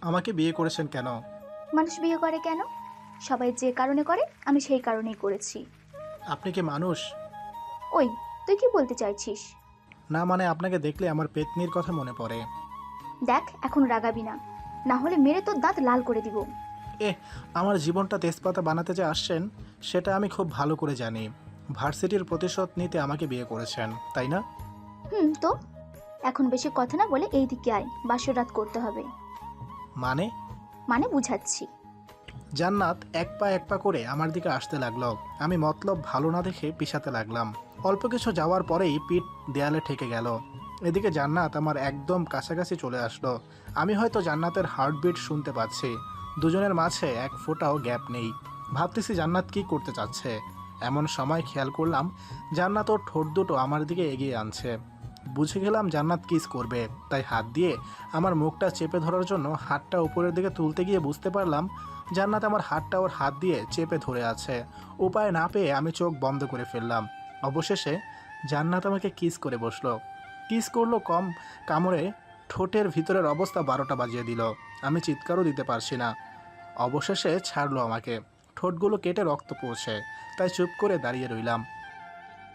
আমাকে বিয়ে করেছেন কেন? মানুষ বিয়ে করে কেন? সবাই যে কারণে করে আমি সেই কারণেই করেছি। আপনি কি মানুষ? ওই, তুই কি বলতে চাইছিস? না মানে আপনাকে দেখলে আমার পেতনির কথা মনে পড়ে। দেখ, এখন রাগাবি না, না হলে মেরে তোর দাঁত লাল করে দিব। এহ, আমার জীবনটা তেজপাতা বানাতে যে আসছেন সেটা আমি খুব ভালো করে জানি। ভার্সিটির প্রতিশোধ নিতে আমাকে বিয়ে করেছেন, তাই না? তো এখন বেশি কথা না বলে এই দিকে আয়, বাসর রাত করতে হবে। মানে? মানে বুঝাচ্ছি। জান্নাত এক পা করে আমার দিকে আসতে লাগলো। আমি মতলব ভালো না দেখে পিছাতে লাগলাম। অল্প কিছু যাওয়ার পরেই পিঠ দেয়ালে ঠেকে গেল। এদিকে জান্নাত আমার একদম কাছাকাছি চলে আসলো। আমি হয়তো জান্নাতের হার্টবিট শুনতে পাচ্ছি। দুজনের মাঝে এক ফোঁটাও গ্যাপ নেই। ভাবতেছি জান্নাত কি করতে চাচ্ছে। এমন সময় খেয়াল করলাম জান্নাত ওর ঠোঁট দুটো আমার দিকে এগিয়ে আনছে। বুঝে গেলাম জান্নাত কিস করবে, তাই হাত দিয়ে আমার মুখটা চেপে ধরার জন্য হাতটা উপরের দিকে তুলতে গিয়ে বুঝতে পারলাম জান্নাত আমার হাতটা ওর হাত দিয়ে চেপে ধরে আছে। উপায় না পেয়ে আমি চোখ বন্ধ করে ফেললাম। অবশেষে জান্নাত আমাকে কিস করে বসলো। কিস করলো কম কামড়ে। ঠোঁটের ভিতরের অবস্থা 12টা বাজিয়ে দিল। আমি চিৎকারও দিতে পারছি না। অবশেষে ছাড়লো আমাকে। ঠোঁটগুলো কেটে রক্ত পড়ছে, তাই চুপ করে দাঁড়িয়ে রইলাম।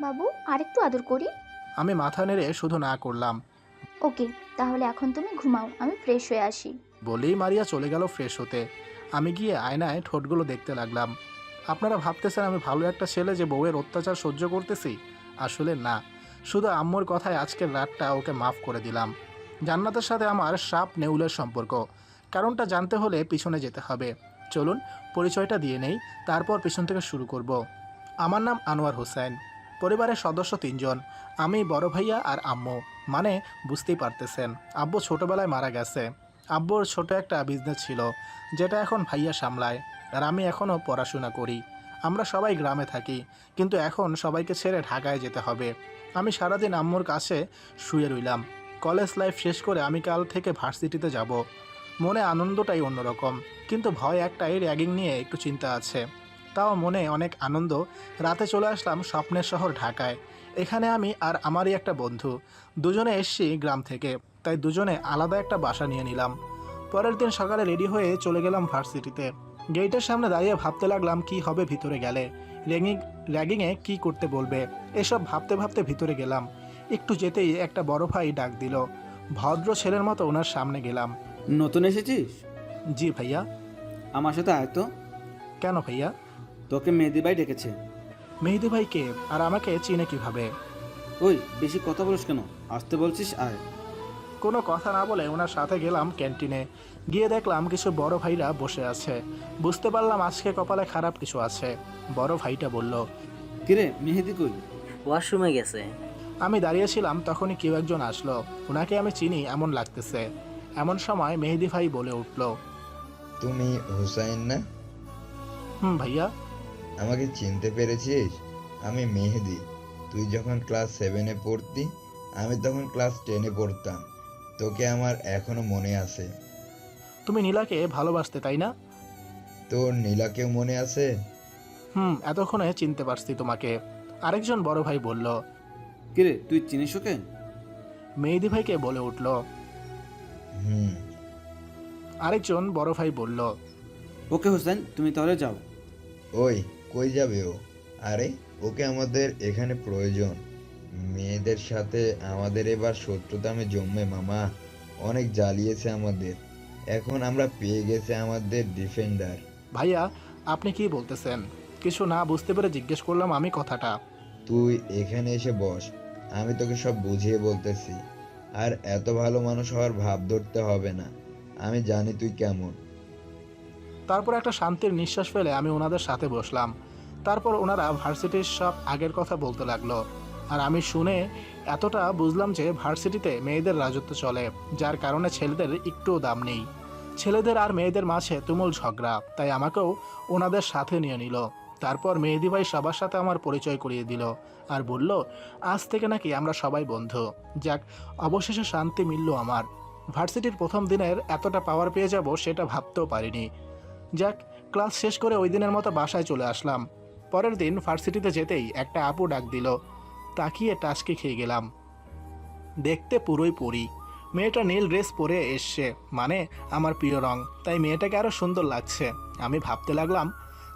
বাবু, আরেকটু আদর করি? আমি মাথা নেড়ে শুধু না করলাম। ওকে, তাহলে এখন তুমি ঘুমাও, আমি ফ্রেশ হয়ে আসি। বলেই মারিয়া চলে গেল ফ্রেশ হতে। আমি গিয়ে আয়নায় ঠোঁটগুলো দেখতে লাগলাম। আপনারা ভাবতেছেন আমি ভালো একটা ছেলে যে বউয়ের অত্যাচার সহ্য করতেছি। আসলে না, শুধু আম্মুর কথায় আজকের রাতটা ওকে মাফ করে দিলাম। জান্নাতের সাথে আমার সাপ নেউলের সম্পর্ক। কারণটা জানতে হলে পিছনে যেতে হবে। চলুন পরিচয়টা দিয়ে নেই, তারপর পিছন থেকে শুরু করব। আমার নাম আনোয়ার হোসেন। পরিবারের সদস্য 3 জন। আমি বড় ভাইয়া আর আম্মু। মানে বুঝতেই পারতেছেন, আব্বু ছোটবেলায় মারা গেছে। আব্বুর ছোট একটা বিজনেস ছিল, যেটা এখন ভাইয়া সামলায়। আর আমি এখনও পড়াশোনা করি। আমরা সবাই গ্রামে থাকি, কিন্তু এখন সবাইকে ছেড়ে ঢাকায় যেতে হবে। আমি সারাদিন আম্মুর কাছে শুয়ে রইলাম। কলেজ লাইফ শেষ করে আমি কাল থেকে ভার্সিটিতে যাব। মনে আনন্দটাই অন্যরকম, কিন্তু ভয় একটাই, র্যাগিং নিয়ে একটু চিন্তা আছে। তাও মনে অনেক আনন্দ। রাতে চলে আসলাম স্বপ্নের শহর ঢাকায়। এখানে আমি আর আমারই একটা বন্ধু, দুজনে এসছি গ্রাম থেকে, তাই দুজনে আলাদা একটা বাসা নিয়ে নিলাম। পরের দিন সকালে রেডি হয়ে চলে গেলাম ভার্সিটিতে। গেটের সামনে দাঁড়িয়ে ভাবতে লাগলাম কি হবে ভিতরে গেলে। র্যাগিংয়ে কি করতে বলবে, এসব ভাবতে ভাবতে ভিতরে গেলাম। একটু যেতেই একটা বড় ভাই ডাক দিল। ভদ্র ছেলের মতো ওনার সামনে গেলাম। নতুন এসেছিস? জি ভাইয়া। আমার সাথে আয় তো। কেন ভাইয়া? তোকে মেহেদি ভাই ডেকেছে। মেহেদি ভাইকে? আর আমাকে চিনে কিভাবে? ওই, বেশি কথা বলিস কেন? আসতে বলছিস, আয়। কোনো কথা না বলে ওনার সাথে গেলাম ক্যান্টিনে। গিয়ে দেখলাম কিছু বড় ভাইরা বসে আছে। বুঝতে পারলাম আজকে কপালে খারাপ কিছু আছে। বড় ভাইটা বলল, কিরে মেহেদি কই? ওয়াশরুমে গেছে। আমি দাঁড়িয়েছিলাম, তখনই কেউ একজন আসলো। ওনাকে আমি চিনি এমন লাগতেছে। এমন সময় মেহেদি ভাই বলে উঠল, তুমি হুসাইন না? হুম ভাইয়া। আমাকে চিনতে পেরেছিস? আমি মেহেদি। তুই যখন ক্লাস 7-এ পড়তি, আমি তখন ক্লাস 10-এ পড়তাম। তোকে আমার এখনো মনে আছে। তুমি নীলাকে ভালোবাসতে, তাই না? তোর নীলাকেও মনে আছে? হুম, এতক্ষণে চিনতে পারছি তোমাকে। আরেকজন বড় ভাই বলল। কিরে, তুই চিনিস ওকে? মেহেদি ভাইকে বলে উঠল। হুম। আরেকজন বড় ভাই বলল, ওকে হোসেন, তুমি তাহলে যাও। ওই, কই যাবে ও? আরে, ওকে আমাদের এখানে প্রয়োজন। মেয়েদের সাথে আমাদের এবার শত্রুতামে জমবে মামা। অনেক জ্বালিয়েছে আমাদের। এখন আমরা পেয়ে গেছে আমাদের ডিফেন্ডার। ভাইয়া আপনি কি বলতেছেন? কিছু না বুঝতে পেরে জিজ্ঞেস করলাম আমি কথাটা। তুই এখানে এসে বস, আমি তোকে সব বুঝিয়ে বলতেছি। আর এত ভালো মানুষ হওয়ার ভাব ধরতে হবে না, আমি জানি তুই কেমন। তারপর একটা শান্তির নিঃশ্বাস ফেলে আমি ওনাদের সাথে বসলাম। তারপর ওনারা ভার্সিটির সব আগের কথা বলতে লাগলো। আর আমি শুনে এতটা বুঝলাম যে ভার্সিটিতে মেয়েদের রাজত্ব চলে, যার কারণে ছেলেদের একটুও দাম নেই। ছেলেদের আর মেয়েদের মাঝে তুমুল ঝগড়া, তাই আমাকেও ওনাদের সাথে নিয়ে নিল। তারপর মেহেদি ভাই সবার সাথে আমার পরিচয় করিয়ে দিল আর বলল আজ থেকে নাকি আমরা সবাই বন্ধু। যাক, অবশেষে শান্তি মিলল আমার। ভার্সিটির প্রথম দিনের এতটা পাওয়ার পেয়ে যাব সেটা ভাবতেও পারিনি। যাক, ক্লাস শেষ করে ওই দিনের মতো বাসায় চলে আসলাম। পরের দিন ভার্সিটিতে যেতেই একটা আপু ডাক দিল। তাকিয়ে টাসকে খেয়ে গেলাম। দেখতে পুরোই পরি, মেয়েটা নীল ড্রেস পরে এসছে, মানে আমার প্রিয় রং, তাই মেয়েটাকে আরও সুন্দর লাগছে। আমি ভাবতে লাগলাম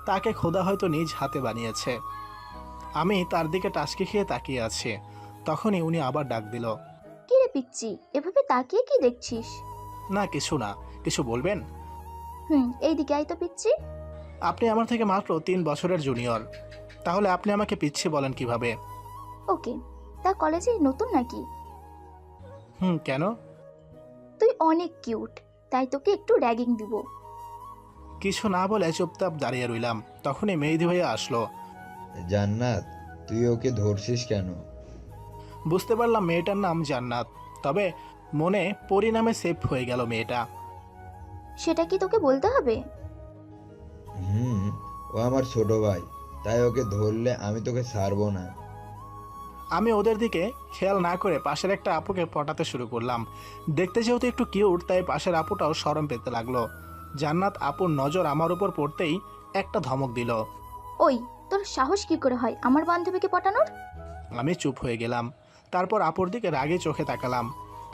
তাকে খোদা হয়তো নিজ হাতে বানিয়েছে। আমি তার দিকে টাসকি খেয়ে তাকিয়ে আছি। তখনই উনি আবার ডাক দিল। কি রে পিচ্ছি, এভাবে তাকিয়ে কি দেখছিস? না কিছু না। কিছু বলবেন? এইদিকে আয় তো পিচ্ছি। আপনি আমার থেকে মাত্র 3 বছরের জুনিয়র, তাহলে আপনি আমাকে পিচ্ছি বলেন কিভাবে? ওকে, তা কলেজে নতুন নাকি? কেন? তুই অনেক কিউট, তাই তোকে একটু র্যাগিং দিব। কিছু না বলে চুপচাপ দাঁড়িয়ে রইলাম। তখনই মেহেদি ভাইয়া আসলো। জান্নাত, তুই ওকে ধরছিস কেন? বুঝতে পারলাম মেয়েটার নাম জান্নাত, তবে মনে পরিণামে সেভ হয়ে গেল মেয়েটা। সেটা কি তোকে বলতে হবে? ও আমার ছোট ভাই, তাই ওকে ধরলে আমি তোকে ছাড়বো না। আমি ওদের দিকে খেয়াল না করে পাশের একটা আপুকে পটাতে শুরু করলাম। দেখতে যেহেতু একটু কিউট, তাই পাশের আপুটাও শরম পেতে লাগলো। জান্নাত আপুর নজর আমার উপর পড়তেই একটা ধমক দিল। ওই, তোর সাহস কি করে হয় আমার বান্ধবীকে পটানোর? আমি চুপ হয়ে গেলাম। তারপর আপুর দিকে রাগে চোখে তাকালাম।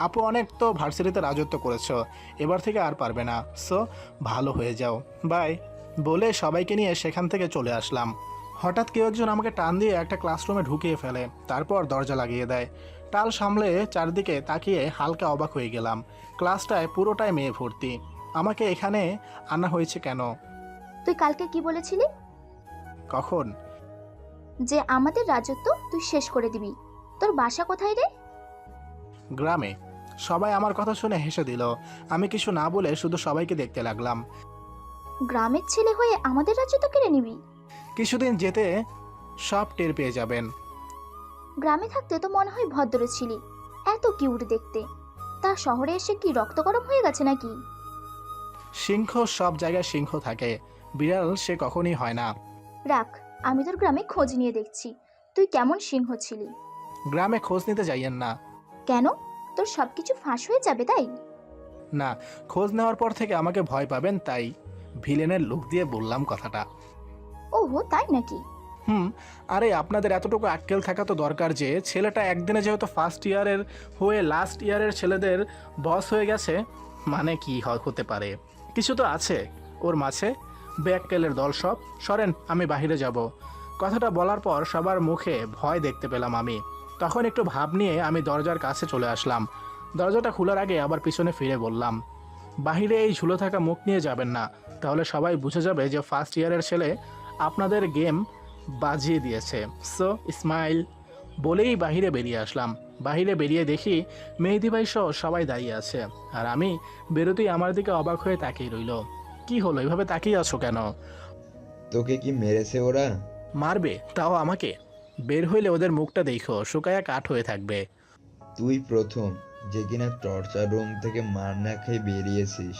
আপু অনেক তো ভার্সিটিতে রাজত্ব করেছো, এবার থেকে আর পারবে না, সো ভালো হয়ে যাও, বাই বলে সবাইকে নিয়ে সেখান থেকে চলে আসলাম। হঠাৎ কেউ একজন আমাকে টান দিয়ে একটা ক্লাসরুমে ঢুকিয়ে ফেলে, তারপর দরজা লাগিয়ে দেয়। টাল সামলে চারদিকে তাকিয়ে হালকা অবাক হয়ে গেলাম। ক্লাসটায় পুরোটাই মেয়ে ভর্তি। আমাকে এখানে আনা হয়েছে কেন? তুই কালকে কি বলেছিলি? কখন? যে আমাদের রাজত্ব তুই শেষ করে দিবি। তোর বাসা কোথায় রে? গ্রামে। সবাই আমার কথা শুনে হেসে দিল। আমি কিছু না বলে শুধু সবাইকে দেখতে লাগলাম। গ্রামের ছেলে হয়ে আমাদের রাজত্ব কেড়ে নিবি? কিছুদিন যেতে সব টের পেয়ে যাবেন। গ্রামে থাকতে তো মনে হয় ভদ্র ছিলি, এত কিউট দেখতে। তা শহরে এসে কি রক্ত গরম হয়ে গেছে নাকি? সিংহ সব জায়গায় সিংহ থাকে, বিড়াল সে কখনই হয় না। রাখ, আমি তোর গ্রামে খোঁজ নিয়ে দেখছি তুই কেমন সিংহ ছিলি। গ্রামে খোঁজ নিতে যাইয়েন না। কেন? তোর সবকিছু ফাঁস হয়ে যাবে তাই? না, খোঁজ নেওয়ার পর থেকে আমাকে ভয় পাবেন, তাই ভিলেনের লুক দিয়ে বললাম কথাটা। ওহো, তাই নাকি? আরে আপনাদের এতটুকু আক্কেল থাকা তো দরকার যে ছেলেটা একদিনে যেহেতু ফার্স্ট ইয়ারের হয়ে লাস্ট ইয়ারের ছেলেদের বস হয়ে গেছে, মানে কি হতে পারে? কিছু তো আছে ওর মাঝে। ব্যাককেলের দল সব। সরেন, আমি বাইরে যাব। কথাটা বলার পর সবার মুখে ভয় দেখতে পেলাম আমি। তখন একটু ভাব নিয়ে আমি দরজার কাছে চলে আসলাম। দরজাটা খোলার আগে আবার পিছনে ফিরে বললাম, বাহিরে এই ঝুলে থাকা মুখ নিয়ে যাবেন না, তাহলে সবাই বুঝে যাবে যে ফার্স্ট ইয়ারের ছেলে আপনাদের গেম বাজিয়ে দিয়েছে। সো স্মাইল বলেই বাহিরে বেরিয়ে আসলাম। বাহিরে বেরিয়ে দেখি মেহেদি ভাই সহ সবাই দাঁড়িয়ে আছে, আর আমি বেরোতেই আমার দিকে অবাক হয়ে তাকিয়ে রইল। কি হলো, এভাবে তাকিয়ে আছো কেন? তোকে কি মেরেছে ওরা? মারবে, তাও আমাকে? বের হইলে ওদের মুখটা দেখো, শুকায়া কাঠ হয়ে থাকবে। তুই প্রথম যে কিনা টর্চার রুম থেকে মার না খেয়ে বেরিয়েছিস।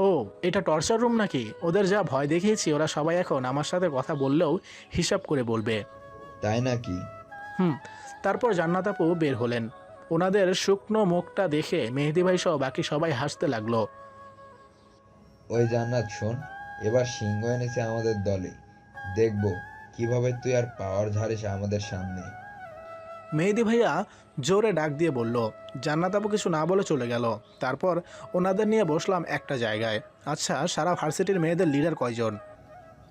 ও, এটা টর্চার রুম নাকি? ওদের যা ভয় দেখিয়েছি, ওরা সবাই এখন আমার সাথে কথা বললেও হিসাব করে বলবে। তাই নাকি? তারপর জান্নাত আপু বের হলেন। ওনাদের শুকনো মুখটা দেখে মেহেদি ভাই সহ বাকি সবাই হাসতে লাগলো। ওই জান্নাত শোন, এবার সিংহ এনেছে আমাদের দলে, দেখবো কিভাবে তুই আর পাওয়ার ঝাড়িস আমাদের সামনে। মেহেদি ভাইয়া জোরে ডাক দিয়ে বলল। জান্নাত আপু কিছু না বলে চলে গেল। তারপর ওনাদের নিয়ে বসলাম একটা জায়গায়। আচ্ছা, সারা ভার্সিটির মেয়েদের লিডার কয়জন?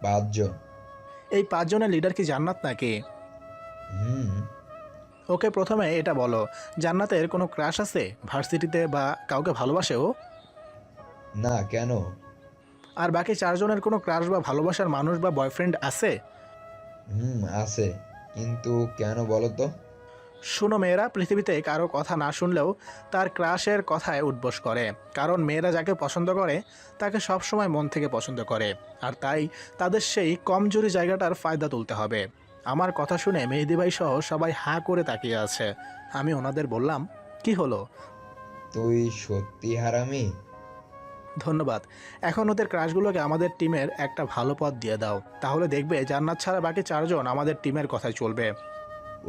5 জন। এই 5 জনের লিডার কি জান্নাত নাকি? হুম। ওকে, প্রথমে এটা বলো, জান্নাতের কোনো ক্রাশ আছে ভার্সিটিতে, বা কাউকে ভালোবাসে ও? না, কেন? আর বাকি 4 জনের কোনো ক্রাশ বা ভালোবাসার মানুষ বা বয়ফ্রেন্ড আছে? আছে, কিন্তু কেন বলো তো? শুনো মেয়েরা, পৃথিবীতে কারো কথা না শুনলেও তার ক্রাশের কথায় উঠবোস করে, কারণ মেয়েরা যাকে পছন্দ করে তাকে সবসময় মন থেকে পছন্দ করে, আর তাই তাদের সেই কমজোরি জায়গাটার ফায়দা তুলতে হবে। আমার কথা শুনে মেহেদি ভাই সহ সবাই হাঁ করে তাকিয়ে আছে। আমি ওনাদের বললাম, কি হলো? তুই সত্যি হারামি? ধন্যবাদ। এখন ওদের ক্রাশগুলোকে আমাদের টিমের একটা ভালো পথ দিয়ে দাও, তাহলে দেখবে জান্নাত ছাড়া বাকি 4 জন আমাদের টিমের কথাই চলবে।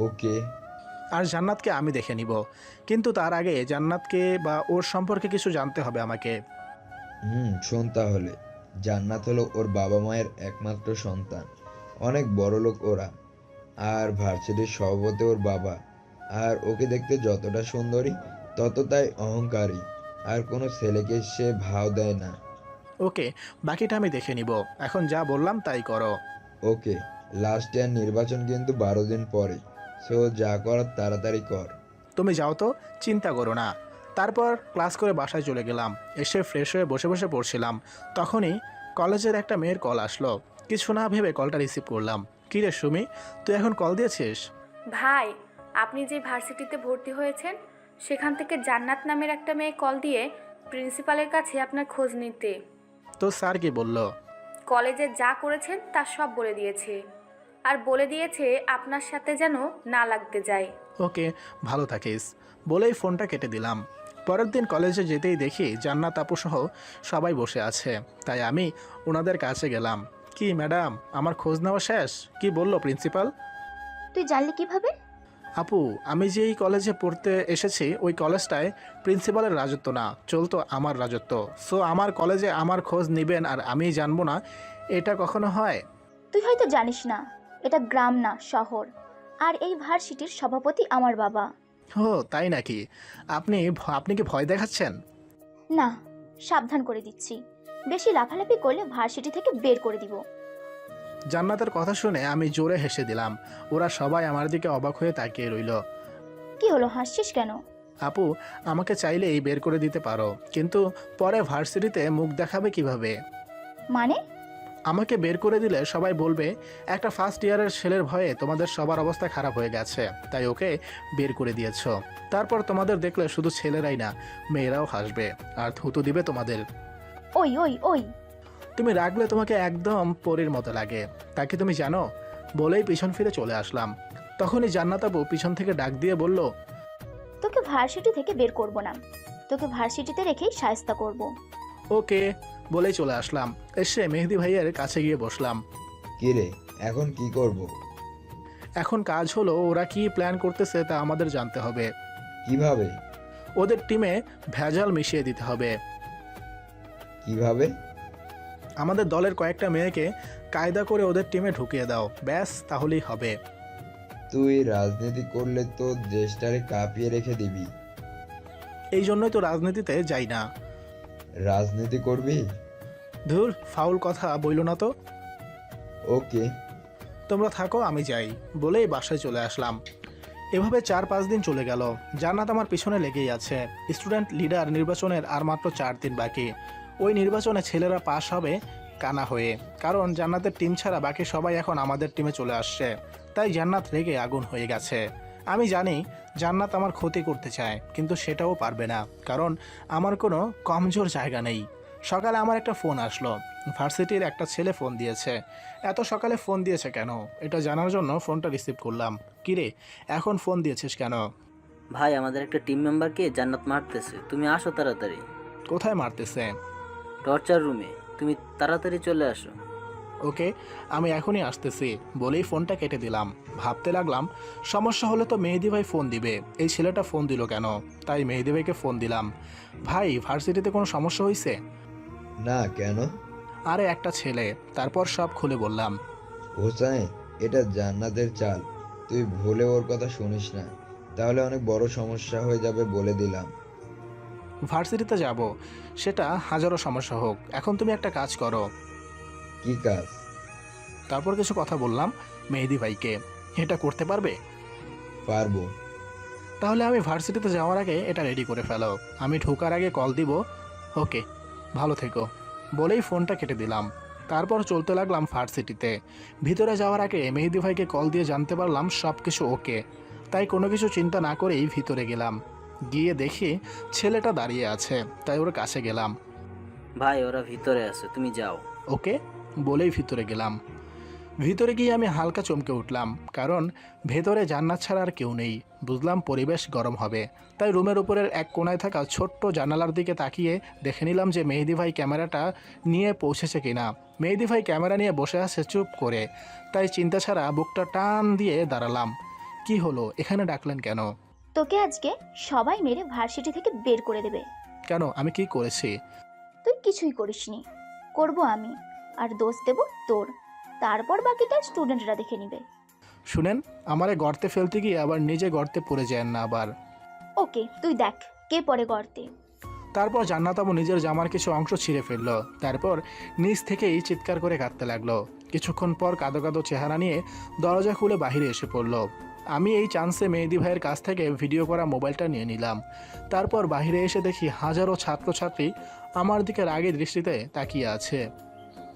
ওকে। আর জান্নাতকে আমি দেখে নিব, কিন্তু তার আগে জান্নাতকে বা ওর সম্পর্কে কিছু জানতে হবে আমাকে। শোন তাহলে, জান্নাত হলো ওর বাবা মায়ের একমাত্র সন্তান, অনেক বড় লোক ওরা, আর ভার্সিটির সভাপতি ওর বাবা। আর ওকে দেখতে যতটা সুন্দরী, ততটাই অহংকারী। আর কোনো ছেলেকে সে ভাও দেয় না। ওকে, বাকিটা আমি দেখে নিব। এখন যা বললাম তাই করো। ওকে, লাস্ট ইয়ার নির্বাচন কিন্তু 12 দিন পরে। সো যা করার তাড়াতাড়ি কর। তুমি যাও তো, চিন্তা করো না। তারপর ক্লাস করে বাসায় চলে গেলাম। এসে ফ্রেশ হয়ে বসে বসে পড়ছিলাম। তখনই কলেজের একটা মেয়ের কল আসলো। কিছু না ভেবে কলটা রিসিভ করলাম। কী রে সুমি, তুই এখন কল দিয়েছিস? ভাই, আপনি যে ভার্সিটিতে ভর্তি হয়েছেন সেখান থেকে জান্নাত নামের একটা মেয়ে কল দিয়ে প্রিন্সিপালের কাছে আপনার খোঁজ নিতে। তো স্যার কি বলল? কলেজে যা করেছেন তা সব বলে দিয়েছে, আর বলে দিয়েছে আপনার সাথে যেন না লাগতে যায়। ওকে, ভালো থাকিস বলেই ফোনটা কেটে দিলাম। পরের দিন কলেজে যেতেই দেখি জান্নাত আপু সহ সবাই বসে আছে। তাই আমি ওনাদের কাছে গেলাম। কি ম্যাডাম, আমার খোঁজ নেওয়া শেষ? কি বললো প্রিন্সিপাল? তুই জানলি কিভাবে? আপু, আমি যেই কলেজে পড়তে এসেছি ওই কলেজটায় প্রিন্সিপালের রাজত্ব না, চলতো আমার রাজত্ব। সো আমার কলেজে আমার খোঁজ নেবেন আর আমি জানবো না, এটা কখনো হয়? তুই হয়তো জানিস না, এটা গ্রাম না শহর। আর এই ভার্সিটির সভাপতি আমার বাবা। ও তাই নাকি? আপনি কি ভয় দেখাচ্ছেন? না, সাবধান করে দিচ্ছি, বেশি লাফালাফি করলে ভার্সিটি থেকে বের করে দিব। জান্নাতের কথা শুনে আমি জোরে হেসে দিলাম। ওরা সবাই আমার দিকে অবাক হয়ে তাকিয়ে রইল। কি হলো, হাসছিস কেন? আপু, আমাকে চাইলেই বের করে দিতে পারো, কিন্তু পরে ভার্সিটিতে মুখ দেখাবে কিভাবে? মানে? আমাকে বের করে দিলে সবাই বলবে একটা ফার্স্ট ইয়ারের ছেলের ভয়ে তোমাদের সবার অবস্থা খারাপ হয়ে গেছে, তাই ওকে বের করে দিয়েছো। তারপর তোমাদের দেখলে শুধু ছেলেরাই না, মেয়েরাও হাসবে আর থুতু দিবে তোমাদের। ওই ওই ওই, তুমি রাগলে তোমাকে একদম পরীর মতো লাগে, তাকে তুমি জানো? বলেই পিছন ফিরে চলে আসলাম। তখনই জান্নাত আপু পিছন থেকে ডাক দিয়ে বলল, তোকে ভার্সিটি থেকে বের করব না, তোকে ভার্সিটিতে রেখেই শায়েস্তা করব। ওকে বলেই চলে আসলাম। এসে মেহেদি ভাইয়ের কাছে গিয়ে বসলাম। কিরে, এখন কি করব? এখন কাজ হলো ওরা কি প্ল্যান করতেছে তা আমাদের জানতে হবে। কিভাবে? ওদের টিমে ভেজাল মিশিয়ে দিতে হবে। কিভাবে? আমাদের দলের কয়েকটা মেয়েকে কায়দা করে ওদের টিমে ঢুকিয়ে দাও, ব্যাস তাহলেই হবে। তুই রাজনীতি করলে তো দেশটারে কাঁপিয়ে রেখে দিবি। এই জন্যই তো রাজনীতিতে যাই না। রাজনীতি করবি? ধুর, ফাউল কথা বইল না তো। ওকে। তোমরা থাকো, আমি যাই বলেই বাসায় চলে আসলাম। এভাবে 4-5 দিন চলে গেল। জান্নাত আমার পিছনে লেগেই আছে। স্টুডেন্ট লিডার নির্বাচনের আর মাত্র 4 দিন বাকি। ওই নির্বাচনে ছেলেরা পাশ হবে কানা হয়ে, কারণ জান্নাতের টিম ছাড়া বাকি সবাই এখন আমাদের টিমে চলে আসছে। তাই জান্নাত রেগে আগুন হয়ে গেছে। আমি জানি জান্নাত আমার ক্ষতি করতে চায়, কিন্তু সেটাও পারবে না, কারণ আমার কোনো কমজোর জায়গা নেই। সকালে আমার একটা ফোন আসলো। ভার্সিটির একটা ছেলে ফোন দিয়েছে। এত সকালে ফোন দিয়েছে কেন, এটা জানার জন্য ফোনটা রিসিভ করলাম। কিরে, এখন ফোন দিয়েছিস কেন? ভাই, আমাদের একটা টিম মেম্বারকে জান্নাত মারতেছে, তুমি আসো তাড়াতাড়ি। কোথায় মারতেছে? টর্চার রুমে, তুমি তাড়াতাড়ি চলে আসো। ওকে, আমি এখনই আসতেছি বলেই ফোনটা কেটে দিলাম। ভাবতে লাগলাম সমস্যা হলে তো মেহেদি ভাই ফোন দিবে, এই ছেলেটা ফোন দিল কেন? তাই মেহেদি ভাইকে ফোন দিলাম। ভাই, ভার্সিটিতে কোনো সমস্যা হয়েছে? না, কেন? আরে একটা ছেলে। তারপর সব খুলে বললাম। হোসাইন, এটা জান্নাতের চাল। তুই ভুলে ওর কথা শুনিস না, তাহলে অনেক বড় সমস্যা হয়ে যাবে বলে দিলাম। ভার্সিটিতে যাব, সেটা হাজারো সমস্যা হোক, এখন তুমি একটা কাজ করো। কি কাজ? তারপর কিছু কথা বললাম মেহেদি ভাইকে। এটা করতে পারবে? পারবো। তাহলে আমি ভার্সিটিতে যাওয়ার আগে এটা রেডি করে ফেলো, আমি ঢোকার আগে কল দিব। ওকে, ভালো থেকো বলেই ফোনটা কেটে দিলাম। তারপর চলতে লাগলাম ভার্সিটিতে। ভিতরে যাওয়ার আগে মেহেদি ভাইকে কল দিয়ে জানতে পারলাম সব কিছু ওকে। তাই কোনো কিছু চিন্তা না করেই ভিতরে গেলাম। গিয়ে দেখি ছেলেটা দাঁড়িয়ে আছে, তাই ওর কাছে গেলাম। ভাই, ওরা ভিতরে আছে, তুমি যাও। ওকে বলেই ভিতরে গেলাম। ভিতরে গিয়ে আমি হালকা চমকে উঠলাম, কারণ ভেতরে জান্নাত ছাড়া আর কেউ নেই। বুঝলাম পরিবেশ গরম হবে, তাই রুমের উপরের এক কোণায় থাকা ছোট্ট জানালার দিকে তাকিয়ে দেখে নিলাম যে মেহেদি ভাই ক্যামেরাটা নিয়ে পৌঁছেছে কিনা। মেহেদি ভাই ক্যামেরা নিয়ে বসে আছে চুপ করে, তাই চিন্তা ছাড়া বুকটা টান দিয়ে দাঁড়ালাম। কি হলো, এখানে ডাকলেন কেন? তোকে আজকে সবাই মেরে ভার্সিটি থেকে বের করে দেবে। কেন, আমি কি করেছি? তুই কিছুই করিসনি, করব আমি, আর দোষ দেব তোর। তারপর বাকিটা স্টুডেন্টরা দেখে নিবে। শুনেন, আমারে গর্তে ফেলতে গিয়ে আবার নিজে গর্তে পড়ে যায় না আবার। ওকে, তুই দেখ কে পড়ে গর্তে? তারপর জান্নাত আপু নিজের জামার কিছু অংশ ছিঁড়ে ফেললো। তারপর নিজ থেকেই চিৎকার করে কাঁদতে লাগলো। কিছুক্ষণ পর কাঁদো কাঁদো চেহারা নিয়ে দরজা খুলে বাইরে এসে পড়লো। আমি এই চান্সে মেহেদি ভাইয়ের কাছ থেকে ভিডিও করা মোবাইলটা নিয়ে নিলাম। তারপর বাইরে এসে দেখি হাজারো ছাত্রছাত্রী আমার দিকে রাগী দৃষ্টিতে তাকিয়ে আছে।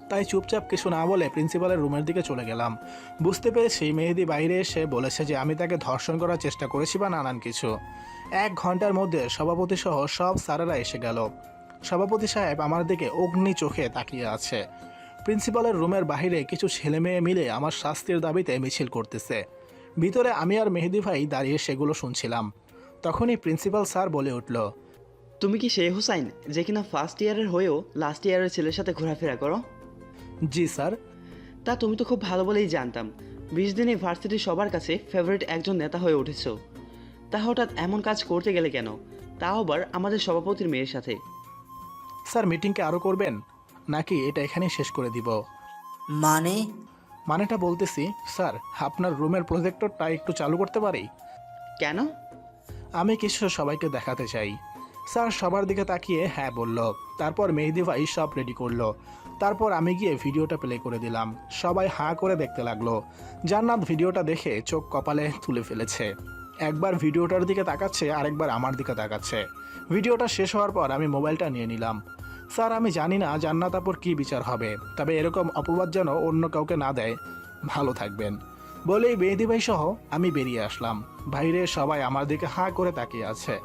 তাই চুপচাপ কিছু না বলে প্রিন্সিপালের রুমের দিকে চলে গেলাম। বুঝতে পেরেছি মেহেদি বাইরে এসে বলেছে যে আমি তাকে ধর্ষণ করার চেষ্টা করেছি বা নানান কিছু। 1 ঘন্টার মধ্যে সভাপতি সহ সব স্যারেরা এসে গেল। সভাপতি সাহেব আমার দিকে অগ্নি চোখে তাকিয়ে আছে। প্রিন্সিপালের রুমের বাইরে কিছু ছেলে মেয়ে মিলে আমার শাস্তির দাবিতে মিছিল করতেছে। ভিতরে আমি আর মেহেদি ভাই দাঁড়িয়ে সেগুলো শুনছিলাম। তখনই প্রিন্সিপাল স্যার বলে উঠল, তুমি কি সেই হুসাইন যে কিনা ফার্স্ট ইয়ারের হয়েও লাস্ট ইয়ারের ছেলের সাথে ঘোরাফেরা করো? জি স্যার। তা তুমি তো খুব ভালো বলেই জানতাম 20 দিনে ভার্সিটির সবার কাছে ফেভারিট একজন নেতা হয়ে উঠেছো। তা হঠাৎ এমন কাজ করতে গেলে কেন, তাও আবার আমাদের সভাপতির মেয়ের সাথে? স্যার মিটিংকে আরও করবেন নাকি এটা এখানেই শেষ করে দিব? মানে? মানেটা বলতেছি স্যার, আপনার রুমের প্রজেক্টরটা একটু চালু করতে পারি? কেন? আমি কিছু সবাইকে দেখাতে চাই। স্যার সবার দিকে তাকিয়ে হ্যাঁ বলল। তারপর মেহেদি ভাই সব রেডি করলো। তারপর আমি গিয়ে ভিডিওটা প্লে করে দিলাম। সবাই হাঁ করে দেখতে লাগলো। জান্নাত ভিডিওটা দেখে চোখ কপালে তুলে ফেলেছে। একবার ভিডিওটার দিকে তাকাচ্ছে, আরেকবার আমার দিকে তাকাচ্ছে। ভিডিওটা শেষ হওয়ার পর আমি মোবাইলটা নিয়ে নিলাম। স্যার আমি জানি না জান্নাত আপুর কী বিচার হবে, তবে এরকম অপবাদ যেন অন্য কাউকে না দেয়। ভালো থাকবেন বলেই মেহেদি ভাই সহ আমি বেরিয়ে আসলাম। বাইরে সবাই আমার দিকে হাঁ করে তাকিয়ে আছে।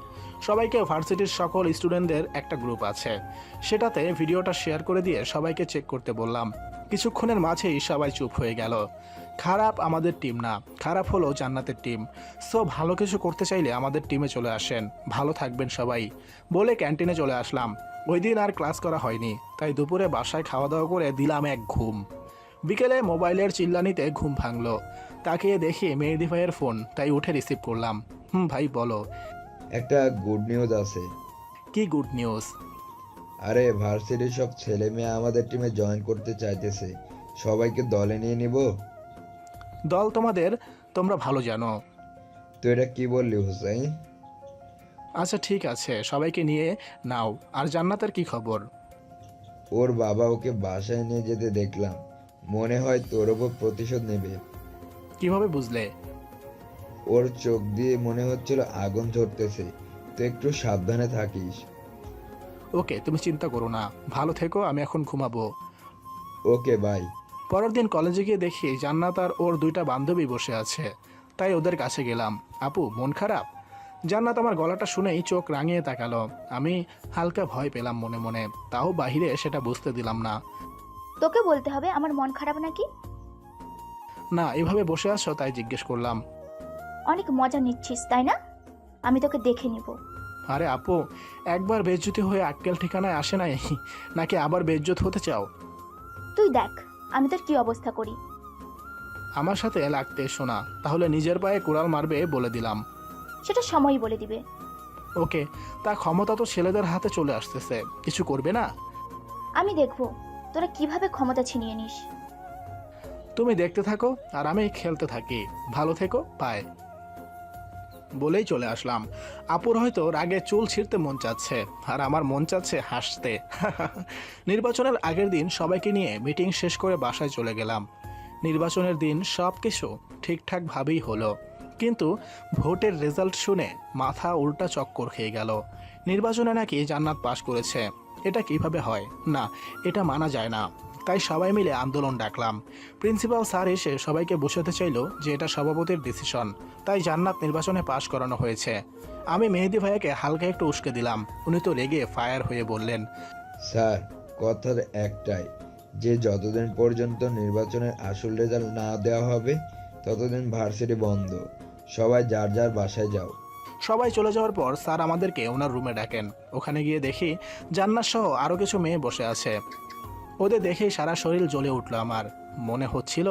সবাইকে ভার্সিটির সকল স্টুডেন্টদের একটা গ্রুপ আছে, সেটাতে ভিডিওটা শেয়ার করে দিয়ে সবাইকে চেক করতে বললাম। কিছুক্ষণের মাঝেই সবাই চুপ হয়ে গেল। খারাপ আমাদের টিম না, খারাপ হলো জান্নাতের টিম। সো ভালো কিছু করতে চাইলে আমাদের টিমে চলে আসেন। ভালো থাকবেন সবাই বলে ক্যান্টিনে চলে আসলাম। ওই দিন আর ক্লাস করা হয়নি, তাই দুপুরে বাসায় খাওয়া দাওয়া করে দিলাম এক ঘুম। বিকেলে মোবাইলের চিল্লানিতে ঘুম ভাঙলো। তাকিয়ে দেখি মেহেদি ভাইয়ের ফোন, তাই উঠে রিসিভ করলাম। ভাই বলো। একটা গুড নিউজ আছে। কি গুড নিউজ? আরে ভার্সিটির সব ছেলে মেয়ে আমাদের টিমে জয়েন করতে চাইতেছে। সবাইকে দলে নিয়ে নিব। দল তোমাদের, তোমরা ভালো জানো। তুই এটা কি বললি হুসাইন? আচ্ছা ঠিক আছে, সবাইকে নিয়ে নাও। আর জান্নাতের কি খবর? ওর বাবা ওকে বাসায় নিয়ে যেতে দেখলাম। মনে হয় তোর ওপর প্রতিশোধ নেবে। কিভাবে বুঝলে? ওর চোখ দিয়ে মনে হচ্ছিল আগুন ঝরতেছে। তো একটু সাবধানে থাকিস। ওকে, তুমি চিন্তা করো না। ভালো থেকো, আমি এখন ঘুমাবো। Okay bye. পরের দিন কলেজে গিয়ে দেখি জান্নাত আর ওর 2টা বান্ধবী বসে আছে। তাই ওদের কাছে গেলাম। আপু মন খারাপ? জান্নাত আমার গলাটা শুনেই চোখ রাঙিয়ে তাকালো। আমি হালকা ভয় পেলাম মনে মনে, তাও বাহিরে সেটা বুঝতে দিলাম না। তোকে বলতে হবে আমার মন খারাপ নাকি? না, এভাবে বসে আছো তাই জিজ্ঞেস করলাম। অনেক মজা নিচ্ছিস তাই না? আমি তোকে দেখে নিব। আরে আপু, একবার বেজ্জতি হয়ে আক্কেল ঠিকানায় আসে নাই, নাকি আবার বেজ্জত হতে চাও? তুই দেখ আমি তোর কি অবস্থা করি। আমার সাথে লাগতে এসো না, তাহলে নিজের পায়ে কুড়াল মারবে বলে দিলাম। সেটা সময়ই বলে দিবে। ওকে, তা ক্ষমতা তো ছেলেদের হাতে চলে আসতেছে, কিছু করবে না? আমি দেখবো তোরা কিভাবে ক্ষমতা ছিনিয়ে নিস। তুমি দেখতে থাকো আর আমি খেলতে থাকি। ভালো থেকো, বাই বলেই চলে আসলাম। আপুর হয়তো রাগে চুল ছিঁড়তে মন চাচ্ছে, আর আমার মন চাচ্ছে হাসতে। নির্বাচনের আগের দিন সবাইকে নিয়ে মিটিং শেষ করে বাসায় চলে গেলাম। নির্বাচনের দিন সব কিছু ঠিকঠাকভাবেই হলো, কিন্তু ভোটের রেজাল্ট শুনে মাথা উল্টা চক্কর খেয়ে গেল। নির্বাচনে নাকি জান্নাত পাশ করেছে। এটা কিভাবে হয়? না, এটা মানা যায় না। তাই সবাই মিলে আন্দোলন ডাকলাম। প্রিন্সিপাল স্যার এসে সবাইকে বোঝাতে চাইল যে এটা সভাপতির ডিসিশন, তাই জান্নাত নির্বাচনে পাশ করানো হয়েছে। আমি মেহেদি ভাইয়াকে হালকা একটু উস্কে দিলাম। উনি তো রেগে ফায়ার হয়ে বললেন, স্যার কথার একটাই, যে যতদিন পর্যন্ত নির্বাচনের আসল রেজাল্ট না দেওয়া হবে ততদিন ভার্সিটি বন্ধ। সবাই যার যার বাসায় যাও। সবাই চলে যাওয়ার পর স্যার আমাদেরকে ওনার রুমে ডাকেন। ওখানে গিয়ে দেখি জান্নাত সহ আরও কিছু মেয়ে বসে আছে। ওদের দেখেই সারা শরীর জ্বলে উঠলো আমার। মনে হচ্ছিল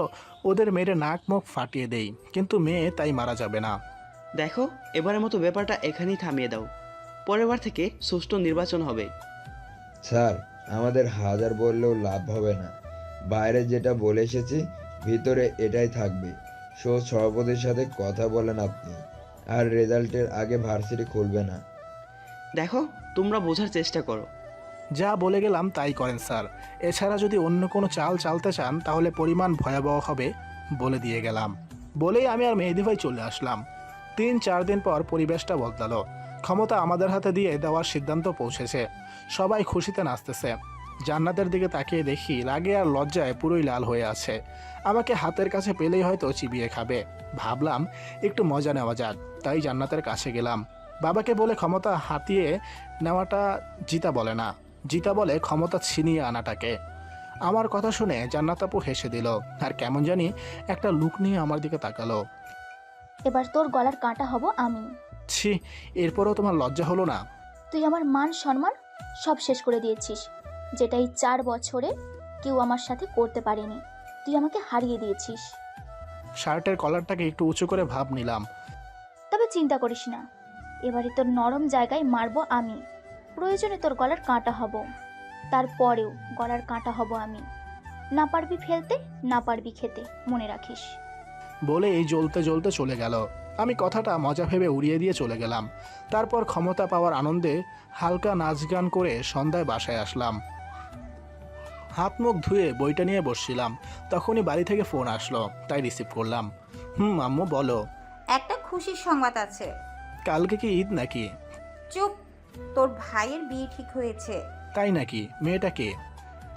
ওদের মেরে নাক মুখ ফাটিয়ে দেই, কিন্তু মেয়ে তাই মারা যাবে না। দেখো এবারের মতো ব্যাপারটা এখানেই থামিয়ে দাও, পরের বার থেকে সুষ্ঠু নির্বাচন হবে। স্যার আমাদের হাজার বললেও লাভ হবে না। বাইরে যেটা বলে এসেছি ভিতরে এটাই থাকবে। সভাপতির সাথে কথা বলেন আপনি। আর রেজাল্টের আগে ভার্সিটি খুলবে না। দেখো, তোমরা বোঝার চেষ্টা করো। যা বলে গেলাম তাই করেন স্যার। এছাড়া যদি অন্য কোনো চাল চালতে চান তাহলে পরিমাণ ভয়াবহ হবে বলে দিয়ে গেলাম। বলেই আমি আর মেহেদি ভাই চলে আসলাম। 3-4 দিন পর পরিবেশটা বদলালো। ক্ষমতা আমাদের হাতে দিয়ে দেওয়ার সিদ্ধান্ত পৌঁছেছে। সবাই খুশিতে নাচতেছে। জান্নাতের দিকে তাকিয়ে দেখি রাগে আর লজ্জায় পুরোই লাল হয়ে আছে। আমাকে হাতের কাছে পেলেই হয়তো চিবিয়ে খাবে। ভাবলাম একটু মজা নেওয়া যাক, তাই জান্নাতের কাছে গেলাম। বাবাকে বলে ক্ষমতা হাতিয়ে নেওয়াটা জিতা বলে না, জিতা বলে ক্ষমতা ছিনিয়ে আনাটাকে। আমার কথা শুনে জান্নাত আপু হেসে দিল আর কেমন জানি একটা লুক নিয়ে আমার দিকে তাকালো। এবার তোর গলার কাঁটা হব আমি। ছি, এরপরও তোমার লজ্জা হলো না? তুই আমার মান সম্মান সব শেষ করে দিয়েছিস, যেটা এই 4 বছরে কেউ আমার সাথে করতে পারেনি। তুই আমাকে হারিয়ে দিয়েছিস। শার্টের কলারটাকে একটু উঁচু করে ভাব নিলাম। তবে চিন্তা করিস না, এবারে তোর নরম জায়গায় মারবো আমি। প্রয়োজনে তোর গলার কাঁটা হব, তারপরেও গলার কাঁটা হব আমি। না পারবি ফেলতে, না পারবি খেতে, মনে রাখিস। বলে এই জ্বলতে জ্বলতে চলে গেল। আমি কথাটা মজা ভেবে উড়িয়ে দিয়ে চলে গেলাম। তারপর ক্ষমতা পাওয়ার আনন্দে হালকা নাচ গান করে সন্ধ্যায় বাসায় আসলাম। হাত মুখ ধুয়ে বইটা নিয়ে বসছিলাম, তখনই বাড়ি থেকে ফোন আসলো, তাই রিসিভ করলাম। আম্মু বলো। একটা খুশির সংবাদ আছে। কালকে কি ঈদ নাকি? চুপ, তোর ভাইয়ের বিয়ে ঠিক হয়েছে। তাই নাকি? মেয়েটা কে?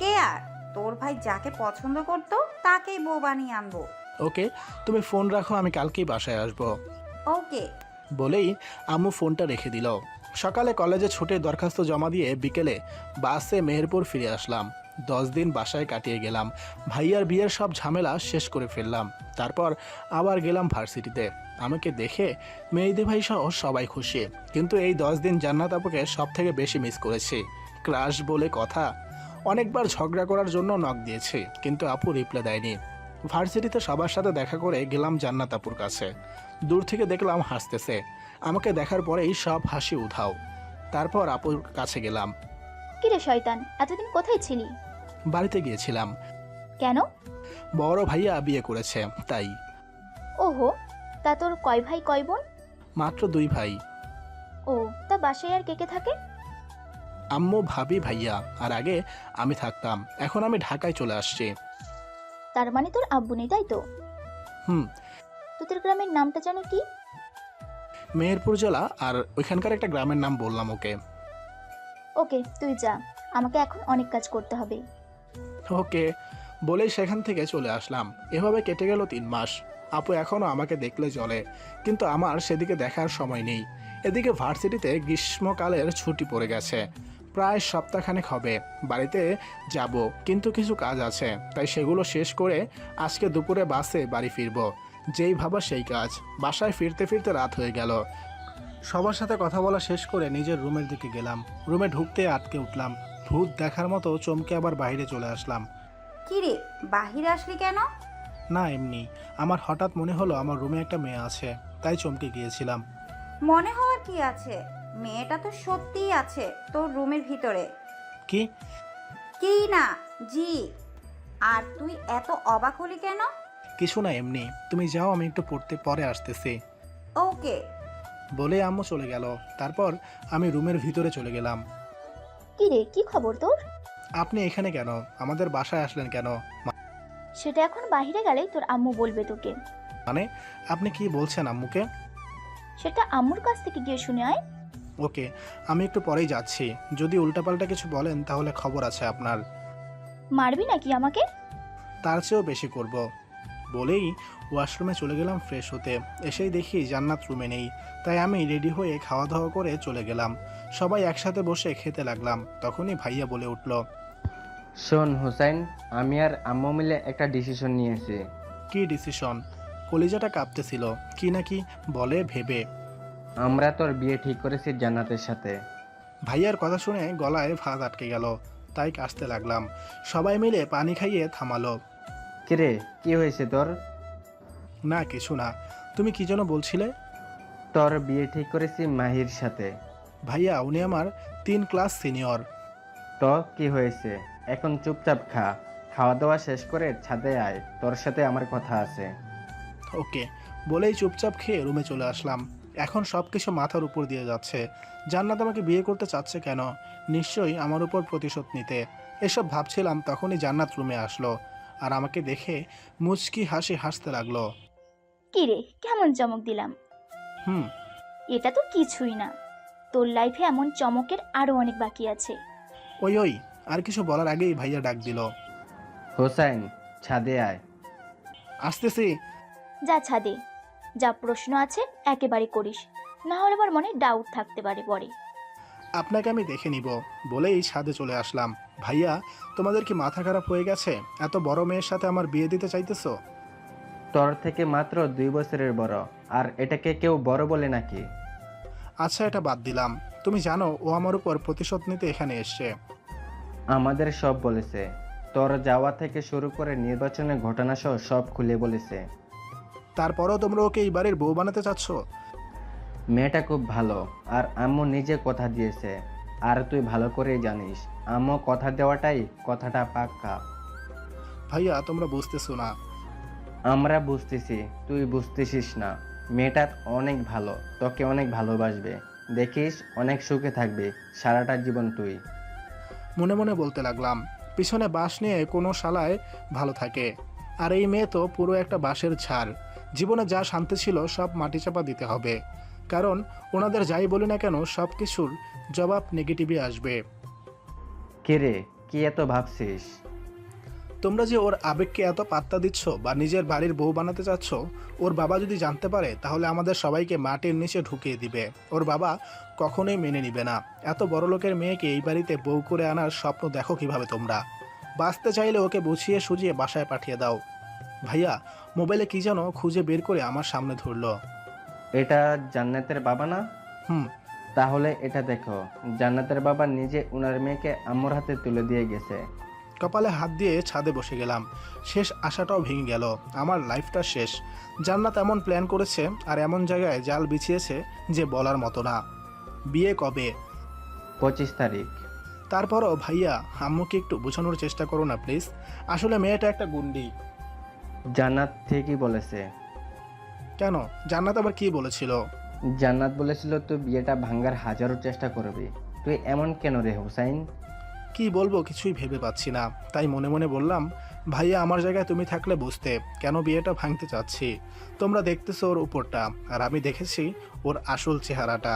কে আর, তোর ভাই যাকে পছন্দ করতো তাকেই বউ বানিয়ে আনবো। ওকে, তুমি ফোন রাখো, আমি কালকেই বাসায় আসবো। ওকে। বলেই আম্মু ফোনটা রেখে দিল। সকালে কলেজে ছুটে দরখাস্ত জমা দিয়ে বিকেলে বাসে মেহেরপুর ফিরে আসলাম। 10 দিন বাসায় কাটিয়ে গেলাম। ভাইয়ার বিয়ের সব ঝামেলা শেষ করে ফেললাম। তারপর আবার গেলাম ভার্সিটিতে। আমাকে দেখে মেহেদি ভাই সহ সবাই খুশি, কিন্তু এই 10 দিন জান্নাত আপুকে সব থেকে বেশি মিস করেছি। ক্রাশ বলে কথা। অনেকবার ঝগড়া করার জন্য নক দিয়েছি, কিন্তু আপু রিপ্লাই দেয়নি। ভার্সিটিতে সবার সাথে দেখা করে গেলাম জান্নাত আপুর কাছে। দূর থেকে দেখলাম হাসতেছে। আমাকে দেখার পরেই সব হাসি উধাও। তারপর আপুর কাছে গেলাম। কিরে শয়তান, এতদিন কোথায় ছিলি? বাড়িতে গিয়েছিলাম। কেন? বড় ভাইয়া বিয়ে করেছে তাই। ওহো, তা তোর কয় ভাই কয় বোন? মাত্র 2 ভাই। ও, তা বাসায় আর কে কে থাকে? আম্মু, ভাবি, ভাইয়া, আর আগে আমি থাকতাম। এখন আমি ঢাকায় চলে আসছি। তার মানে তোর আব্বু নেই, তাই তো? হুম। তোদের গ্রামের নামটা জানো কি? মেহেরপুর জেলা, আর ওইখানকার একটা গ্রামের নাম বললাম ওকে। ওকে, তুই যা, আমাকে এখন অনেক কাজ করতে হবে। ওকে বলেই সেখান থেকে চলে আসলাম। এভাবে কেটে গেল 3 মাস। আপু এখনও আমাকে দেখলে চলে, কিন্তু আমার সেদিকে দেখার সময় নেই। এদিকে ভার্সিটিতে গ্রীষ্মকালের ছুটি পড়ে গেছে। প্রায় সপ্তাহখানেক হবে। বাড়িতে যাব, কিন্তু কিছু কাজ আছে, তাই সেগুলো শেষ করে আজকে দুপুরে বাসে বাড়ি ফিরব। যেই ভাবা সেই কাজ। বাসায় ফিরতে ফিরতে রাত হয়ে গেল। সবার সাথে কথা বলা শেষ করে নিজের রুমের দিকে গেলাম। রুমে ঢুকতে আটকে উঠলাম। ভূত দেখার মতো চমকে আবার বাইরে চলে আসলাম। কি রে, বাহিরে আসলি কেন? না, এমনি। আমার হঠাৎ মনে হলো আমার রুমে একটা মেয়ে আছে, তাই চমকে গিয়েছিলাম। মনে হওয়ার কি আছে, মেয়েটা তো সত্যিই আছে তোর রুমের ভিতরে। কি? কি না, জি। আর তুই এত অবাক হলি কেন? কিছু না, এমনি। তুমি যাও, আমি একটু পড়তে পরে আসতেছি। ওকে। বলে আম্মু চলে গেল। তারপর আমি রুমের ভিতরে চলে গেলাম। কি রে, কি খবর তোর? আপনি এখানে কেন? আমাদের বাসায় আসলেন কেন? সেটা এখন বাইরে গেলে তোর আম্মু বলবে তোকে। মানে আপনি কি বলছেন আম্মুকে? সেটা আম্মুর কাছ থেকে গিয়ে শুনে আয়। ওকে, আমি একটু পরেই যাচ্ছি। যদি উল্টাপাল্টা কিছু বলেন তাহলে খবর আছে আপনার। মারবি নাকি আমাকে? তার চেয়েও বেশি করব। বলেই ওয়াশরুমে চলে গেলাম ফ্রেশ হতে। এসেই দেখি জান্নাত রুমে নেই, তাই আমি রেডি হয়ে খাওয়া দাওয়া করে চলে গেলাম। সবাই একসাথে বসে খেতে লাগলাম। তখনই ভাইয়া বলে উঠল, শোন হুসাইন, আমি আর আম্মু মিলে একটা ডিসিশন নিয়েছি। কি ডিসিশন? কলিজাটা কাঁপতেছিল। কি নাকি বলে ভেবে। আমরা তোর বিয়ে ঠিক করেছি জান্নাতের সাথে। ভাইয়ার কথা শুনে গলায় ভাত আটকে গেল, তাই কাশতে লাগলাম। সবাই মিলে পানি খাইয়ে থামালো। কিরে, কি হয়েছে তোর? না, কিছু না। তুমি কি যেন বলছিলে? তোর বিয়ে ঠিক করেছি মাহির সাথে। ভাইয়া, উনি আমার 3 ক্লাস সিনিয়র। তো কি হয়েছে, এখন চুপচাপ খা। খাওয়া দাওয়া শেষ করে ছাদে আয়, তোর সাথে আমার কথা আছে। ওকে বলেই চুপচাপ খেয়ে রুমে চলে আসলাম। এখন সব কিছু মাথার উপর দিয়ে যাচ্ছে। জান্নাত আমাকে বিয়ে করতে চাচ্ছে কেন? নিশ্চয়ই আমার উপর প্রতিশোধ নিতে। এসব ভাবছিলাম তখনই জান্নাত রুমে আসলো আর আমাকে দেখে মুচকি হাসি হাসতে লাগলো। কি রে, কেমন চমক দিলাম? হুম। এটা তো কিছুই না, তোর লাইফে এমন চমকের আরো অনেক বাকি আছে। ওই ওই, আর কিছু বলার আগেই ভাইয়া ডাক দিল। হোসাইন, ছাদে আয়। আসতেছি। যা ছাদে, যা প্রশ্ন আছে একেবারে করিস, না হলে আবার মনে ডাউট থাকতে পারে পরে। আপনাকে আমি দেখে নিব বলেই ছাদে চলে আসলাম। ভাইয়া, তোমাদের কি মাথা খারাপ হয়ে গেছে? এত বড় মেয়ের সাথে আমার বিয়ে দিতে চাইতেছো? তোর থেকে মাত্র 2 বছরের বড়, আর এটাকে কেউ বড় বলে নাকি? আচ্ছা, এটা বাদ দিলাম। তুমি জানো ও আমার উপর প্রতিশোধ নিতে এখানে এসছে। আমাদের সব বলেছে, তোর যাওয়া থেকে শুরু করে নির্বাচনের ঘটনা সহ সব খুলে বলেছে। তারপরেও তোমরা ওকে এই বাড়ির বউ বানাতে চাচ্ছ? মেয়েটা খুব ভালো, আর আম্মু নিজে কথা দিয়েছে। আর তুই ভালো করেই জানিস, আম্মু কথা দেওয়াটাই কথাটা পাক্কা। ভাইয়া, তোমরা বুঝতেছো না। আমরা বুঝতেছি, তুই বুঝতেছিস না। মেয়েটা অনেক ভালো, তোকে অনেক ভালোবাসবে। দেখিস, অনেক সুখে থাকবে সারাটা জীবন তুই। মনে মনে বলতে লাগলাম, পিছনে বাঁশ নিয়ে কোনো শালায় ভালো থাকে, আর এই মেয়ে তো পুরো একটা বাঁশের ঝাড়। জীবনে যা শান্তি ছিল সব মাটি চাপা দিতে হবে, কারণ ওনাদের যাই বলি না কেন সব কিছুর জবাব নেগেটিভই আসবে। কে রে, কি এত ভাবছিস? তোমরা যে ওর আবেগকে এত পাত্তা দিচ্ছ বা নিজের বাড়ির বউ বানাতে চাচ্ছ, ওর বাবা যদি জানতে পারে তাহলে আমাদের সবাইকে মাটির নিচে ঢুকিয়ে দিবে। ওর বাবা কখনোই মেনে নিবে না। এত বড় লোকের মেয়েকে এই বাড়িতে বউ করে আনার স্বপ্ন দেখো কিভাবে তোমরা? বাঁচতে চাইলে ওকে বুঝিয়ে সুঝিয়ে বাসায় পাঠিয়ে দাও। ভাইয়া, মোবাইলে কি যেন খুঁজে বের করে আমার সামনে ধরলো। এটা জান্নাতের বাবা না? হুম। তাহলে এটা দেখো, জান্নাতের বাবা নিজে উনার মেয়েকে আম্মুর হাতে তুলে দিয়ে গেছে। কপালে হাত দিয়ে ছাদে বসে গেলাম। শেষ আশাটাও ভেঙে গেল। আমার লাইফটা শেষ। জান্নাত এমন প্ল্যান করেছে আর এমন জায়গায় জাল বিছিয়েছে যে বলার মতো না। বিয়ে কবে? 25 তারিখ। তারপরও ভাইয়া, আম্মুকে একটু বোঝানোর চেষ্টা করো না প্লিজ। আসলে মেয়েটা একটা গুন্ডি। জান্নাত ঠিকই বলেছে। কেন? জান্নাত আবার কি বলেছিল? জান্নাত বলেছিল তুই বিয়েটা ভাঙার হাজারো চেষ্টা করবি। তুই এমন কেন রে হোসাইন? কি বলবো কিছুই ভেবে পাচ্ছি না, তাই মনে মনে বললাম, ভাইয়া আমার জায়গায় তুমি থাকলে বুঝতে কেন বিয়েটা ভাঙতে চাচ্ছি। তোমরা দেখতেছো ওর উপরটা, আর আমি দেখেছি ওর আসল চেহারাটা।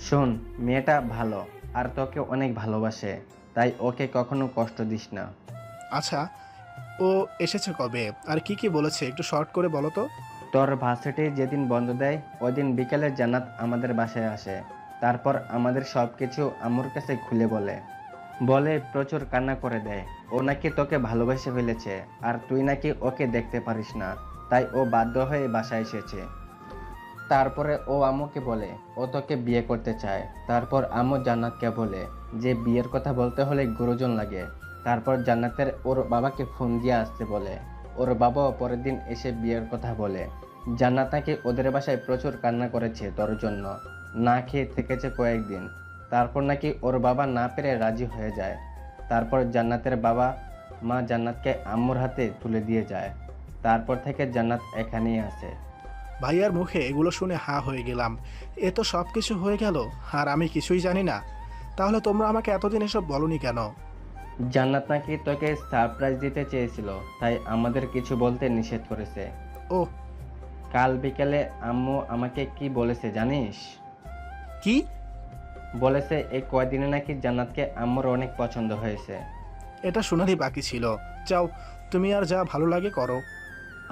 শোন, মেয়েটা ভালো আর তোকে অনেক ভালোবাসে, তাই ওকে কখনো কষ্ট দিস না। আচ্ছা, ও এসেছে কবে আর কি কি বলেছে একটু শর্ট করে বলো তো। তোর ভার্সিটি যেদিন বন্ধ দেয় ওই দিন বিকেলে জান্নাত আমাদের বাসায় আসে। তারপর আমাদের সব কিছু আম্মুর কাছে খুলে বলে বলে প্রচুর কান্না করে দেয়। ও নাকি তোকে ভালোবেসে ফেলেছে, আর তুই নাকি ওকে দেখতে পারিস না, তাই ও বাধ্য হয়ে বাসায় এসেছে। তারপরে ও আম্মুকে বলে ও তোকে বিয়ে করতে চায়। তারপর আম্মু জান্নাতকে বলে যে বিয়ের কথা বলতে হলে গুরুজন লাগে। তারপর জান্নাতের ওর বাবাকে ফোন দিয়ে আসতে বলে। ওর বাবাও পরের দিন এসে বিয়ের কথা বলে। জান্নাত নাকি ওদের বাসায় প্রচুর কান্না করেছে তোর জন্য, না খেয়ে থেকেছে কয়েকদিন। তারপর নাকি ওর বাবা না পেরে রাজি হয়ে যায়। তারপর জান্নাতের বাবা মা জান্নাতকে আম্মুর হাতে তুলে দিয়ে যায়। তারপর থেকে জান্নাত এখানেই আছে। ভাইয়ার মুখে এগুলো শুনে হা হয়ে গেলাম। এ তো সব কিছু হয়ে গেল আর আমি কিছুই জানি না। তাহলে তোমরা আমাকে এতদিন এসব বলনি কেন? জান্নাত নাকি তোকে সারপ্রাইজ দিতে চেয়েছিল, তাই আমাদের কিছু বলতে নিষেধ করেছে। ও, কাল বিকেলে আম্মু আমাকে কি বলেছে জানিস? কি বলেছে এই কয়দিনে নাকি জান্নাতকে আম্মুর অনেক পছন্দ হয়েছে। এটা শোনারই বাকি ছিল। যাও, তুমি আর যা ভালো লাগে করো।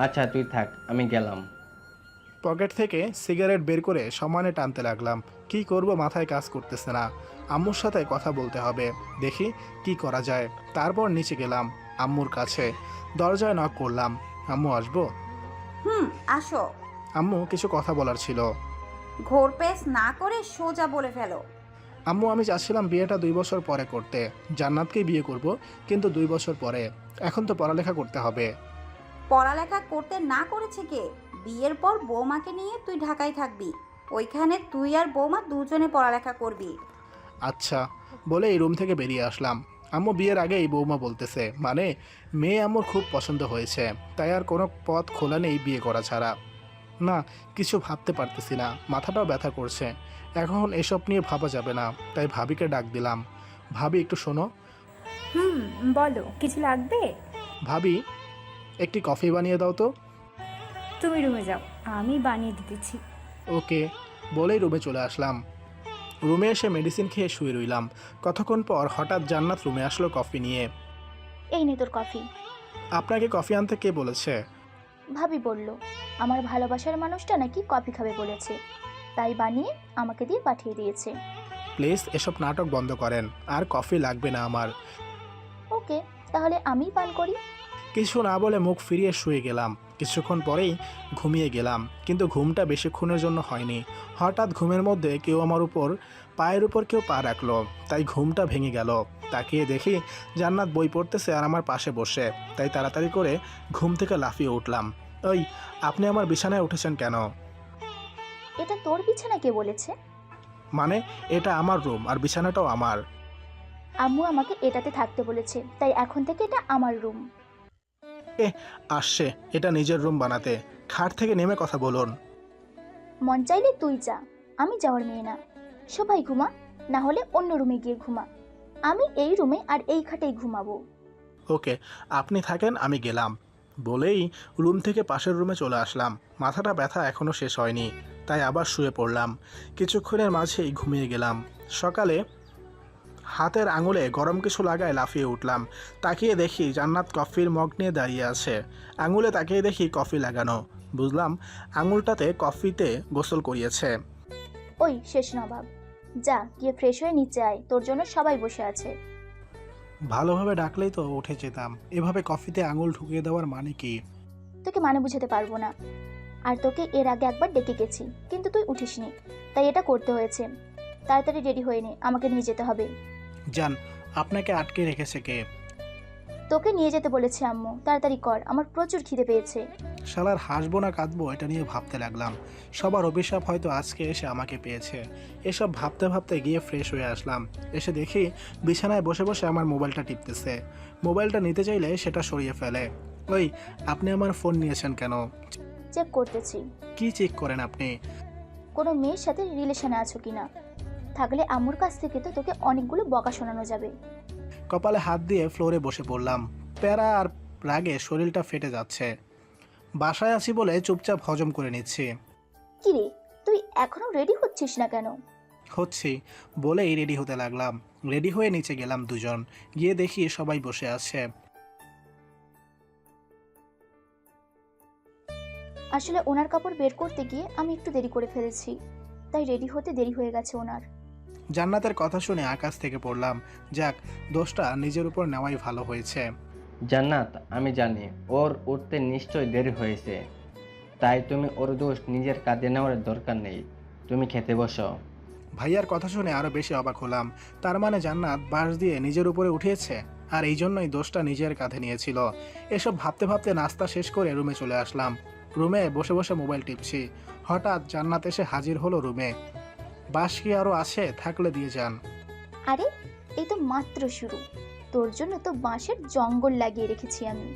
আচ্ছা তুই থাক, আমি গেলাম। পকেট থেকে সিগারেট বের করে সমানে টানতে লাগলাম। কি করব মাথায় কাজ করতেছে না। আম্মুর সাথে কথা বলতে হবে, দেখি কি করা যায়। তারপর নিচে গেলাম আম্মুর কাছে, দরজায় নক করলাম। আম্মু আসবো? আসো। আম্মু কিছু কথা বলার ছিল। ঘোরপেশ না করে সোজা বলে ফেলো। আম্মু, আমি চাচ্ছিলাম বিয়েটা 2 বছর পরে করতে। জান্নাতকেই বিয়ে করব, কিন্তু 2 বছর পরে। এখন তো পড়ালেখা করতে হবে। পড়ালেখা করতে না করেছে কে? বিয়ের পর বৌমাকে নিয়ে তুই ঢাকায় থাকবি, ওইখানে তুই আর বৌমা দুজনে পড়ালেখা করবি। আচ্ছা বলে এই রুম থেকে বেরিয়ে আসলাম। আম্মু বিয়ের আগে এই বৌমা বলতেছে, মানে মেয়ে আম্মুর খুব পছন্দ হয়েছে, তাই আর কোনো পথ খোলা নেই বিয়ে করা ছাড়া। না, কিছু ভাবতে পারতেছি না, মাথাটাও ব্যথা করছে। এখন এসব নিয়ে ভাবা যাবে না, তাই ভাবিকে ডাক দিলাম। ভাবি একটু শোনো। বলো, কিছু লাগবে? ভাবি, একটি কফি বানিয়ে দাও তো। তুমি রুমে যাও, আমি বানিয়ে দিতেছি। ওকে বলেই রুমে চলে আসলাম। রুমে এসে মেডিসিন খেয়ে শুয়ে রইলাম। কতক্ষণ পর হঠাৎ জান্নাত রুমে আসলো কফি নিয়ে। এই নে তোর কফি। আপনাকে কফি আনতে কে বলেছে? ভাবি বলল আমার ভালোবাসার মানুষটা নাকি কফি খাবে বলেছে, তাই বানিয়ে আমাকে দিয়ে পাঠিয়ে দিয়েছে। প্লিজ এসব নাটক বন্ধ করেন, আর কফি লাগবে না আমার। ওকে, তাহলে আমিই পান করি। কিছু না বলে মুখ ফিরিয়ে শুয়ে গেলাম। কিছুক্ষণ পরেই ঘুমিয়ে গেলাম, কিন্তু ঘুমটা বেশিক্ষণের জন্য হয়নি। হঠাৎ ঘুমের মধ্যে কেউ আমার উপর, পায়ের উপর কেউ পা রাখলো, তাই ঘুমটা ভেঙে গেল। তাকিয়ে দেখি জান্নাত বই পড়তেছে আর আমার পাশে বসে, তাই তাড়াতাড়ি করে ঘুম থেকে লাফিয়ে উঠলাম। ওই, আপনি আমার বিছানায় উঠেছেন কেন? এটা তোর বিছানা কে বলেছে? মানে এটা আমার রুম আর বিছানাটাও আমার। আম্মু আমাকে এটাতে থাকতে বলেছে, তাই এখন থেকে এটা আমার রুম। আসছে এটা নিজের রুম বানাতে। খাট থেকে নেমে কথা বলুন। মন চাইলে তুই যা, আমি যাওয়ার মেয়ে না। সবাই ঘুমা, না হলে অন্য রুমে গিয়ে ঘুমা। আমি এই রুমে আর এই খাটেই ঘুমাবো। ওকে, আপনি থাকেন, আমি গেলাম। বলেই রুম থেকে পাশের রুমে চলে আসলাম। মাথাটা ব্যথা এখনও শেষ হয়নি, তাই আবার শুয়ে পড়লাম। কিছুক্ষণের মাঝেই ঘুমিয়ে গেলাম। সকালে হাতের আঙুলে গরম কিছু লাগায় লাফিয়ে উঠলাম। তাকিয়ে দেখি জান্নাত কফির মগ নিয়ে দাঁড়িয়ে আছে। আঙুলে তাকিয়ে দেখি কফি লাগানো। বুঝলাম আঙুলটাতে কফিতে গোসল করিয়েছে। ওই শেষ নবাব, যা গিয়ে ফ্রেশ হয়ে নিচে আয়, তোর জন্য সবাই বসে আছে। ভালোভাবে ডাকলেই তো উঠে যেতাম, এভাবে কফিতে আঙুল ঢুকিয়ে দেওয়ার মানে কি? তোকে মানে বুঝাতে পারবো না। আর তোকে এর আগে একবার ডেকে গেছি, কিন্তু তুই উঠিসনি, তাই এটা করতে হয়েছে। তাড়াতাড়ি রেডি হয়ে নে, আমাকে নিয়ে যেতে হবে। জান, আপনাকে আটকে রেখেছে কে? তোকে নিয়ে যেতে বলেছে আম্মু, তাড়াতাড়ি কর, আমার প্রচুর খিদে পেয়েছে। শালার হাসবো না কাঁদবো এটা নিয়ে ভাবতে লাগলাম। সবার অভিশাপ হয়তো আজকে এসে আমাকে পেয়েছে। এসব ভাবতে ভাবতে গিয়ে ফ্রেশ হয়ে আসলাম। এসে দেখি বিছানায় বসে বসে আমার মোবাইলটা টিপতেছে। মোবাইলটা নিতে চাইলে সেটা সরিয়ে ফেলে। ওই, আপনি আমার ফোন নিয়েছেন কেন? চেক করতেছি। কি চেক করেন আপনি? কোনো মেয়ের সাথে রিলেশনে আছো কিনা। থাকলে আম্মুর কাছ থেকে তো তোকে অনেকগুলো বকা শোনানো যাবে। কপালে হাত দিয়ে ফ্লোরে বসে পড়লাম। প্যারা আর রাগে শরীরটা ফেটে যাচ্ছে। বাসায় আছি বলে চুপচাপ হজম করে নিচ্ছি। কিরে, তুই এখনো রেডি হচ্ছিস না কেন? হচ্ছি বলেই রেডি হতে লাগলাম। রেডি হয়ে নিচে গেলাম দুজন। গিয়ে দেখি সবাই বসে আছে। আসলে ওনার কাপড় বের করতে গিয়ে আমি একটু দেরি করে ফেলেছি, তাই রেডি হতে দেরি হয়ে গেছে ওনার। জান্নাতের কথা শুনে আকাশ থেকে পড়লাম। যাক, দোষটা নিজের উপর নেওয়াই ভালো হয়েছে। জান্নাত, আমি জানি ওর উঠতে নিশ্চয় দেরি হয়েছে, তাই তুমি ওর দোষ নিজের কাঁধে নেওয়ার দরকার নেই। তুমি খেতে বসো। ভাইয়ার কথা শুনে আরো বেশি অবাক হলাম। তার মানে জান্নাত বাস দিয়ে নিজের উপরে উঠিয়েছে, আর এই জন্যই দোষটা নিজের কাঁধে নিয়েছিল। এসব ভাবতে ভাবতে নাস্তা শেষ করে রুমে চলে আসলাম। রুমে বসে বসে মোবাইল টিপছি। হঠাৎ জান্নাত এসে হাজির হলো রুমে। বাস কি আরো আছে? থাকলে দিয়ে যান। আরে, এই তো মাত্র শুরু, তোর জন্য তো বাঁশের জঙ্গল লাগিয়ে রেখেছি আমি।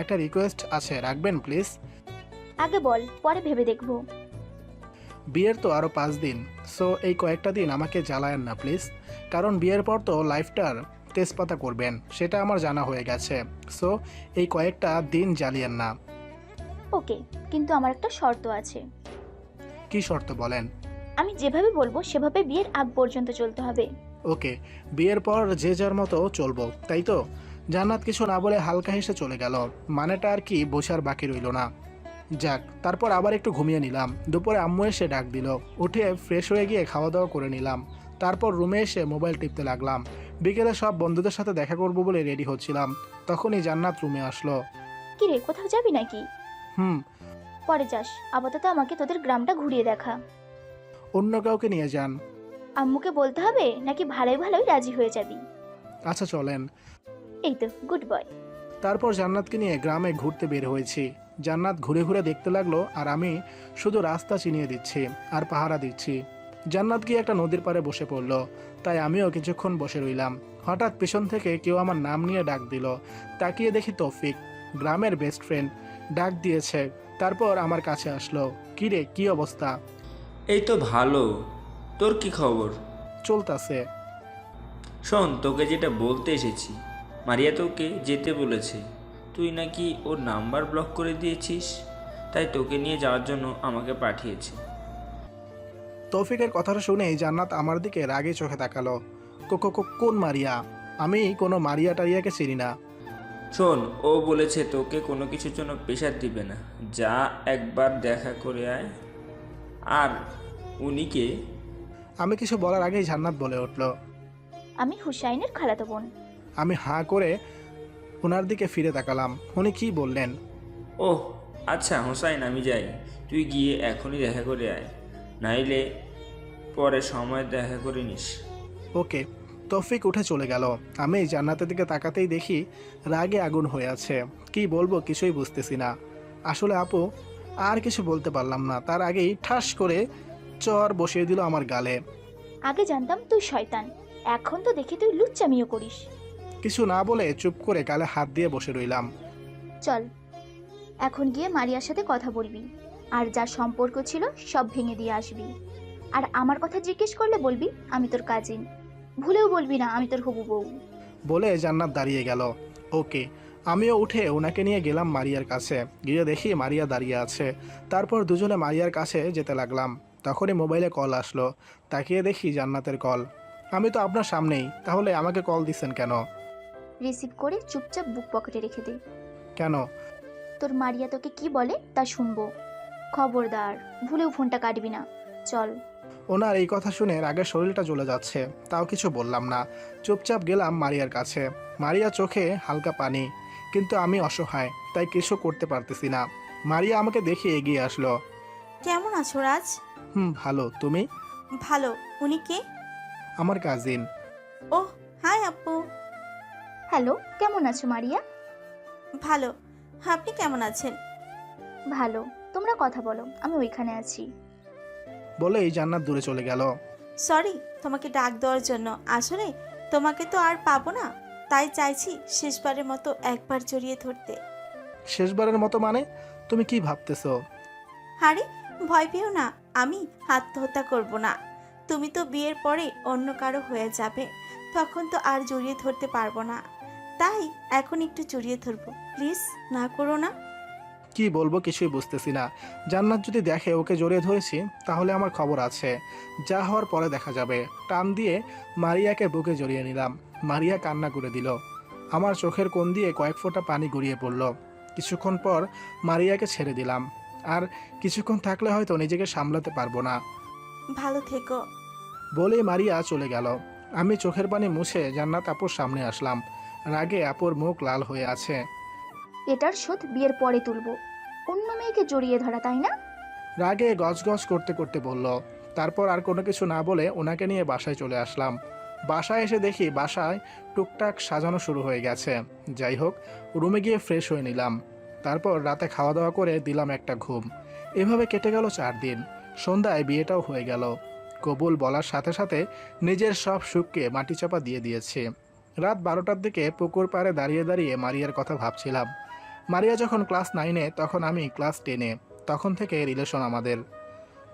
একটা রিকোয়েস্ট আছে, রাখবেন প্লিজ? আগে বল, পরে ভেবে দেখবো। বিয়ের তো আরও 5 দিন, সো এই কয়েকটা দিন আমাকে জ্বালায়েন না প্লিজ। কারণ বিয়ের পর তো লাইফটার তেজপাতা করবেন, সেটা আমার জানা হয়ে গেছে। সো এই কয়েকটা দিন জ্বালিয়েন না। ওকে, কিন্তু আমার একটা শর্ত আছে। কি শর্ত বলেন? আমি যেভাবে বলবো সেভাবে বিয়ের আগ পর্যন্ত চলতে হবে। ওকে, বিয়ের পর যে যার মতো চলবো, তাই তো? জান্নাত কিছু না বলে হালকা হেসে চলে গেল। মানেটা আর কি বোঝার বাকি রইল না। যাক, তারপর আবার একটু ঘুমিয়ে নিলাম। দুপুরে আম্মু এসে ডাক দিল। উঠে ফ্রেশ হয়ে গিয়ে খাওয়া দাওয়া করে নিলাম। তারপর রুমে এসে মোবাইল টিপতে লাগলাম। বিকেলে সব বন্ধুদের সাথে দেখা করবো বলে রেডি হচ্ছিলাম, তখনই জান্নাত রুমে আসলো। কিরে, কোথাও যাবি নাকি? হুম। পরে যাস, আপাতত আমাকে তোদের গ্রামটা ঘুরিয়ে দেখা। অন্য কাউকে নিয়ে যান। আম্মুকে বলতে হবে নাকি ভালোই ভালোই রাজি হয়ে যাবি? আচ্ছা চলেন। এই তো গুড বয়। তারপর জান্নাতকে নিয়ে গ্রামে ঘুরতে বের হয়েছি। জান্নাত ঘুরে ঘুরে দেখতে লাগলো, আর আমি শুধু রাস্তা চিনিয়ে দিচ্ছি আর পাহারা দিচ্ছি। জান্নাত গিয়ে একটা নদীর পাড়ে বসে পড়লো, তাই আমিও কিছুক্ষণ বসে রইলাম। হঠাৎ পেছন থেকে কেউ আমার নাম নিয়ে ডাক দিল। তাকিয়ে দেখি তৌফিক, গ্রামের বেস্ট ফ্রেন্ড, ডাক দিয়েছে। তারপর আমার কাছে আসলো। কি রে, কি অবস্থা? এই তো ভালো। তোর কি খবর? চলতাছে। শোন, তোকে যেটা বলতে এসেছি, মারিয়া তোকে যেতে বলেছে। তুই নাকি ওর নাম্বার ব্লক করে দিয়েছিস, তাই তোকে নিয়ে যাওয়ার জন্য আমাকে পাঠিয়েছে। তৌফিকের কথাটা শুনেই জান্নাত আমার দিকে রাগে চোখে তাকালো। কোন মারিয়া? আমি কোনো মারিয়া টারিয়াকে চিনি না। শোন, ও বলেছে তোকে কোনো কিছুর জন্য প্রেশার দিবে না, যা একবার দেখা করে আয়। আর উনিকে? আমি কিছু বলার আগেই জান্নাত বলে উঠল, আমি হুসাইনের খালাতো বোন। আমি হাঁ করে ওনার দিকে ফিরে তাকালাম। উনি কি বললেন? ওহ আচ্ছা হোসাইন, আমি যাই। তুই গিয়ে এখনই দেখা করে আয়, নাইলে পরে সময় দেখা করে নিস। ওকে। তৌফিক উঠে চলে গেল। আমি জান্নাতের দিকে তাকাতেই দেখি রাগে আগুন হয়ে আছে। কি বলবো কিছুই বুঝতেছি না। আসলে আপু আর কিছু বলতে পারলাম না, তার আগেই ঠাস করে চর বসিয়ে দিল আমার গালে। আগে জানতাম তুই শয়তান, এখন তো দেখি তুই লুচ্চামিও করিস। কিছু না বলে চুপ করে গালে হাত দিয়ে বসে রইলাম। চল এখন গিয়ে মারিয়ার সাথে কথা বলবি, আর যা সম্পর্ক ছিল সব ভেঙে দিয়ে আসবি। আর আমার কথা জিজ্ঞেস করলে বলবি আমি তোর কাজিন, ভুলেও বলবি না আমি তোর হবু বউ। বলে জান্নাত দাঁড়িয়ে গেল। ওকে। আমিও উঠে ওনাকে নিয়ে গেলাম মারিয়ার কাছে। গিয়ে দেখি মারিয়া দাঁড়িয়ে আছে। তারপর দুজনে মারিয়ার কাছে যেতে লাগলাম। তখনই মোবাইলে কল আসলো। তাকিয়ে দেখি জান্নাতের কল। আমি তো আপনার সামনেই, তাহলে আমাকে কল দিচ্ছেন কেন? রিসিভ করে চুপচাপ বুক পকেটে রেখে দে। কেন? তোর মারিয়া তোকে কি বলে তা শুনবো। খবরদার ভুলেও ফোনটা কাটবি না। চল। ওনার এই কথা শুনে রাগে শরীরটা জ্বলে যাচ্ছে, তাও কিছু বললাম না। চুপচাপ গেলাম মারিয়ার কাছে। মারিয়া চোখে হালকা পানি, কিন্তু আমি অসহায়, তাই কিছু করতে পারতেছি না। মারিয়া আমাকে দেখে এগিয়ে আসলো। কেমন আছো রাজ? ভালো। তুমি? ভালো। উনি কে? আমার কাজিন। ওহ হাই আপু। হ্যালো, কেমন আছো মারিয়া? ভালো। আপনি কেমন আছেন? ভালো। তোমরা কথা বলো, আমি ওইখানে আছি। বলেই জান্নাত দূরে চলে গেল। সরি তোমাকে ডাক দেওয়ার জন্য, আসলে তোমাকে তো আর পাবো না, তাই চাইছি শেষবারের মতো একবার জড়িয়ে ধরতে। শেষবারের মতো মানে? তুমি কি ভাবতেছো? আরে ভয় পেও না, আমি আত্মহত্যা করব না। তুমি তো বিয়ের পরে অন্য কারো হয়ে যাবে, তখন তো আর জড়িয়ে ধরতে পারবো না, তাই এখন একটু জড়িয়ে ধরবো, প্লিজ না করো না। কি বলবো কিছুই বুঝতেছি না। জান্নাত যদি দেখে ওকে জড়িয়ে ধরেছি, তাহলে আমার খবর আছে। যা হওয়ার পরে দেখা যাবে। টান দিয়ে মারিয়াকে বুকে জড়িয়ে নিলাম। মারিয়া কান্না করে দিল। আমার চোখের কোণ দিয়ে কয়েক ফোঁটা পানি গড়িয়ে পড়ল। কিছুক্ষণ পর মারিয়াকে ছেড়ে দিলাম। আর কিছুক্ষণ থাকলে হয়তো নিজেকে সামলাতে পারবো না। ভালো থেকো। বলে মারিয়া চলে গেল। আমি চোখের পানি মুছে জান্নাত আপুর সামনে আসলাম। রাগে আপুর মুখ লাল হয়ে আছে। এটার শোধ বিয়ের পরে তুলবো। অন্য মেয়েকে জড়িয়ে ধরা, তাই না? রাগে গজগজ করতে করতে বলল। তারপর আর কোনো কিছু না বলে ওনাকে নিয়ে বাসায় চলে আসলাম। বাসায় এসে দেখি বাসায় টুকটাক সাজানো শুরু হয়ে গেছে। যাই হোক, রুমে গিয়ে ফ্রেশ হয়ে নিলাম। তারপর রাতে খাওয়া দাওয়া করে দিলাম একটা ঘুম। এভাবে কেটে গেল 4 দিন। সন্ধ্যায় বিয়েটাও হয়ে গেল। কবুল বলার সাথে সাথে নিজের সব সুখকে মাটিচাপা দিয়ে দিয়েছি। রাত 12টার দিকে পুকুর পাড়ে দাঁড়িয়ে দাঁড়িয়ে মারিয়ার কথা ভাবছিলাম। মারিয়া যখন ক্লাস 9-এ, তখন আমি ক্লাস 10-এ। তখন থেকে রিলেশন আমাদের।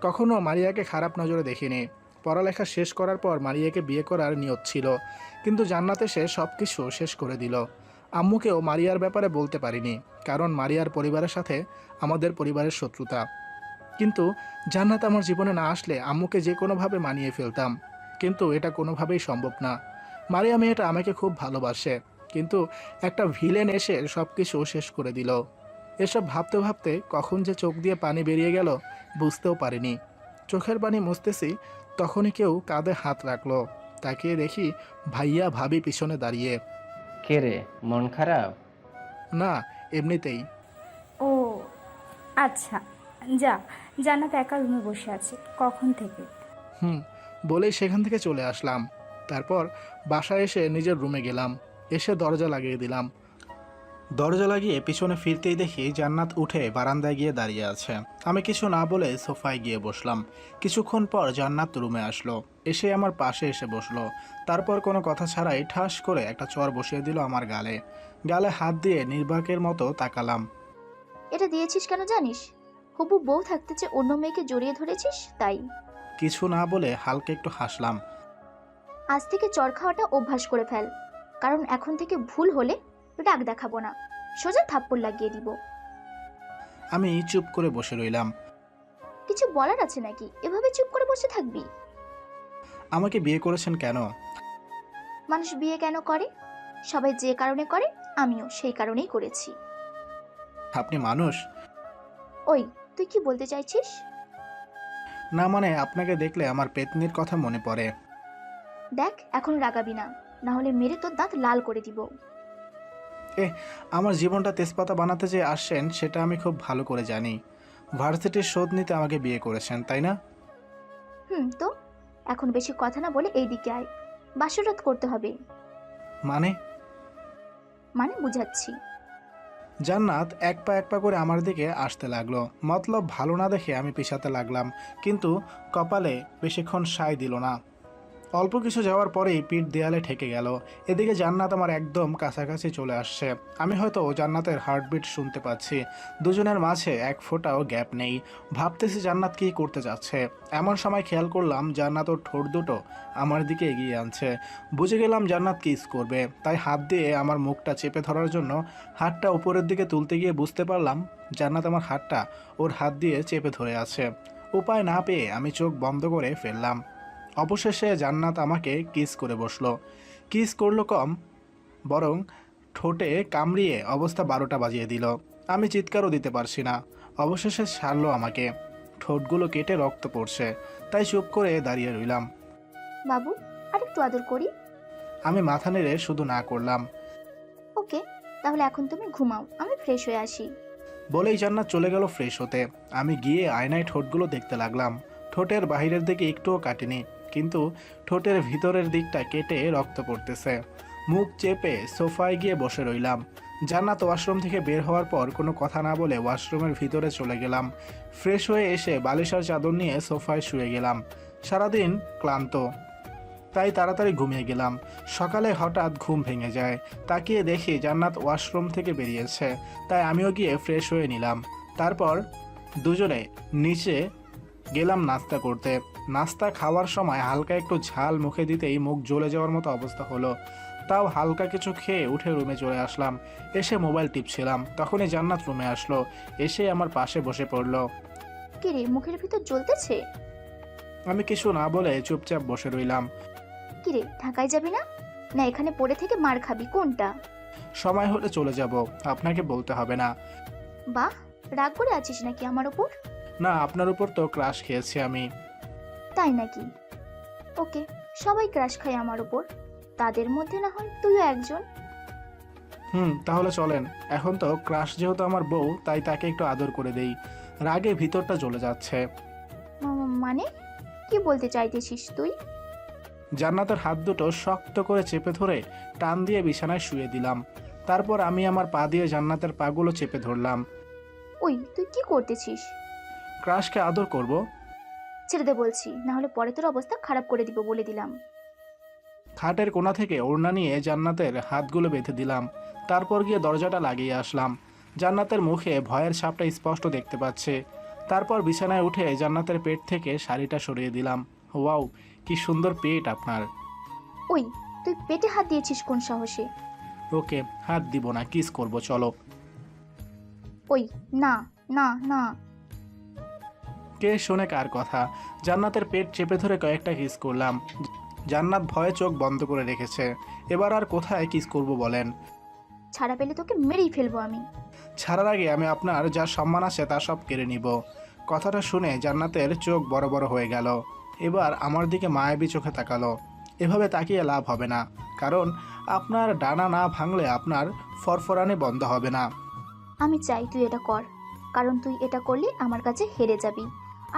কখনো মারিয়াকে খারাপ নজরে দেখিনি। পড়ালেখা শেষ করার পর মারিয়াকে বিয়ে করার নিয়ত ছিল, কিন্তু জান্নাত এসে সব কিছু শেষ করে দিল। আম্মুকেও মারিয়ার ব্যাপারে বলতে পারিনি, কারণ মারিয়ার পরিবারের সাথে আমাদের পরিবারের শত্রুতা। কিন্তু জান্নাত আমার জীবনে না আসলে আম্মুকে যে কোনোভাবে মানিয়ে ফেলতাম, কিন্তু এটা কোনোভাবেই সম্ভব না। মারিয়া মেয়েটা আমাকে খুব ভালোবাসে, কিন্তু একটা ভিলেন এসে সব কিছু শেষ করে দিল। এসব ভাবতে ভাবতে কখন যে চোখ দিয়ে পানি বেরিয়ে গেল বুঝতেও পারিনি। চোখের পানি মুছতেছি, তখনই কেউ কাঁধে হাত রাখলো। তাকিয়ে দেখি ভাইয়া ভাবি পিছনে দাঁড়িয়ে। কে রে, মন খারাপ? না, এমনিতেই। ও আচ্ছা, যা। জান্নাত একা রুমে বসে আছে কখন থেকে। বলেই সেখান থেকে চলে আসলাম। তারপর বাসায় এসে নিজের রুমে গেলাম। এসে দরজা লাগিয়ে দিলাম। দরজা লাগিয়ে পিছনে ফিরতেই দেখি জান্নাত উঠে বারান্দায় গিয়ে দাঁড়িয়ে আছে। আমি কিছু না বলে সোফায় গিয়ে বসলাম। কিছুক্ষণ পর জান্নাত রুমে আসলো, এসে আমার পাশে এসে বসলো। তারপর কোনো কথা ছাড়াই ঠাস করে একটা চর বসিয়ে দিল আমার গালে। গালে হাত দিয়ে নির্বাকের মতো তাকালাম। এটা দিয়েছিস কেন জানিস? হবু বউ থাকতে যে অন্য মেয়েকে জড়িয়ে ধরেছিস তাই। কিছু না বলে হালকা একটু হাসলাম। আজ থেকে চর খাওয়াটা অভ্যাস করে ফেল, কারণ এখন থেকে ভুল হলে রাগ দেখাবো না, সোজা থাপ্পড় লাগিয়ে দিব। আমি চুপ করে বসে রইলাম। কিছু বলার আছে নাকি? এভাবে চুপ করে বসে থাকবি? আমাকে বিয়ে করেছেন কেন? মানুষ বিয়ে কেন করে? সবাই যে কারণে করে, আমিও সেই কারণেই করেছি। আপনি মানুষ? ওই, তুই কি বলতে চাইছিস? না মানে আপনাকে দেখলে আমার পেতনির কথা মনে পড়ে। দেখ, এখন রাগাবি না, না হলে মেরে তোর দাঁত লাল করে দিব। আমার জীবনটা তেজপাতা বানাতে যে আসছেন সেটা আমি খুব ভালো করে জানি। ভার্সিটির শোধ নিতে আমাকে বিয়ে করেছেন, তাই না? তো এখন বেশি কথা না বলে এই দিকে আয়, বাসরাত করতে হবে। মানে? মানে বুঝাচ্ছি। জান্নাত এক পা করে আমার দিকে আসতে লাগলো। মতলব ভালো না দেখে আমি পিছাতে লাগলাম, কিন্তু কপালে বেশিক্ষণ সায় দিল না। অল্প কিছু যাওয়ার পরেই পিঠ দেয়ালে ঠেকে গেল। এদিকে জান্নাত আমার একদম কাছাকাছি চলে আসছে। আমি হয়তো জান্নাতের হার্টবিট শুনতে পাচ্ছি। দুজনের মাঝে এক ফোঁটাও গ্যাপ নেই। ভাবতেছি জান্নাত কী করতে যাচ্ছে। এমন সময় খেয়াল করলাম জান্নাত ওর ঠোঁট দুটো আমার দিকে এগিয়ে আনছে। বুঝে গেলাম জান্নাত কিস করবে, তাই হাত দিয়ে আমার মুখটা চেপে ধরার জন্য হাতটা উপরের দিকে তুলতে গিয়ে বুঝতে পারলাম জান্নাত আমার হাতটা ওর হাত দিয়ে চেপে ধরে আছে। উপায় না পেয়ে আমি চোখ বন্ধ করে ফেললাম। অবশেষে জান্নাত আমাকে কিস করে বসলো। কিস করলো কম, বরং ঠোঁটে কামড়িয়ে অবস্থা 12টা বাজিয়ে দিল। আমি চিৎকারও দিতে পারছি না। অবশেষে ছাড়লো আমাকে। ঠোঁটগুলো কেটে রক্ত পড়ছে, তাই চুপ করে দাঁড়িয়ে রইলাম। বাবু, আরেকটু আদর করি। আমি মাথা নেড়ে শুধু না করলাম। ওকে, তাহলে এখন তুমি ঘুমাও, আমি ফ্রেশ হয়ে আসি। বলেই জান্নাত চলে গেল ফ্রেশ হতে। আমি গিয়ে আয়নায় ঠোঁটগুলো দেখতে লাগলাম। ঠোঁটের বাহিরের দিকে একটুও কাটেনি, কিন্তু ঠোঁটের ভিতরের দিকটা কেটে রক্ত পড়তেছে। মুখ চেপে সোফায় গিয়ে বসে রইলাম। জান্নাত ওয়াশরুম থেকে বের হওয়ার পর কোনো কথা না বলে ওয়াশরুমের ভিতরে চলে গেলাম। ফ্রেশ হয়ে এসে বালিশ আর চাদর নিয়ে সোফায় শুয়ে গেলাম। সারাদিন ক্লান্ত, তাই তাড়াতাড়ি ঘুমিয়ে গেলাম। সকালে হঠাৎ ঘুম ভেঙে যায়। তাকিয়ে দেখি জান্নাত ওয়াশরুম থেকে বেরিয়েছে, তাই আমিও গিয়ে ফ্রেশ হয়ে নিলাম। তারপর দুজনে নিচে গেলাম নাস্তা করতে। নাস্তা খাওয়ার সময় হালকা একটু ঝাল মুখে দিতেই মুখ জ্বলে যাওয়ার মতো অবস্থা হলো। তাও হালকা কিছু খেয়ে উঠে রুমে চলে আসলাম। এসে মোবাইল টিপছিলাম, তখনই জান্নাত রুমে আসলো। এসে আমার পাশে বসে পড়লো। কি রে, মুখের ভিতর জ্বলতেছে? আমি কিছু না বলে চুপচাপ বসে রইলাম। কি রে, ঢাকায় যাবি না? না এখানে পড়ে থেকে মার খাবি, কোনটা? সময় হলে চলে যাব, আপনাকে বলতে হবে না। বাহ, রাগ করে আছিস নাকি আমার উপর? না, আপনার উপর তো ক্রাশ খেয়েছি আমি। তাই নাকি? ওকে, সবাই ক্রাশ খায় আমার উপর, তাদের মধ্যে না হয় তুইও একজন। তাহলে চলেন। এখন তো ক্রাশ যেহেতু আমার বউ, তাই তাকে একটু আদর করে দেই। রাগে ভিতরটা জ্বলে যাচ্ছে। মানে কি বলতে চাইতেছিস তুই? জান্নাতের হাত দুটো শক্ত করে চেপে ধরে টান দিয়ে বিছানায় শুয়ে দিলাম। তারপর আমি আমার পা দিয়ে জান্নাতের পাগুলো চেপে ধরলাম। ওই, তুই কি করতেছিস? ক্রাশকে আদর করব। ছেড়ে দে বলছি, না হলে পরে তোর অবস্থা খারাপ করে দিব বলে দিলাম। খাটের কোণা থেকে ওড়না নিয়ে জান্নাতের হাতগুলো বেঁধে দিলাম। তারপর গিয়ে দরজাটা লাগিয়ে আসলাম। জান্নাতের মুখে ভয়ের ছাপটা স্পষ্ট দেখতে পাচ্ছে। তারপর বিছানায় উঠে জান্নাতের পেট থেকে শাড়িটা সরিয়ে দিলাম। ওয়াও, কি সুন্দর পেট আপনার। ওই, তুই পেটে হাত দিয়েছিস কোন সাহসে? ওকে, হাত দিব না, কিস করব, চলো। ওই, না না না। কে শোনে কার কথা? জান্নাতের পেট চেপে ধরে কয়েকটা কিস করলাম। জান্নাত ভয়ে চোখ বন্ধ করে রেখেছে। এবার আর কোথায় কিস করব বলেন? ছাড়া পেলে তোকে মেরেই ফেলবো আমি। ছাড়ার আগে আমি আপনার যা সম্মান আছে তা সব কেড়ে নিব। কথাটা শুনে জান্নাতের চোখ বড় বড় হয়ে গেল। এবার আমার দিকে মায়াবী চোখে তাকালো। এভাবে তাকিয়ে লাভ হবে না, কারণ আপনার ডানা না ভাঙলে আপনার ফরফরানি বন্ধ হবে না। আমি চাই তুই এটা কর, কারণ তুই এটা করলে আমার কাছে হেরে যাবি,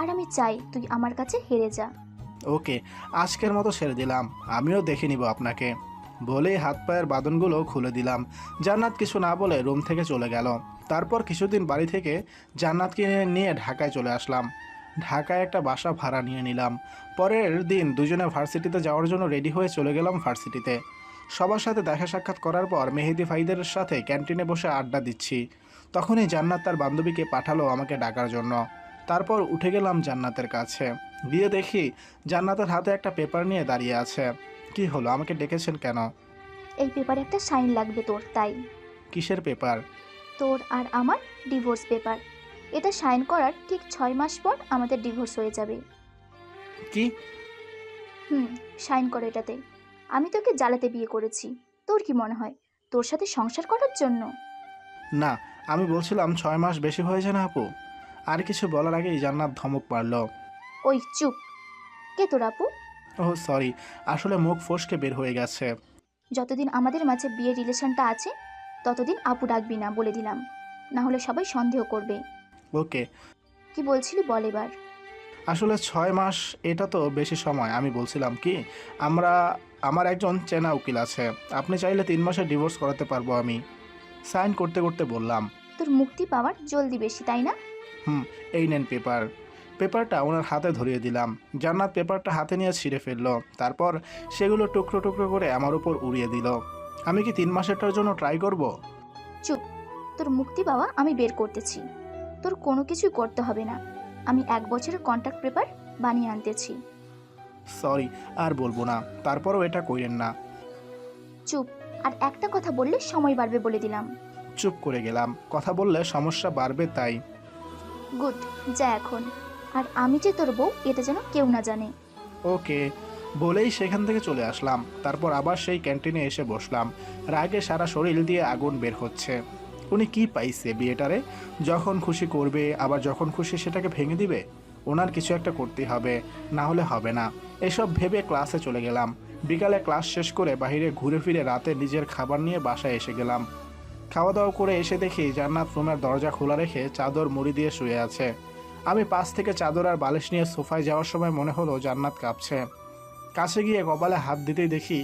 আর আমি চাই তুই আমার কাছে হেরে যা। ওকে, আজকের মতো ছেড়ে দিলাম, আমিও দেখে নিব আপনাকে। বলেই হাত পায়ের বাঁধনগুলো খুলে দিলাম। জান্নাত কিছু না বলে রুম থেকে চলে গেল। তারপর কিছুদিন বাড়ি থেকে জান্নাতকে নিয়ে ঢাকায় চলে আসলাম। ঢাকায় একটা বাসা ভাড়া নিয়ে নিলাম। পরের দিন দুজনে ভার্সিটিতে যাওয়ার জন্য রেডি হয়ে চলে গেলাম ভার্সিটিতে। সবার সাথে দেখা সাক্ষাৎ করার পর মেহেদি ভাইদের সাথে ক্যান্টিনে বসে আড্ডা দিচ্ছি। তখনই জান্নাত তার বান্ধবীকে পাঠালো আমাকে ডাকার জন্য। তারপর উঠে গেলাম জান্নাতের কাছে, গিয়ে দেখি জান্নাতের হাতে একটা পেপার নিয়ে দাঁড়িয়ে আছে। কি হলো, আমাকে ডেকেছেন কেন? এই পেপারে একটা সাইন লাগবে তোর, তাই। কিসের পেপার? তোর আর আমার ডিভোর্স পেপার। এটা সাইন করার ঠিক 6 মাস পর আমাদের ডিভোর্স হয়ে যাবে। কি? সাইন কর এটাতে। আমি তোকে জ্বালাতে বিয়ে করেছি, তোর কি মনে হয় তোর সাথে সংসার করার জন্য? না, আমি বলছিলাম 6 মাস বেশি হয়েছে না আপু? আর কিছু বলার আগেই জান্নাত ধমক পারল। ওই চুপ! কে তোর আপু? ওহ সরি, আসলে মুখ ফসকে বের হয়ে গেছে। যতদিন আমাদের মাঝে বিয়ের রিলেশনটা আছে ততদিন আপু ডাকবি না, বলে দিলাম, না হলে সবাই সন্দেহ করবে। ওকে। কি বলছিলি বল এবার। আসলে 6 মাস এটা তো বেশি সময়। আমি বলছিলাম কি, আমার একজন চেনা উকিল আছে, আপনি চাইলে 3 মাসে ডিভোর্স করাতে পারবো আমি। সাইন করতে করতে বললাম। তোর মুক্তি পাওয়ার জলদি বেশি, তাই না? এই নেন পেপার। পেপারটা ওনার হাতে ধরিয়ে দিলাম। জান্নাত পেপারটা হাতে নিয়ে ছিঁড়ে ফেললো, তারপর সেগুলো টুকরো টুকরো করে আমার উপর উড়িয়ে দিল। আমি কি 3 মাসেরটার জন্য ট্রাই করব? চুপ! তোর মুক্তি পাওয়া আমি বের করতেছি, তোর কোনো কিছুই করতে হবে না। আমি 1 বছরের কন্ট্রাক্ট পেপার বানিয়ে আনতেছি। সরি, আর বলবো না, তারপরও এটা কইরেন না। চুপ! আর একটা কথা বললে সময় বাড়বে, বলে দিলাম। চুপ করে গেলাম, কথা বললে সমস্যা বাড়বে তাই। গুড, যা এখন। আর আমি যে তোর বউ এটা যেন কেউ না জানে। ওকে বলেই সেখান থেকে চলে আসলাম। তারপর আবার সেই ক্যান্টিনে এসে বসলাম। রাগে সারা শরীর দিয়ে আগুন বের হচ্ছে। উনি কি পাইছে বিয়েটারে? যখন খুশি করবে, আবার যখন খুশি সেটাকে ভেঙে দিবে। ওনার কিছু একটা করতে হবে, না হলে হবে না। এসব ভেবে ক্লাসে চলে গেলাম। বিকালে ক্লাস শেষ করে বাইরে ঘুরে ফিরে রাতে নিজের খাবার নিয়ে বাসায় এসে গেলাম। খাওয়া দাওয়া করে এসে দেখি জান্নাত রুমের দরজা খোলা রেখে চাদর মুড়ি দিয়ে শুয়ে আছে। আমি পাশ থেকে চাদর আর বালিশ নিয়ে সোফায় যাওয়ার সময় মনে হলো জান্নাত কাঁপছে। কাছে গিয়ে কপালে হাত দিতেই দেখি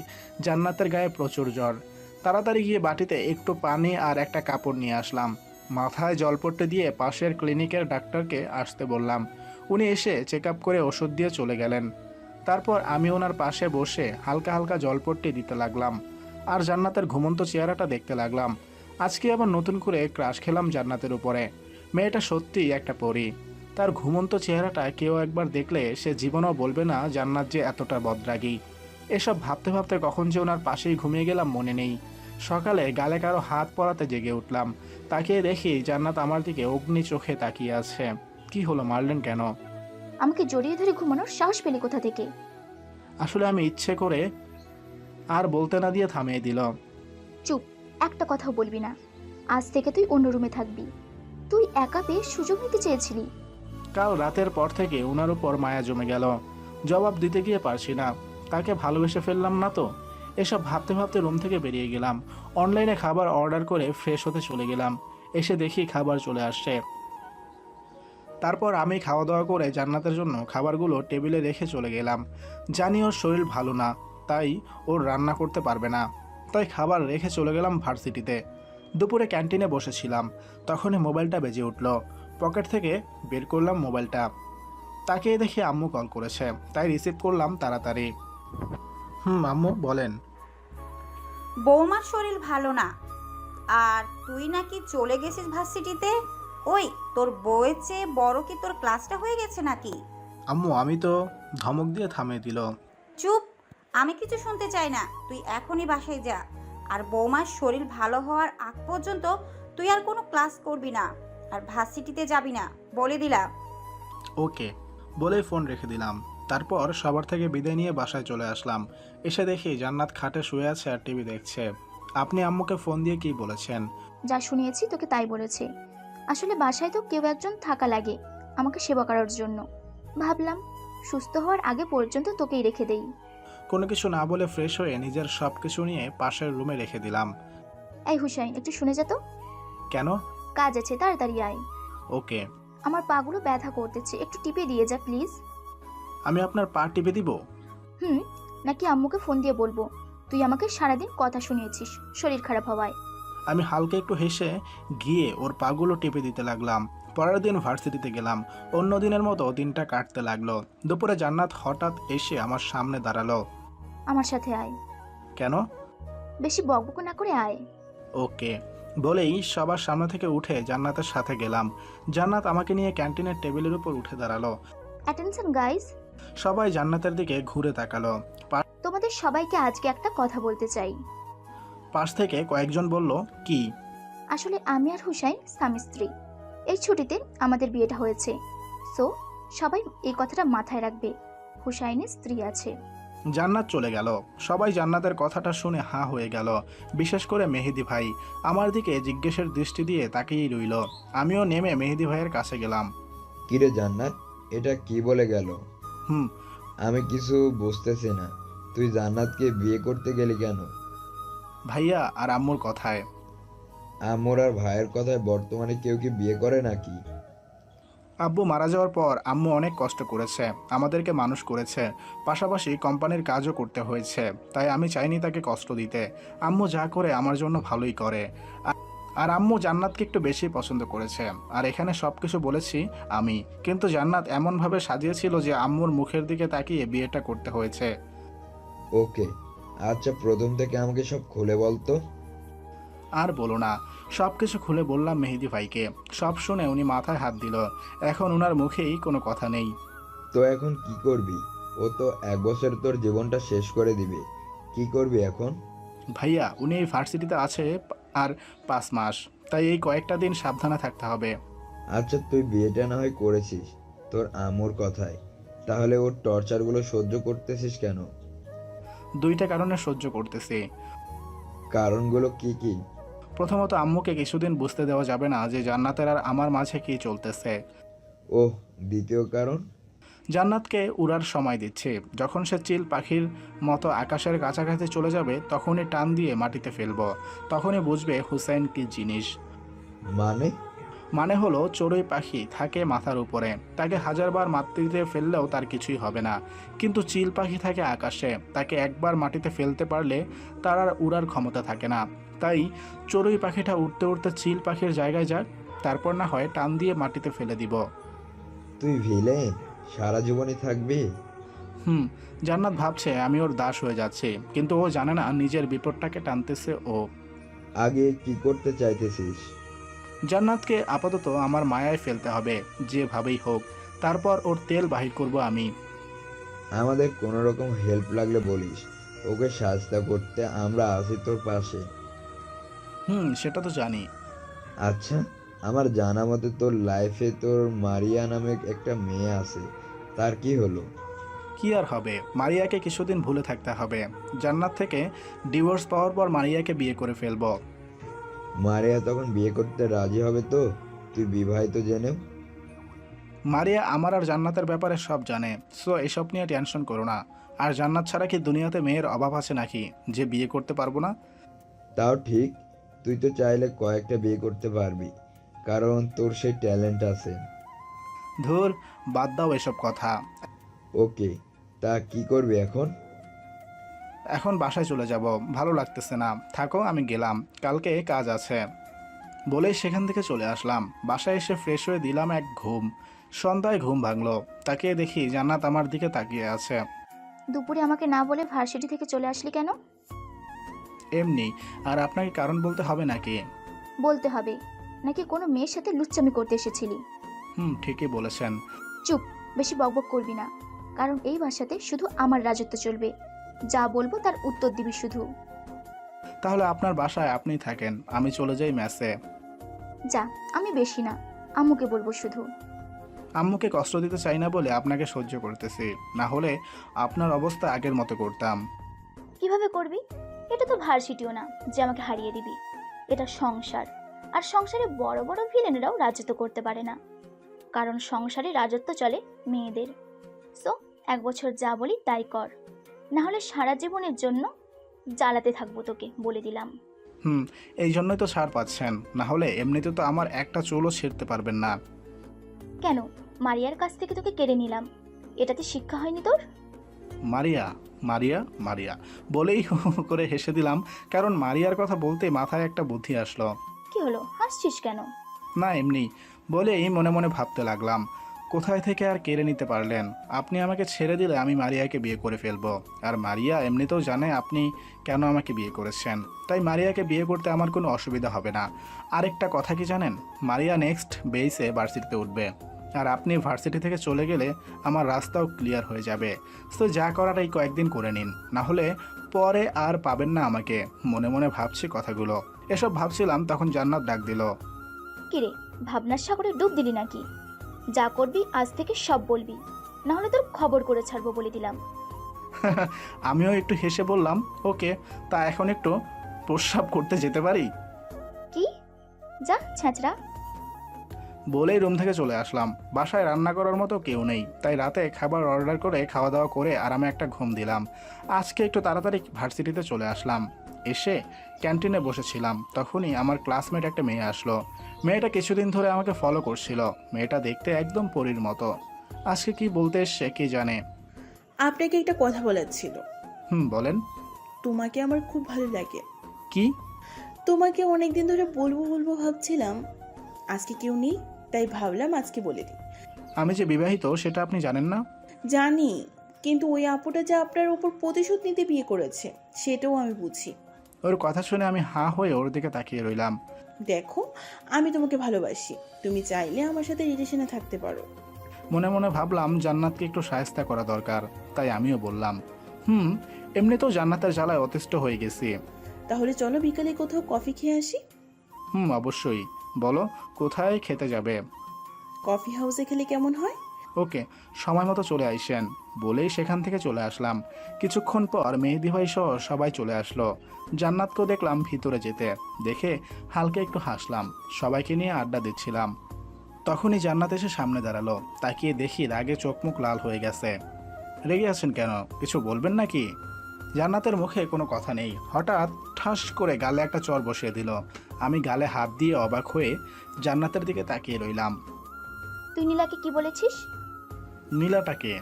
জান্নাতের গায়ে প্রচুর জ্বর। তাড়াতাড়ি গিয়ে বাটিতে একটু পানি আর একটা কাপড় নিয়ে আসলাম। মাথায় জলপট্টি দিয়ে পাশের ক্লিনিকের ডাক্তারকে আসতে বললাম। উনি এসে চেক আপ করে ওষুধ দিয়ে চলে গেলেন। তারপর আমি ওনার পাশে বসে হালকা হালকা জলপট্টি দিতে লাগলাম আর জান্নাতের ঘুমন্ত চেহারাটা দেখতে লাগলাম। আজকে আবার নতুন করে ক্রাশ খেলাম জান্নাতের উপরে। মেয়েটা সত্যিই একটা পরী। তার ঘুমন্ত চেহারাটা কেউ একবার দেখলে সে জীবনও বলবে না জান্নাত যে এতটা বদরাগী। এসব ভাবতে ভাবতে কখন যে ওনার পাশেই ঘুমিয়ে গেলাম মনে নেই। সকালে গালে কারো হাত পরাতে জেগে উঠলাম। তাকিয়ে দেখি জান্নাত আমার দিকে অগ্নি চোখে তাকিয়ে আছে। কি হলো, মারলেন কেন? আমাকে জড়িয়ে ধরে ঘুমানোর সাহস পেলি কোথা থেকে? আসলে আমি ইচ্ছে করে, আর বলতে না দিয়ে থামিয়ে দিল। চুপ! একটা কথাও বলবি না। আজ থেকে তুই অন্য রুমে থাকবি। তুই একা পেয়ে সুযোগ নিতে চেয়েছিলি। কাল রাতের পর থেকে ওনার উপর মায়া জমে গেল। জবাব দিতে গিয়ে পারছি না, তাকে ভালোবেসে ফেললাম না তো। এসব ভাবতে ভাবতে রুম থেকে বেরিয়ে গেলাম। অনলাইনে খাবার অর্ডার করে ফ্রেশ হতে চলে গেলাম। এসে দেখি খাবার চলে আসছে। তারপর আমি খাওয়া দাওয়া করে জান্নাতের জন্য খাবারগুলো টেবিলে রেখে চলে গেলাম। জানি ওর শরীর ভালো না, তাই ওর রান্না করতে পারবে না। তাই খাবার রেখে চলে গেলাম ভার্সিটিতে। দুপুরে ক্যান্টিনে বসেছিলাম, তখনই মোবাইলটা বেজে উঠল। পকেট থেকে বের করলাম মোবাইলটা। তাকিয়ে দেখি আম্মু কল করেছে, তাই রিসিভ করলাম তাড়াতাড়ি। আম্মু বলেন। বৌমার শরীর ভালো না, আর তুই নাকি চলে গেছিস ভার্সিটিতে। ওই তোর বউয়ের চেয়ে বড় কি তোর ক্লাসটা হয়ে গেছে নাকি? আম্মু আমি তো, ধমক দিয়ে থামিয়ে দিল। চুপ! আমি কিছু শুনতে চাই না, তুই এখনই বাসায় যা। আর বৌমার শরীর ভালো হওয়ার আগ পর্যন্ত তুই আর কোনো ক্লাস করবি না, আর ভার্সিটিতে যাবি না, বলে দিলাম। ওকে বলেই ফোন রেখে দিলাম। তারপর সবার থেকে বিদায় নিয়ে বাসায় চলে আসলাম। এসে দেখি জান্নাত খাটে শুয়ে আছে আর টিভি দেখছে। আপনি আম্মুকে ফোন দিয়ে কি বলেছেন? যা শুনিয়েছি তোকে তাই বলেছে। আসলে বাসায় তো কেউ একজন থাকা লাগে আমাকে সেবা করার জন্য। ভাবলাম সুস্থ হওয়ার আগে পর্যন্ত তোকেই রেখে দেই। কোনো কিছু না বলে ফ্রেশ হয়ে নিজের সব কিছু নিয়ে পাশের রুমে রেখে দিলাম। এই হুসাইন, একটু শুনে যা তো। কেন? কাজ আছে, তাড়াতাড়ি আয়। ওকে। আমার পাগুলো ব্যথা করতেছে, একটু টিপে দিয়ে যা প্লিজ। আমি আপনার পা টিপে দিব? নাকি আম্মুকে ফোন দিয়ে বলবো তুই আমাকে সারাদিন কথা শুনিয়েছিস শরীর খারাপ হওয়ায়? আমি হালকা একটু হেসে গিয়ে ওর পাগুলো টিপে দিতে লাগলাম। পরের দিন ভার্সিটিতে গেলাম। অন্য দিনের মতো দিনটা কাটতে লাগলো। দুপুরে জান্নাত হঠাৎ এসে আমার সামনে দাঁড়ালো। আমার সাথে আয়। কেন? বেশি বকবক না করে আয়। ওকে বলেই সবার সামনে থেকে উঠে জান্নাতের সাথে গেলাম। জান্নাত আমাকে নিয়ে ক্যান্টিনের টেবিলের উপর উঠে দাঁড়ালো। অ্যাটেনশন গাইস, সবাই জান্নাতের দিকে ঘুরে তাকালো। তোমাদের সবাইকে আজকে একটা কথা বলতে চাই। পাশ থেকে কয়েকজন বলল, কি? আসলে আমি আর হুসাইন স্বামী স্ত্রী। এই ছুটিতে আমাদের বিয়েটা হয়েছে, সো সবাই এই কথাটা মাথায় রাখবে। হুসাইনের স্ত্রী আছে। জান্নাত চলে গেল। সবাই জান্নাতের কথাটা শুনে হাঁ হয়ে গেল, বিশেষ করে মেহেদি ভাই আমার দিকে জিজ্ঞেসের দৃষ্টি দিয়ে তাকিয়েই রইল। আমিও নেমে মেহেদি ভাইয়ের কাছে গেলাম। কিরে জান্নাত, এটা কি বলে গেল? হুম আমি কিছু বুঝতেছি না। তুই জান্নাতকে বিয়ে করতে গেলি কেন? ভাইয়া আর আম্মুর কথায়। আম্মুর আর ভাইয়ের কথায় বর্তমানে কেউ কি বিয়ে করে নাকি? আব্বু মারা যাওয়ার পর আম্মু অনেক কষ্ট করেছে, আমাদেরকে মানুষ করেছে, পাশাপাশি কোম্পানির কাজও করতে হয়েছে। তাই আমি চাইনি তাকে কষ্ট দিতে। আম্মু যা করে আমার জন্য ভালোই করে। আর আম্মু জান্নাতকে একটু বেশি পছন্দ করেছে। আর এখানে সব কিছু বলেছি আমি, কিন্তু জান্নাত এমনভাবে সাজিয়েছিল যে আম্মুর মুখের দিকে তাকিয়ে বিয়েটা করতে হয়েছে। ওকে, আচ্ছা প্রথম থেকে আমাকে সব খুলে বলতো। আর বলো না, সব কিছু খুলে বললাম মেহেদি ভাইকে। সব শুনে উনি মাথায় হাত দিল। এখন উনার মুখেই কোনো কথা নেই। তো এখন কি করবি? ও তো 1 বছর তোর জীবনটা শেষ করে দিবে। কি করবি এখন? ভাইয়া উনি এই ভার্সিটিতে আছে আর 5 মাস, তাই এই কয়েকটা দিন সাবধানে থাকতে হবে। আচ্ছা তুই বিয়েটা না হয় করেছিস তোর আম্মুর কথায়, তাহলে ওর টর্চারগুলো সহ্য করতেছিস কেন? 2টা কারণে সহ্য করতেছি। কারণগুলো কি কি? প্রথমত, আম্মুকে কিছুদিন বুঝতে দেওয়া যাবে না যে জান্নাতের আর আমার মাঝে কি চলতেছে। ওহ, দ্বিতীয় কারণ? জান্নাতকে উড়ার সময় দিচ্ছে। যখন সে চিল পাখির মতো আকাশের কাছাকাছি চলে যাবে, তখনই টান দিয়ে মাটিতে ফেলবো। তখনই বুঝবে হুসাইন কি জিনিস। মানে হলো, চড়ুই পাখি থাকে মাথার উপরে, তাকে 1000বার মাটিতে ফেললেও তার কিছুই হবে না। কিন্তু চিল পাখি থাকে আকাশে, তাকে একবার মাটিতে ফেলতে পারলে তার আর উড়ার ক্ষমতা থাকে না। তাই চড়ুই পাখিটা উঠতে উঠতে চিল পাখির জায়গায় যাক, তারপর না হয় টান দিয়ে মাটিতে ফেলে দিব। তুই ভিলেন, সারা জীবনই থাকবি? জান্নাত ভাবছে আমি ওর দাস হয়ে যাচ্ছি, কিন্তু ও জানে না নিজের বিপদটাকে টানতেছে ও। আগে কি করতে চাইতেছিস? জান্নাতকে আপাতত আমার মায়ায় ফেলতে হবে, যেভাবেই হোক। তারপর ওর তেল বাহির করব আমি। আমাদের কোনো রকম হেল্প লাগলে বলিস, ওকে সাহায্য করতে আমরা আছি তোর পাশে। সেটা তো জানি। আচ্ছা, আমার জানা মতে তোর লাইফে তোর মারিয়া নামে একটা মেয়ে আছে, তার কি হলো? কি আর হবে, মারিয়াকে কিছুদিন ভুলে থাকতে হবে। জান্নাত থেকে ডিভোর্স পাওয়ার পর মারিয়াকে বিয়ে করে ফেলবো। মারিয়া তখন বিয়ে করতে রাজি হবে তো, তুই বিবাহিত জেনেও? মারিয়া আমার আর জান্নাতের ব্যাপারে সব জানে, সো এসব নিয়ে টেনশন করো না। আর জান্নাত ছাড়া কি দুনিয়াতে মেয়ের অভাব আছে নাকি যে বিয়ে করতে পারবো না? তাও ঠিক, তুই তো চাইলে কয়েকটা বিয়ে করতে পারবি, কারণ তোর সেই ট্যালেন্ট আছে। ধুর, বাদ দাও এসব কথা। ওকে, তা কি করবি এখন? এখন বাসায় চলে যাব, ভালো লাগতেছে না, থাকো আমি গেলাম, কালকে কাজ আছে বলেই সেখান থেকে চলে আসলাম। বাসায় এসে ফ্রেশ হয়ে দিলাম এক ঘুম। সন্ধ্যায় ঘুম ভাঙলো, তাকিয়ে দেখি জান্নাত আমার দিকে তাকিয়ে আছে। দুপুরে আমাকে না বলে ভার্সিটি থেকে চলে আসলি কেন? এমনি। আর আপনাকে কারণ বলতে হবে নাকি? বলতে হবে। নাকি কোনো মেয়ের সাথে লুচ্চামি করতে এসেছিলি? ঠিকই বলেছেন। চুপ, বেশি বকবক করবি না, কারণ এই বাসাতে শুধু আমার রাজত্ব চলবে। যা বলবো তার উত্তর দিবি শুধু। তাহলে আপনার বাসায় আপনি থাকেন, আমি চলে যাই মেসে। যা, আমি বেশি না, আম্মুকে বলবো শুধু। আম্মুকে কষ্ট দিতে চাই না বলে আপনাকে সহ্য করতেছি, না হলে আপনার অবস্থা আগের মতো করতাম। কিভাবে করবি? এটা তো ভার্সিটিও না যে আমাকে হারিয়ে দিবি। এটা সংসার, আর সংসারে বড় বড় ভিলেনরাও রাজত্ব করতে পারে না, কারণ সংসারে রাজত্ব চলে মেয়েদের। সো 1 বছর যা বলি তাই কর, না হলে সারা জীবনের জন্য জ্বালাতে থাকবো তোকে, বলে দিলাম। এই জন্যই তো ছাড় পাচ্ছেন, না হলে এমনিতে তো আমার একটা চুলও ছিঁড়তে পারবেন না। কেন? মারিয়ার কাছ থেকে তোকে কেড়ে নিলাম, এটাতে শিক্ষা হয়নি তোর? মারিয়া মারিয়া মারিয়া বলেই হু হু করে হেসে দিলাম, কারণ মারিয়ার কথা বলতে মাথায় একটা বুদ্ধি আসলো। কি হলো, হাসছিস কেন? না এমনি, বলেই মনে মনে ভাবতে লাগলাম কোথায় থেকে আর কেড়ে নিতে পারলেন? আপনি আমাকে ছেড়ে দিলে আমি মারিয়াকে বিয়ে করে ফেলবো। আর মারিয়া এমনিতেও জানে আপনি কেন আমাকে বিয়ে করেছেন, তাই মারিয়াকে বিয়ে করতে আমার কোনো অসুবিধা হবে না। আরেকটা কথা কি জানেন, মারিয়া নেক্সট বেসে ভার্সিটিতে উঠবে, আর আপনি ভার্সিটি থেকে চলে গেলে আমার রাস্তাও ক্লিয়ার হয়ে যাবে। তো যা করার এই কয়েকদিন করে নিন, না হলে পরে আর পাবেন না আমাকে। মনে মনে ভাবছি কথাগুলো। এসব ভাবছিলাম তখন জান্নাত ডাক দিল। কিরে, ভাবনার সাগরে ডুব দিলি নাকি? যা করবি আজ থেকে সব বলবি, না হলে তোর খবর করে ছাড়বো বলে দিলাম। আমিও একটু হেসে বললাম, ওকে, তা এখন একটু প্রস্রাব করতে যেতে পারি? কি? যা ছ্যাঁচড়া। বলেই রুম থেকে চলে আসলাম। বাসায় রান্না করার মতো কেউ নেই, তাই রাতে খাবার অর্ডার করে খাওয়া দাওয়া করে আরামে একটা ঘুম দিলাম। আজকে একটু তাড়াতাড়ি ভার্সিটিতে চলে আসলাম। এসে ক্যান্টিনে বসেছিলাম, তখনই আমার ক্লাসমেট একটা মেয়ে আসলো। মেয়েটা কিছুদিন ধরে আমাকে ফলো করছিল। মেয়েটা দেখতে একদম পরীর মতো। আজকে কি বলতে এসছে কে জানে। আপনাকে একটা কথা বলার ছিল। বলেন। তোমাকে আমার খুব ভালো লাগে। কি? তোমাকে অনেকদিন ধরে বলবো বলবো ভাবছিলাম, আজকে কেউ নেই তাই ভাবলাম আজকে বলে দিই। আমি যে বিবাহিত সেটা আপনি জানেন না? জানি, কিন্তু ওই আপুটা যে আপনার উপর প্রতিশোধ নিতে বিয়ে করেছে সেটাও আমি বুঝি। ওর কথা শুনে আমি হাঁ হয়ে ওর দিকে তাকিয়ে রইলাম। দেখো, আমি তোমাকে ভালোবাসি, তুমি চাইলে আমার সাথে রিলেশনে থাকতে পারো। মনে মনে ভাবলাম জান্নাতকে একটু সাহায্য করা দরকার, তাই আমিও বললাম এমনিতেও জান্নাতের জ্বালায় অতিষ্ঠ হয়ে গেছি। তাহলে চলো বিকালে কোথাও কফি খেয়ে আসি। অবশ্যই, বলো কোথায় খেতে যাবে? কফি হাউসে খেলে কেমন হয়? ওকে, সময় মতো চলে আইসেন। বলেই সেখান থেকে চলে আসলাম। কিছুক্ষণ পর মেহেদি ভাই সহ সবাই চলে আসলো। জান্নাতকেও দেখলাম ভিতরে যেতে, দেখে হালকা একটু হাসলাম। সবাইকে নিয়ে আড্ডা দিচ্ছিলাম। তখনই জান্নাত এসে সামনে দাঁড়ালো। তাকিয়ে দেখি রাগে চোখ মুখ লাল হয়ে গেছে। রেগে আছেন কেন? কিছু বলবেন নাকি? জান্নাতের মুখে কোনো কথা নেই। হঠাৎ ঠাস করে গালে একটা চর বসিয়ে দিল। আমি গালে হাত দিয়ে অবাক হয়ে জান্নাতের দিকে তাকিয়ে রইলাম। তুই নীলাকে কি বলেছিস? নীলাটাকে?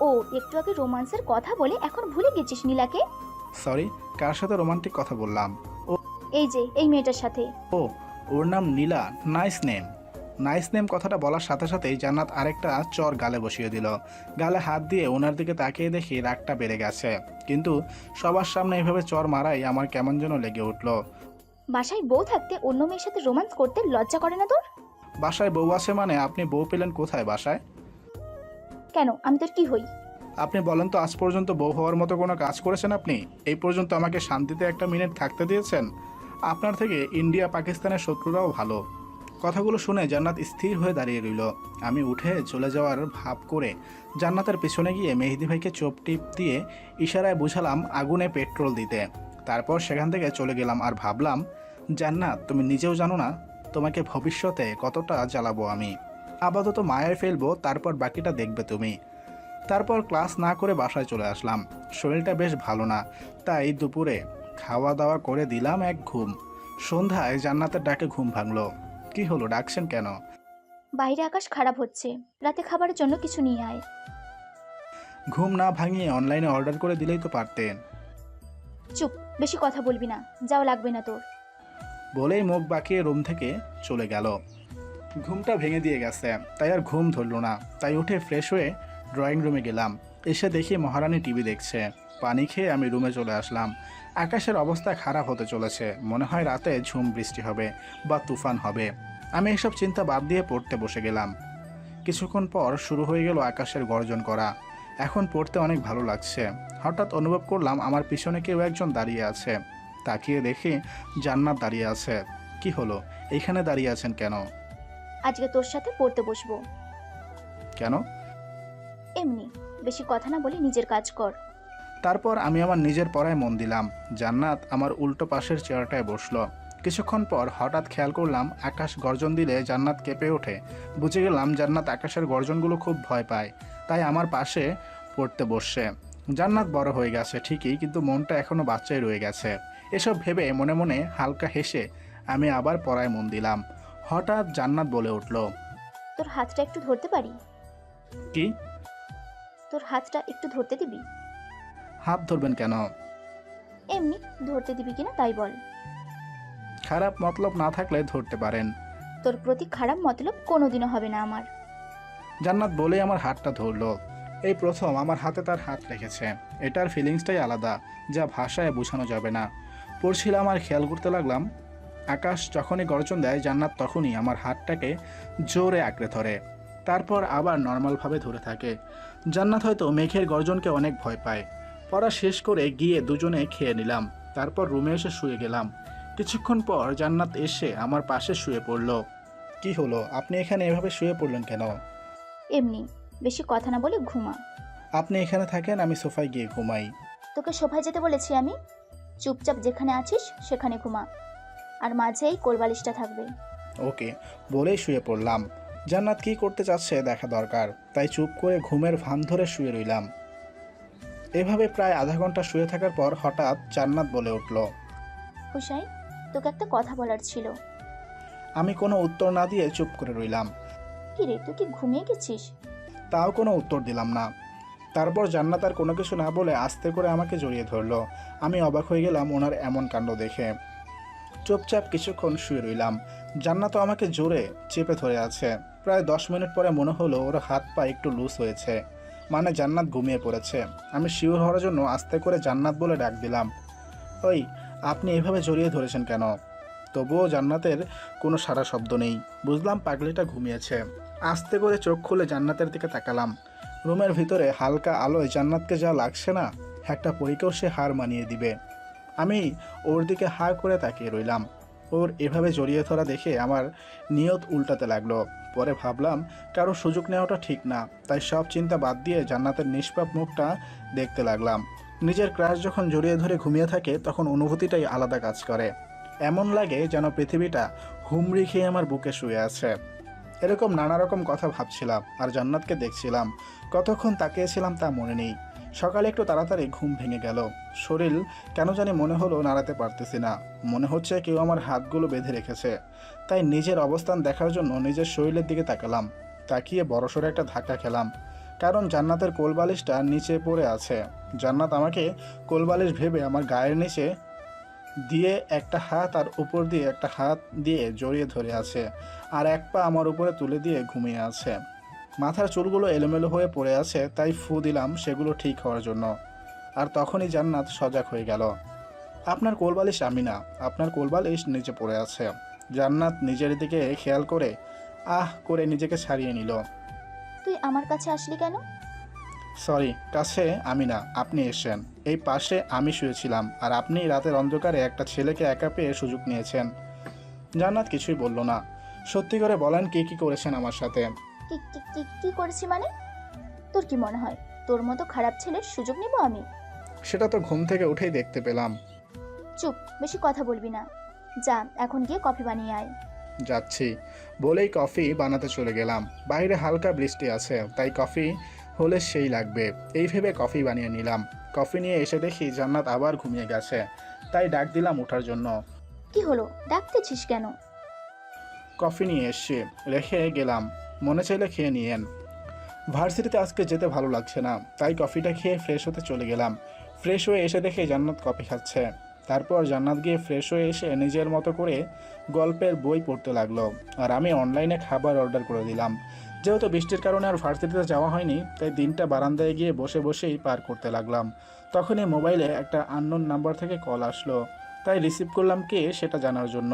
ও একটু আগে রোমান্সের কথা বলে এখন ভুলে গেছিস নীলাকে? সরি, কার সাথে রোমান্টিক কথা বললাম? এই যে এই মেয়েটার সাথে। ওর নাম Nila. Nice name. Nice name কথাটা বলার সাথে সাথেই জান্নাত আরেকটা চর গালে বসিয়ে দিল। গালে হাত দিয়ে ওনার দিকে তাকিয়ে দেখি রাগটা বেড়ে গেছে, কিন্তু সবার সামনে এইভাবে চর মারাই আমার কেমন যেন লেগে উঠলো। বাসায় বউ থাকতে অন্য মেয়ের সাথে রোমান্স করতে লজ্জা করে না তোর? বাসায় বউ আছে মানে আপনি বউ পেলেন কোথায় বাসায়? কেন, আমি তোর কি হই? আপনি বলেন তো, আজ পর্যন্ত বউ হওয়ার মতো কোনো কাজ করেছেন আপনি? এই পর্যন্ত আমাকে শান্তিতে একটা মিনিট থাকতে দিয়েছেন? আপনার থেকে ইন্ডিয়া পাকিস্তানের শত্রুরাও ভালো। কথাগুলো শুনে জান্নাত স্থির হয়ে দাঁড়িয়ে রইল। আমি উঠে চলে যাওয়ার ভাব করে জান্নাতের পেছনে গিয়ে মেহেদি ভাইকে চোপ টিপ দিয়ে ইশারায় বুঝালাম আগুনে পেট্রোল দিতে। তারপর সেখান থেকে চলে গেলাম। আর ভাবলাম, জান্নাত তুমি নিজেও জানো না তোমাকে ভবিষ্যতে কতটা জ্বালাবো আমি। আপাতত মায়ের ফেলবো, তারপর বাকিটা দেখবে তুমি। তারপর ক্লাস না করে বাসায় চলে আসলাম। শরীরটা বেশ ভালো না, তাই দুপুরে খাওয়া দাওয়া করে দিলাম এক ঘুম। সন্ধ্যায় জান্নাতের ডাকে ঘুম ভাঙলো। কি হলো, ডাকছেন কেন? বাইরে আকাশ খারাপ হচ্ছে, রাতে খাবারের জন্য কিছু নিয়ে আয়। ঘুম না ভাঙিয়ে অনলাইনে অর্ডার করে দিলেই তো পারতেন। চুপ, বেশি কথা বলবি না, যাও লাগবে না তোর। বলেই মুখ বাঁকিয়ে রুম থেকে চলে গেল। ঘুমটা ভেঙে দিয়ে গেছে, তাই আর ঘুম ধরল না। তাই উঠে ফ্রেশ হয়ে ড্রয়িং রুমে গেলাম। এসে দেখি মহারানী টিভি দেখছে। পানি খেয়ে আমি রুমে চলে আসলাম। আকাশের অবস্থা খারাপ হতে চলেছে, মনে হয় রাতে ঝুম বৃষ্টি হবে বা তুফান হবে। আমি এসব চিন্তা বাদ দিয়ে পড়তে বসে গেলাম। কিছুক্ষণ পর শুরু হয়ে গেল আকাশের গর্জন করা। এখন পড়তে অনেক ভালো লাগছে। হঠাৎ অনুভব করলাম আমার পিছনে কেউ একজন দাঁড়িয়ে আছে। তাকিয়ে দেখি জান্নাত দাঁড়িয়ে আছে। কি হলো, এইখানে দাঁড়িয়ে আছেন কেন? আজকে তোর সাথে পড়তে বসবো। কেন? এমনি, বেশি কথা না বলে নিজের কাজ কর। তারপর আমি আমার নিজের পড়ায় মন দিলাম। জান্নাত আমার উল্টো পাশের চেয়ারটায় বসলো। কিছুক্ষণ পর হঠাৎ খেয়াল করলাম আকাশ গর্জন দিলে জান্নাত কেঁপে ওঠে। বুঝে গেলাম জান্নাত আকাশের গর্জনগুলো খুব ভয় পায়, তাই আমার পাশে পড়তে বসছে। জান্নাত বড় হয়ে গেছে ঠিকই, কিন্তু মনটা এখনো বাচ্চাই রয়ে গেছে। এসব ভেবে মনে মনে হালকা হেসে আমি আবার পড়ায় মন দিলাম। হঠাৎ জান্নাত বলে উঠল, তোর হাতটা একটু ধরতে পারি? কি? তোর হাতটা একটু ধরতে দিবি? হাত ধরবেন কেন? এমনি ধরতে দিবি কিনা তাই বল। খারাপ মতলব না থাকলে ধরতে পারেন। তোর প্রতি খারাপ মতলব কোনোদিনও হবে না আমার। জান্নাত বলেই আমার হাতটা ধরলো। এই প্রথম আমার হাতে তার হাত রেখেছে। এটার ফিলিংসটাই আলাদা, যা ভাষায় বোঝানো যাবে না। পড়ছিলাম আর খেয়াল করতে লাগলাম, আকাশ যখনই গর্জন দেয় জান্নাত তখনই আমার হাতটাকে জোরে আঁকড়ে ধরে, তারপর আবার নর্মালভাবে ধরে থাকে। জান্নাত হয়তো মেঘের গর্জনকে অনেক ভয় পায়। পড়া শেষ করে গিয়ে দুজনে খেয়ে নিলাম, তারপর রুমে এসে শুয়ে গেলাম। কিছুক্ষণ পর জান্নাত এসে আমার পাশে শুয়ে পড়ল। কি হলো, আপনি এখানে এভাবে শুয়ে পড়লেন কেন? এমনি, বেশি কথা না বলে ঘুমা। আপনি এখানে থাকেন, আমি সোফায় গিয়ে ঘুমাই। তোকে সোফায় যেতে বলেছি আমি। চুপচাপ যেখানে আছিস সেখানে ঘুমা, আর মাঝেই কোলবালিশটা থাকবে। ওকে বলেই শুয়ে পড়লাম। জান্নাত কি করতে চাচ্ছে দেখা দরকার, তাই চুপ করে ঘুমের ভান ধরে শুয়ে রইলাম। এভাবে প্রায় আধা ঘন্টা শুয়ে থাকার পর হঠাৎ জান্নাত বলে উঠল, হুসাইন, তোকে একটা কথা বলার ছিল। আমি কোনো উত্তর না দিয়ে চুপ করে রইলাম। কি রে, তুই কি ঘুমিয়ে গেছিস? তাও কোনো উত্তর দিলাম না। তারপর জান্নাত আর কোনো কিছু না বলে আস্তে করে আমাকে জড়িয়ে ধরলো। আমি অবাক হয়ে গেলাম ওনার এমন কাণ্ড দেখে। চুপচাপ কিছুক্ষণ শুয়ে রইলাম। জান্নাতও আমাকে জোরে চেপে ধরে আছে। প্রায় 10 মিনিট পরে মনে হলো ওর হাত পা একটু লুজ হয়েছে, মানে জান্নাত ঘুমিয়ে পড়েছে। আমি শিওর হওয়ার জন্য আস্তে করে জান্নাত বলে ডাক দিলাম, ওই আপনি এভাবে জড়িয়ে ধরেছেন কেন? তবুও জান্নাতের কোনো সারা শব্দ নেই। বুঝলাম পাগলিটা ঘুমিয়েছে। আস্তে করে চোখ খুলে জান্নাতের দিকে তাকালাম। রুমের ভিতরে হালকা আলোয় জান্নাতকে যা লাগছে না, একটা পরীকেও সে হার মানিয়ে দিবে। আমি ওর দিকে হা করে তাকিয়ে রইলাম। ওর এভাবে জড়িয়ে ধরা দেখে আমার নিয়ত উল্টাতে লাগলো। পরে ভাবলাম কারো সুযোগ নেওয়াটা ঠিক না, তাই সব চিন্তা বাদ দিয়ে জান্নাতের নিষ্পাপ মুখটা দেখতে লাগলাম। নিজের ক্রাশ যখন জড়িয়ে ধরে ঘুমিয়ে থাকে তখন অনুভূতিটাই আলাদা কাজ করে। এমন লাগে যেন পৃথিবীটা হুমড়ি খেয়ে আমার বুকে শুয়ে আছে। এরকম নানা রকম কথা ভাবছিলাম আর জান্নাতকে দেখছিলাম। কতক্ষণ তাকিয়েছিলাম তা মনে নেই। সকালে একটু তাড়াতাড়ি ঘুম ভেঙে গেল। শরীর কেন জানি মনে হলো নাড়াতে পারতেছি না। মনে হচ্ছে কেউ আমার হাতগুলো বেঁধে রেখেছে। তাই নিজের অবস্থান দেখার জন্য নিজের শরীরের দিকে তাকালাম। তাকিয়ে বড়সড় একটা ধাক্কা খেলাম, কারণ জান্নাতের কোলবালিশটা নিচে পড়ে আছে। জান্নাত আমাকে কোলবালিশ ভেবে আমার গায়ের নিচে দিয়ে একটা হাত আর উপর দিয়ে একটা হাত দিয়ে জড়িয়ে ধরে আছে, আর এক পা আমার উপরে তুলে দিয়ে ঘুমিয়ে আছে। মাথার চুলগুলো এলোমেলো হয়ে পড়ে আছে, তাই ফু দিলাম সেগুলো ঠিক হওয়ার জন্য। আর তখনই জান্নাত সজাগ হয়ে গেল। আপনার কোলবালিশ আমি না, আপনার কোলবালিশ নিচে পড়ে আছে। জান্নাত নিজের দিকে খেয়াল করে আহ করে নিজেকে ছাড়িয়ে নিল। তুই আমার কাছে আসলি কেন? সরি, কাছে আমি না, আপনি এসেছেন। এই পাশে আমি শুয়েছিলাম আর আপনি রাতের অন্ধকারে একটা ছেলেকে একা পেয়ে সুযোগ নিয়েছেন। জান্নাত কিছুই বলল না। সত্যি করে বলেন কি কি করেছেন আমার সাথে? কি কি কি কি করেছি মানে? তোর কি মনে হয় তোর মতো খারাপ ছেলের সুযোগ নেব আমি? সেটা তো ঘুম থেকে উঠেই দেখতে পেলাম। চুপ, বেশি কথা বলবি না। যা এখন গিয়ে কফি বানিয়ে আয়। যাচ্ছি বলেই কফি বানাতে চলে গেলাম। বাইরে হালকা বৃষ্টি আছে, তাই কফি হলে সেই লাগবে এই ভেবে কফি বানিয়ে নিলাম। কফি নিয়ে এসে দেখি জান্নাত আবার ঘুমিয়ে গেছে, তাই ডাক দিলাম ওঠার জন্য। কি হলো, ডাকতেছিস কেন? কফি নিয়ে এসে রেখে গেলাম, মনে চাইলে খেয়ে নিয়েন। ভার্সিটিতে আজকে যেতে ভালো লাগছে না, তাই কফিটা খেয়ে ফ্রেশ হতে চলে গেলাম। ফ্রেশ হয়ে এসে দেখে জান্নাত কফি খাচ্ছে। তারপর জান্নাত গিয়ে ফ্রেশ হয়ে এসে নিজের মতো করে গল্পের বই পড়তে লাগলো, আর আমি অনলাইনে খাবার অর্ডার করে দিলাম। যেহেতু বৃষ্টির কারণে আর ভার্সিটিতে যাওয়া হয়নি, তাই দিনটা বারান্দায় গিয়ে বসে বসেই পার করতে লাগলাম। তখনই মোবাইলে একটা আননোন নাম্বার থেকে কল আসলো, তাই রিসিভ করলাম কে সেটা জানার জন্য।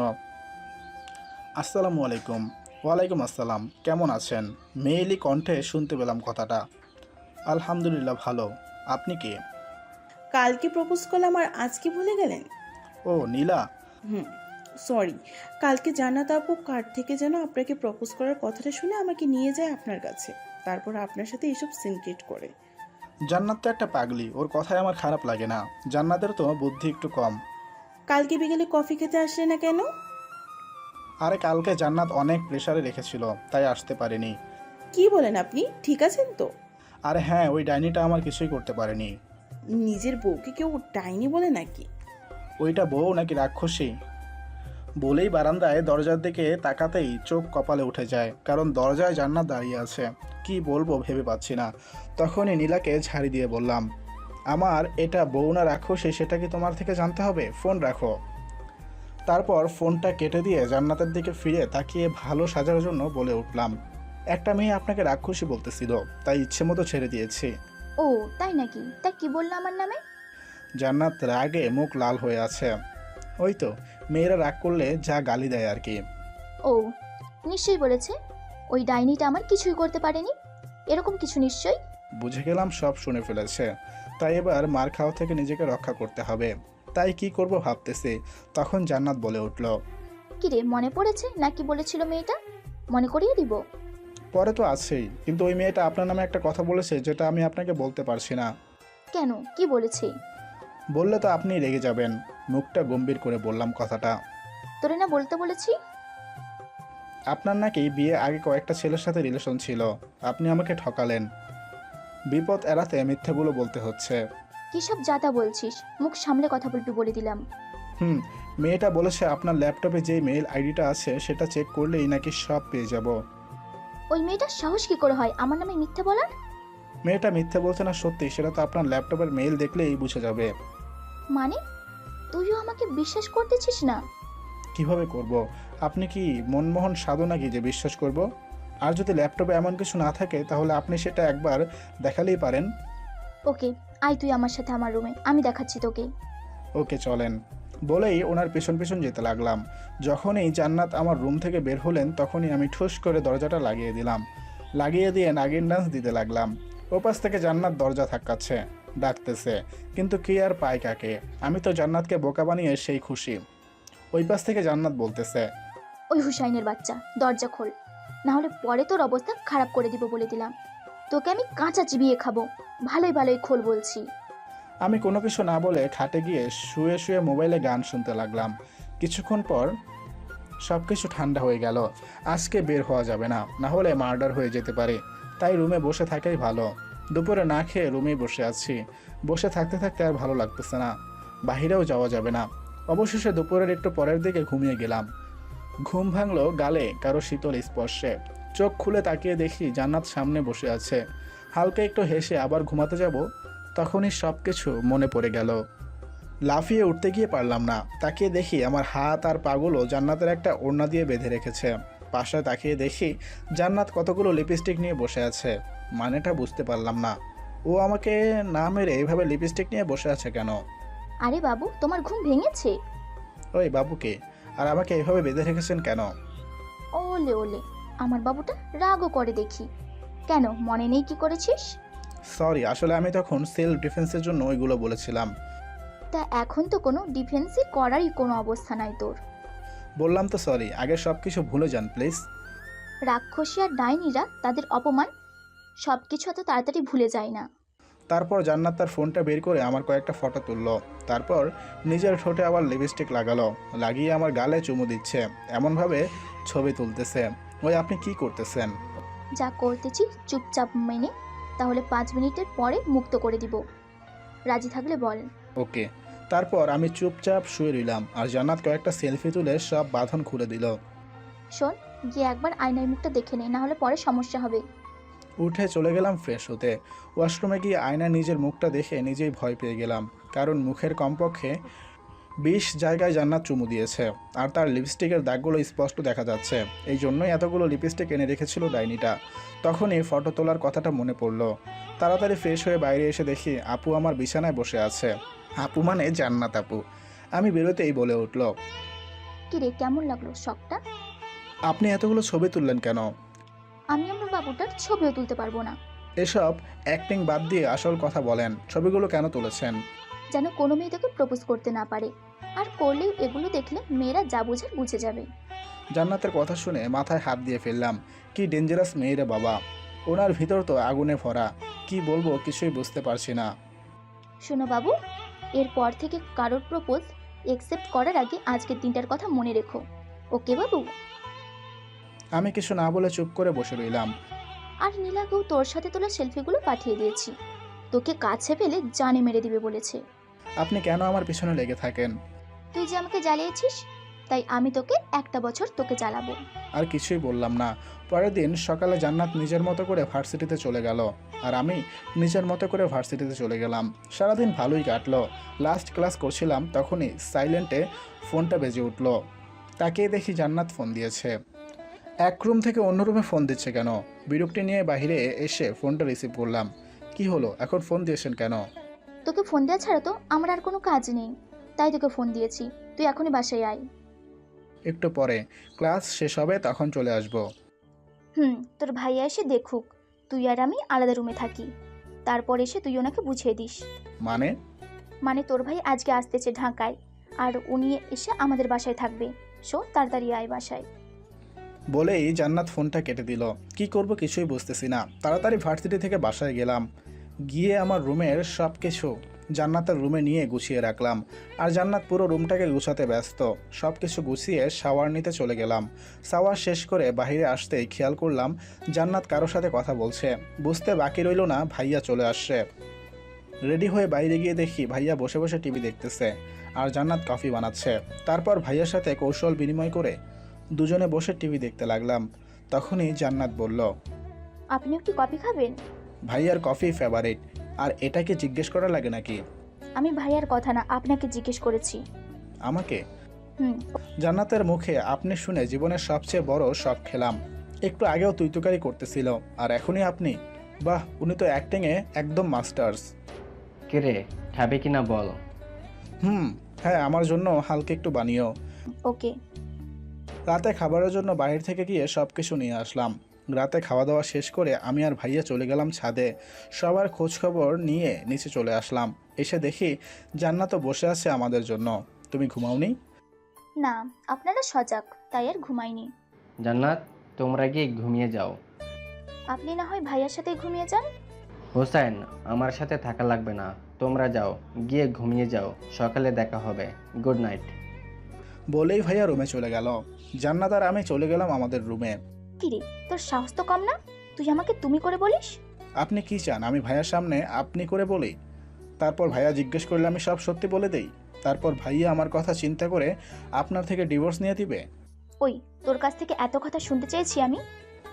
আসসালামু আলাইকুম। ওয়ালাইকুম আসসালাম, কেমন আছেন? মেয়েলি কণ্ঠে শুনতে পেলাম কথাটা। আলহামদুলিল্লাহ ভালো, আপনি কে? কালকে প্রপোজ করলাম আর আজকে ভুলে গেলেন? ও নীলা। সরি, কালকে জান্নাত আপু কার থেকে যেন আপনাকে প্রপোজ করার কথাটা শুনে আমাকে নিয়ে যায় আপনার কাছে, তারপর আপনার সাথে এইসব সিনক্রেট করে। জান্নাত তো একটা পাগলি, ওর কথায় আমার খারাপ লাগে না। জান্নাতের তো বুদ্ধি একটু কম। কালকে বিকেলে কফি খেতে আসলে না কেন? আরে কালকে জান্নাত অনেক প্রেশারে রেখেছিল, তাই আসতে পারেনি। কি বলেন আপনি? ঠিক আছেন তো? আরে হ্যাঁ, ওই ডাইনিটা আমার কিছুই করতে পারেনি। নিজের বউকে কেউ ডাইনি বলে নাকি? ওইটা বউ নাকি রাক্ষসী? বলেই বারান্দায় দরজার দিকে তাকাতেই চোখ কপালে উঠে যায়, কারণ দরজায় জান্নাত দাঁড়িয়ে আছে। কি বলবো ভেবে পাচ্ছি না। তখনই নীলাকে ঝাড়ি দিয়ে বললাম, আমার এটা বউ না রাক্ষসী সেটা কি তোমার থেকে জানতে হবে? ফোন রাখো। তারপর ফোনটা কেটে দিয়ে জান্নাতের দিকে ফিরে তাকিয়ে ভালো সাজার জন্য বলে উঠলাম, একটা মেয়ে আপনাকে রাক্ষসী বলতেছিল, তাই ইচ্ছে মতো ছেড়ে দিয়েছি। ও তাই নাকি? তা কি বললো আমার নামে? জান্নাত রাগে মুখ লাল হয়ে আছে। ওই তো, মেয়েরা রাগ করলে যা গালি দেয় আর কি। ও নিশ্চয়ই বলেছে। ওই ডাইনিটা আমার কিছুই করতে পারেনি, এরকম কিছু নিশ্চয়ই। বুঝে গেলাম সব শুনে ফেলেছে, তাই এবার মার খাওয়া থেকে নিজেকে রক্ষা করতে হবে। তাই কি করব ভাবতেছি, তখন জান্নাত বলে উঠল, কিরে মনে পড়েছে নাকি বলেছিল মেয়েটা? মনে করিয়ে দিব? পরে তো আছেই, কিন্তু ওই মেয়েটা আপনার নামে একটা কথা বলেছে যেটা আমি আপনাকে বলতে পারছি না। কেন, কি বলেছে? বললে তো আপনি রেগে যাবেন। মুখটা গম্ভীর করে বললাম কথাটা। তোরে না বলতে বলেছি? আপনার নাকি বিয়ে আগে কয়েকটা ছেলের সাথে রিলেশন ছিল, আপনি আমাকে ঠকালেন। বিপদ এড়াতে মিথ্যাগুলো বলতে হচ্ছে। কি সব যাতা বলছিস? মুখ সামলে কথা বলবি বলে দিলাম। মেয়েটা বলেছে আপনার ল্যাপটপে যে মেইল আইডিটা আছে সেটা চেক করলেই নাকি সব পেয়ে যাব। ওই মেয়েটার সাহস কি করে হয় আমার নামে মিথ্যে বলার? মেয়েটা মিথ্যে বলছে না সত্যি, সেটা তো আপনার ল্যাপটপের মেইল দেখলেই বুঝে যাবে। মানে তুইও আমাকে বিশ্বাস করতেছিস না? কিভাবে করব? আপনি কি মনমোহন সাধু নাকি যে বিশ্বাস করব? আর যদি ল্যাপটপে এমন কিছু না থাকে তাহলে আপনি সেটা একবার দেখালেই পারেন। ওকে, আয় তুই আমার সাথে আমার রুমে, আমি দেখাচ্ছি তোকে। ওকে চলেন, বলেই ওনার পেছন পেছন যেতে লাগলাম। যখনই জান্নাত আমার রুম থেকে বের হলেন তখনই আমি ঠুস করে দরজাটা লাগিয়ে দিলাম। লাগিয়ে দিয়ে নাগিন ডান্স দিতে লাগলাম। ওপাশ থেকে জান্নাত দরজা ধাক্কাচ্ছে, ডাকতেছে, কিন্তু কি আর পায় কাকে? আমি তো জান্নাতকে বোকা বানিয়ে সেই খুশি। ওই পাশ থেকে জান্নাত বলতেছে, ওই হুসাইনের বাচ্চা, দরজা খোল, না হলে পরে তোর অবস্থা খারাপ করে দিব বলে দিলাম। তোকে আমি কাঁচা চিবিয়ে খাবো। ভালোই ভালোই খোল বলছি। আমি কোনো কিছু না বলে খাটে গিয়ে শুয়ে শুয়ে মোবাইলে গান শুনতে লাগলাম। কিছুক্ষণ পর সব কিছু ঠান্ডা হয়ে গেল। আজকে বের হওয়া যাবে না, না হলে মার্ডার হয়ে যেতে পারে। তাই রুমে বসে থাকাই ভালো। দুপুরে না খেয়ে রুমেই বসে আছি। বসে থাকতে থাকতে আর ভালো লাগতেছে না, বাহিরেও যাওয়া যাবে না। অবশেষে দুপুরের একটু পরের দিকে ঘুমিয়ে গেলাম। ঘুম ভাঙলো গালে কারো শীতল স্পর্শে। চোখ খুলে তাকিয়ে দেখি জান্নাত সামনে বসে আছে। হালকা একটু হেসে আবার ঘুমাতে যাব, তখনই সব কিছু মনে পড়ে গেল। লাফিয়ে উঠতে গিয়ে পারলাম না। তাকিয়ে দেখি আমার হাত আর পাগুলো জান্নাতের একটা ওড়না দিয়ে বেঁধে রেখেছে। পাশে তাকিয়ে দেখি জান্নাত কতগুলো লিপস্টিক নিয়ে বসে আছে। মানেটা বুঝতে পারলাম না। ও আমাকে না মেরে এইভাবে লিপস্টিক নিয়ে বসে আছে কেন? আরে বাবু, তোমার ঘুম ভেঙেছে? ওই বাবুকে আর আমাকে এইভাবে বেঁধে রেখেছেন কেন? ওলে ওলে, আমার বাবুটা রাগও করে দেখি। কেন, মনে নেই কি করেছিস? সরি, আসলে আমি তখন সেলফ ডিফেন্সের জন্য ওইগুলো বলেছিলাম। তা এখন তো কোনো ডিফেন্সই করারই কোনো অবস্থা নাই তোর। বললাম তো সরি, আগে সব কিছু ভুলে যান প্লিজ। রাক্ষসী আর ডাইনিরা তাদের অপমান সব কিছু এত তাড়াতাড়ি ভুলে যায় না। তারপর জান্নাত তার ফোনটা বের করে আমার কয়েকটা ফটো তুললো। তারপর নিজের ঠোঁটে আবার লিপস্টিক লাগালো, লাগিয়ে আমার গালে চুমু দিচ্ছে, এমনভাবে ছবি তুলতেছে। ওই আপনি কি করতেছেন? যা করতেছি চুপচাপ মেনে, তাহলে 5 মিনিটের পরে মুক্ত করে দিব। রাজি থাকলে বল। ওকে। তারপর আমি চুপচাপ শুয়ে রইলাম আর জান্নাত কয়েকটা সেলফি তুলে সব বাঁধন খুলে দিল। শোন, গিয়ে একবার আয়নায় মুখটা দেখে নে, না হলে পরে সমস্যা হবে। উঠে চলে গেলাম ফ্রেশ হতে। ওয়াশরুমে গিয়ে আয়নায় নিজের মুখটা দেখে নিজেই ভয় পেয়ে গেলাম, কারণ মুখের কমপক্ষে 20 জায়গায় জান্নাত চুমু দিয়েছে আর তার লিপস্টিকের দাগগুলো স্পষ্ট দেখা যাচ্ছে। এই জন্যই এতগুলো লিপস্টিক এনে রেখেছিল ডাইনিটা। তখনই ফটো তোলার কথাটা মনে পড়লো। তাড়াতাড়ি ফ্রেশ হয়ে বাইরে এসে দেখি আপু আমার বিছানায় বসে আছে। আপু মানে জান্নাত আপু। আমি বেরোতেই বলে উঠল, কিরে, কেমন লাগলো শখটা? আপনি এতগুলো ছবি তুললেন কেন? আমি আমার বাবুটার ছবিও তুলতে পারবো না। এসব অ্যাক্টিং বাদ দিয়ে আসল কথা বলেন, ছবিগুলো কেন তুলেছেন? যেন কোনো মেয়ে তোকে প্রপোজ করতে না পারে, আর করলেও এগুলো দেখলে মেয়েরা যা বুঝে বুঝে যাবে। জান্নাতের কথা শুনে মাথায় হাত দিয়ে ফেললাম। কি ডেঞ্জারাস মেয়েরে বাবা, ওনার ভিতর তো আগুনে ভরা। কি বলবো কিছুই বুঝতে পারছি না। শোনো বাবু, এরপর থেকে কারোর প্রপোজ একসেপ্ট করার আগে আজকের দিনটার কথা মনে রেখো, ওকে বাবু? আমি কিছু না বলে চুপ করে বসে রইলাম। আর নীলাকেও তোর সাথে তোলা সেলফিগুলো পাঠিয়ে দিয়েছি, তোকে কাছে পেলে জানে মেরে দিবে বলেছে। আপনি কেন আমার পিছনে লেগে থাকেন? তুই যে আমাকে জ্বালিয়েছিস, তাই আমি তোকে 1টা বছর তোকে জ্বালাবো। আর কিছুই বললাম না। পরের দিন সকালে জান্নাত নিজের মতো করে ভার্সিটিতে চলে গেল আর আমি নিজের মতো করে ভার্সিটিতে চলে গেলাম। সারাদিন ভালোই কাটলো। লাস্ট ক্লাস করছিলাম, তখনই সাইলেন্টে ফোনটা বেজে উঠলো। তাকিয়ে দেখি জান্নাত ফোন দিয়েছে। এক রুম থেকে অন্য রুমে ফোন দিচ্ছে কেন? বিরক্তি নিয়ে বাইরে এসে ফোনটা রিসিভ করলাম। কি হলো, এখন ফোন দিয়েছেন কেন? তোকে ফোন দেওয়া ছাড়া তো আমার আর কোনো কাজ নেই, তাই তোকে ফোন দিয়েছি। তুই এখনই বাসায় আয়। একটু পরে ক্লাস শেষ হবে, তখন চলে আসবো। তোর ভাইয়া এসে দেখুক তুই আর আমি আলাদা রুমে থাকি, তারপর এসে তুই ওনাকে বুঝিয়ে দিস। মানে তোর ভাই আজকে আসতেছে ঢাকায়, আর উনি এসে আমাদের বাসায় থাকবে। তাড়াতাড়ি আয় বাসায়। বলেই জান্নাত ফোনটা কেটে দিল। কি করব কিছুই বুঝতেছি না। তাড়াতাড়ি ভার্সিটি থেকে বাসায় গেলাম। গিয়ে আমার রুমের সব কিছু জান্নাতের রুমে নিয়ে গুছিয়ে রাখলাম। আর জান্নাত পুরো রুমটাকে গুছাতে ব্যস্ত। সব কিছু গুছিয়ে শাওয়ার নিতে চলে গেলাম। শাওয়ার শেষ করে বাইরে আসতেই খেয়াল করলাম জান্নাত কারোর সাথে কথা বলছে। বুঝতে বাকি রইল না ভাইয়া চলে আসছে। রেডি হয়ে বাইরে গিয়ে দেখি ভাইয়া বসে বসে টিভি দেখতেছে আর জান্নাত কফি বানাচ্ছে। তারপর ভাইয়ার সাথে কৌশল বিনিময় করে দুজনে বসে টিভি দেখতে লাগলাম। তখনই জান্নাত বলল, আপনিও কি কফি খাবেন? ভাইয়ার কফি ফেভারিট, আর এটাকে জিজ্ঞেস করা লাগে নাকি? আমি ভাইয়ার কথা না, আপনাকে জিজ্ঞেস করেছি। আমাকে? হুম জান্নাতের মুখে আপনি শুনে জীবনের সবচেয়ে বড় শখ খেলাম। একটু আগেও তুইতুকারি করতেছিল, আর এখনই আপনি? বাহ, উনি তো অ্যাক্টিংয়ে একদম মাস্টার্স। কিরে, খাবে কিনা বল। হ্যাঁ, আমার জন্য হালকা একটু বানিও। ওকে। রাতে খাবারের জন্য বাইরে থেকে গিয়ে সব কিছু নিয়ে আসলাম। রাতে খাওয়া দাওয়া শেষ করে আমি আর ভাইয়া চলে গেলাম ছাদে। সবার খোঁজখবর নিয়ে নিচে চলে আসলাম। এসে দেখি জান্নাতও বসে আছে আমাদের জন্য। তুমি ঘুমাওনি? না, আপনারা সজাগ, তাই আর ঘুমাইনি। জান্নাত, তোমরা গিয়ে ঘুমিয়ে যাও। আপনি না হয় ভাইয়ার সাথে ঘুমিয়ে যান। হোসেন, আমার সাথে থাকা লাগবে না, তোমরা যাও, গিয়ে ঘুমিয়ে যাও, সকালে দেখা হবে। Good night. বলেই ভাইয়া রুমে চলে গেল। জান্নাত আর আমি চলে গেলাম আমাদের রুমে। কিরে, তোর সাহস তো কম না, তুই আমাকে তুমি করে বলিস? আপনি কি চান আমি ভাইয়ার সামনে আপনি করে বলি? তারপর ভাইয়া জিজ্ঞেস করলে আমি সব সত্যি বলে দেই? তারপর ভাইয়া আমার কথা চিন্তা করে আপনার থেকে ডিভোর্স নিয়ে দিবে? ওই, তোর কাছ থেকে এত কথা শুনতে চেয়েছি আমি।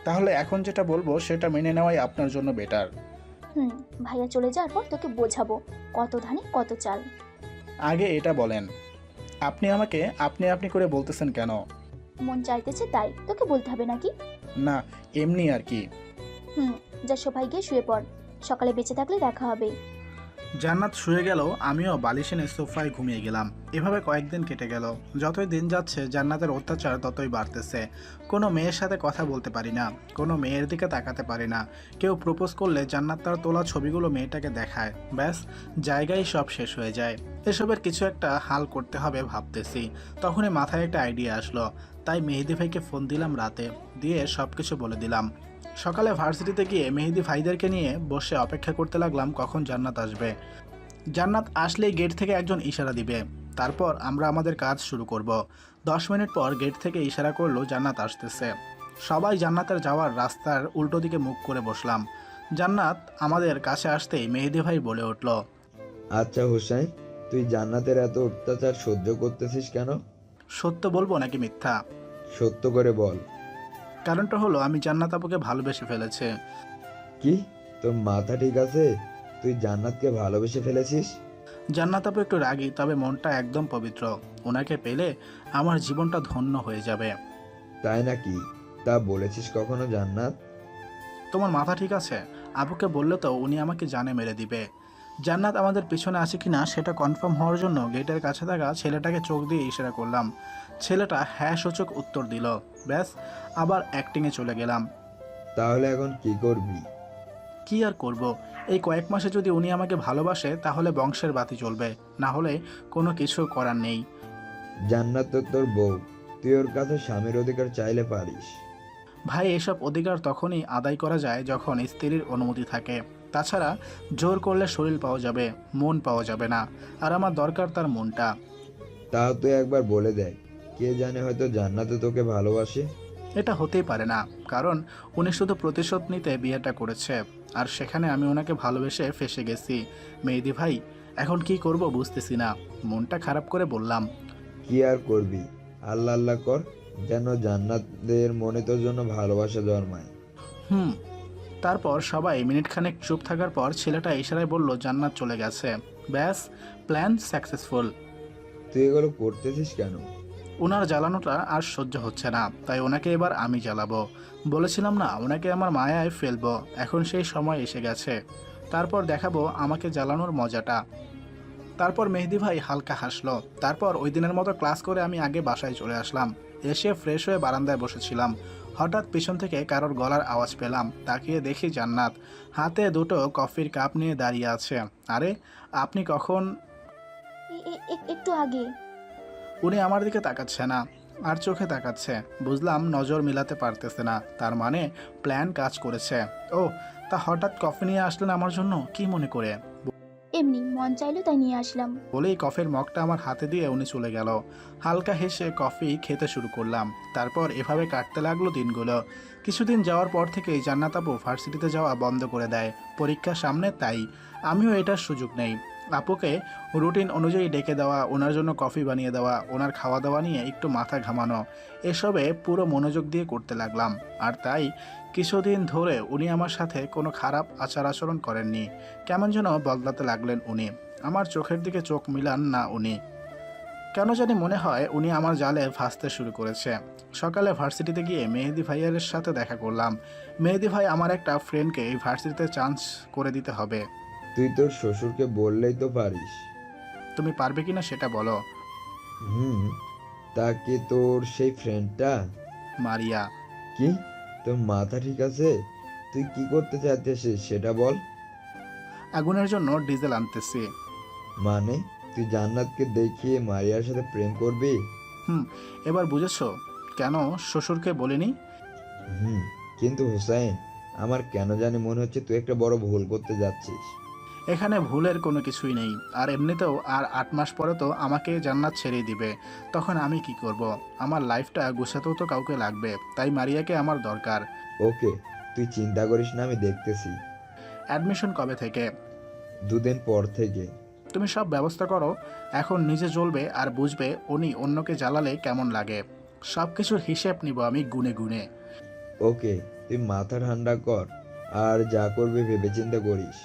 তাহলে এখন যেটা বলবো সেটা মেনে নেওয়াই আপনার জন্য বেটার। ভাইয়া চলে যাওয়ার পর তোকে বোঝাবো কত ধানে কত চাল। আগে এটা বলেন, আপনি আমাকে আপনি আপনি করে বলতেছেন কেন? মন চাইতেছে তাই, তোকে বলতে হবে নাকি? না, এমনি আর কি। যা সোফায় গিয়ে শুয়ে পড়, সকালে বেঁচে থাকলে দেখা হবে। জান্নাত শুয়ে গেল, আমিও বালিশ এনে সোফায় ঘুমিয়ে গেলাম। এভাবে কয়েকদিন কেটে গেল। যতই দিন যাচ্ছে জান্নাতের অত্যাচার ততই বাড়তেছে। কোনো মেয়ের সাথে কথা বলতে পারি না, কোনো মেয়ের দিকে তাকাতে পারি না। কেউ প্রপোজ করলে জান্নাত তার তোলা ছবিগুলো মেয়েটাকে দেখায়, ব্যাস জায়গায় সব শেষ হয়ে যায়। এসবের কিছু একটা হাল করতে হবে ভাবতেছি। তখনই মাথায় একটা আইডিয়া আসলো, তাই মেহেদি ভাইকে ফোন দিলাম রাতে, দিয়ে সব কিছু বলে দিলাম। সকালে ভার্সিটিতে গিয়ে মেহেদি ভাইদেরকে নিয়ে বসে অপেক্ষা করতে লাগলাম কখন জান্নাত আসবে। জান্নাত আসলেই গেট থেকে একজন ইশারা দিবে, তারপর আমরা আমাদের কাজ শুরু করব। 10 মিনিট পর গেট থেকে ইশারা করলো জান্নাত আসতেছে। সবাই জান্নাতের যাওয়ার রাস্তার উল্টো দিকে মুখ করে বসলাম। জান্নাত আমাদের কাছে আসতেই মেহেদি ভাই বলে উঠল, আচ্ছা হোসেন, তুই জান্নাতের এত অত্যাচার সহ্য করতেছিস কেন? সত্য বলবো নাকি মিথ্যা? সত্য করে বল। কারণটা হলো আমি জান্নাত আপুকে ভালোবেসে ফেলেছে। কি, তোর মাথা ঠিক আছে? তুই জান্নাতকে ভালোবেসে ফেলেছিস? জান্নাত আপু একটু রাগী, তবে মনটা একদম পবিত্র। ওনাকে পেলে আমার জীবনটা ধন্য হয়ে যাবে। তাই নাকি? তা বলেছিস কখনো জান্নাত? তোমার মাথা ঠিক আছে? আপুকে বললে তো উনি আমাকে জানে মেরে দিবে। জান্নাত আমাদের পিছনে আছে কিনা সেটা কনফার্ম হওয়ার জন্য গেটের কাছে থাকা ছেলেটাকে চোখ দিয়ে ইশারা করলাম। ছেলেটা হ্যাঁ সূচক উত্তর দিল। ব্যাস, আবার অ্যাক্টিংয়ে চলে গেলাম। তাহলে এখন কি করবি? কি আর করব, এই কয়েক মাসে যদি উনি আমাকে ভালোবাসে তাহলে বংশের বাতি চলবে, না হলে কোনো কিছু করার নেই। জান্নাত তো তোর বউ, তুই ওর কাছে স্বামীর অধিকার চাইলে পারিস। ভাই, এসব অধিকার তখনই আদায় করা যায় যখন স্ত্রীর অনুমতি থাকে। তাছাড়া জোর করলে শরীর পাওয়া যাবে, মন পাওয়া যাবে না। আর আমার দরকার তার মনটা। তাও তুই একবার বলে দেখ, কে জানে হয়তো জান্নাতও তোকে ভালোবাসে। এটা হতেই পারে না, কারণ উনি শুধু প্রতিশোধ নিতে বিয়েটা করেছে, আর সেখানে আমি ওনাকে ভালোবেসে ফেসে গেছি। মেহেদি ভাই, এখন কি করব বুঝতেছি না। মনটা খারাপ করে বললাম, কি আর করবি, আল্লাহ আল্লাহ কর, যেন জান্নাতদের মনে তোর জন্য ভালোবাসা জন্মায়। তারপর সবাই মিনিট খানেক চুপ থাকার পর ছেলেটা ইশারায় বলল জান্নাত চলে গেছে। ব্যাস, প্ল্যান সাকসেসফুল। তুই এগুলো করতেছিস কেন? ওনার জ্বালানোটা আর সহ্য হচ্ছে না, তাই ওনাকে এবার আমি জ্বালাবো। বলেছিলাম না ওনাকে আমার মায়ায় ফেলবো, এখন সেই সময় এসে গেছে। তারপর দেখাবো আমাকে জ্বালানোর মজাটা। তারপর মেহেদি ভাই হালকা হাসলো। তারপর ওই দিনের মতো ক্লাস করে আমি আগে বাসায় চলে আসলাম। এসে ফ্রেশ হয়ে বারান্দায় বসেছিলাম। হঠাৎ পিছন থেকে কারোর গলার আওয়াজ পেলাম। তাকিয়ে দেখি জান্নাত হাতে দুটো কফির কাপ নিয়ে দাঁড়িয়ে আছে। আরে আপনি কখন? একটু আগে। উনি আমার দিকে তাকাচ্ছে না, আর চোখে তাকাচ্ছে। বুঝলাম নজর মিলাতে পারতেছে না, তার মানে প্ল্যান কাজ করেছে। ও, তা হঠাৎ কফি নিয়ে আসলেন আমার জন্য, কি মনে করে? এমনি মন চাইলো তাই নিয়ে আসলাম। বলেই কফির মগটা আমার হাতে দিয়ে উনি চলে গেল। হালকা হেসে কফি খেতে শুরু করলাম। তারপর এভাবে কাটতে লাগলো দিনগুলো। কিছুদিন যাওয়ার পর থেকেই জান্নাত আপু ভার্সিটিতে যাওয়া বন্ধ করে দেয়। পরীক্ষার সামনে, তাই আমিও এটার সুযোগ নেই। আপুকে রুটিন অনুযায়ী ডেকে দেওয়া, ওনার জন্য কফি বানিয়ে দেওয়া, ওনার খাওয়া দাওয়া নিয়ে একটু মাথা ঘামানো, এসবে পুরো মনোযোগ দিয়ে করতে লাগলাম। আর তাই কিছুদিন ধরে উনি আমার সাথে কোনো খারাপ আচার আচরণ করেননি। কেমন যেন বদলাতে লাগলেন উনি। আমার চোখের দিকে চোখ মিলান না উনি। কেন জানি মনে হয় উনি আমার জালে ফাঁসতে শুরু করেছে। সকালে ভার্সিটিতে গিয়ে মেহেদি ভাইয়ের সাথে দেখা করলাম। মেহেদি ভাই আমার একটা ফ্রেন্ডকে এই ভার্সিটিতে চান্স করে দিতে হবে। তুই তোর শ্বশুরকে বললেই তো পারিস। তুমি পারবে কিনা সেটা বলো। তা কি তোর সেই ফ্রেন্ডটা? মারিয়া। কি, তোর মাথা ঠিক আছে? তুই কি করতে চাইতেছিস সেটা বল। আগুনের জন্য ডিজেল আনতেছি। মানে তুই জান্নাতকে দেখিয়ে মারিয়ার সাথে প্রেম করবি? এবার বুঝেছো কেন শ্বশুরকে বলিনি? কিন্তু হুসাইন, আমার কেন জানি মনে হচ্ছে তুই একটা বড় ভুল করতে যাচ্ছিস। এখানে ভুলের কোনো কিছুই নেই। আর এমনিতেও আর 8 মাস পরে তো আমাকে জান্নাত ছেড়েই দিবে। তখন আমি কি করব? আমার লাইফটা গুছাতেও তো কাউকে লাগবে, তাই মারিয়াকে আমার দরকার। ওকে, তুই চিন্তা করিস না, আমি দেখতেছি। অ্যাডমিশন কবে থেকে? 2 দিন পর থেকে। তুমি সব ব্যবস্থা করো। এখন নিজে জ্বলবে আর বুঝবে উনি অন্যকে জ্বালালে কেমন লাগে। সব কিছুর হিসেব নিব আমি গুনে গুনে। ওকে, তুই মাথা ঠান্ডা কর, আর যা করবি ভেবেচিন্তে করিস।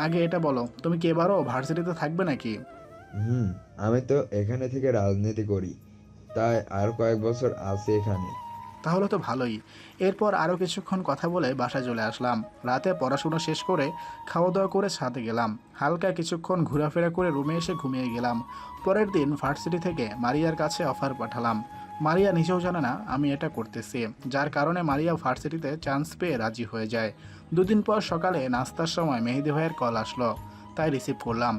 আগে এটা বলো, তুমি কি এবারও ভার্সিটিতে থাকবে নাকি? আমি তো এখানে থেকে রাজনীতি করি, তাই আর কয়েক বছর আছে এখানে। তাহলে তো ভালোই। এরপর আরও কিছুক্ষণ কথা বলে বাসায় চলে আসলাম। রাতে পড়াশোনা শেষ করে খাওয়া দাওয়া করে ছাদে গেলাম। হালকা কিছুক্ষণ ঘোরাফেরা করে রুমে এসে ঘুমিয়ে গেলাম। পরের দিন ভার্সিটি থেকে মারিয়ার কাছে অফার পাঠালাম। মারিয়া নিজেও জানে না আমি এটা করতেছি, যার কারণে মারিয়া ভার্সিটিতে চান্স পেয়ে রাজি হয়ে যায়। 2 দিন পর সকালে নাস্তার সময় মেহেদি ভাইয়ের কল আসলো, তাই রিসিভ করলাম।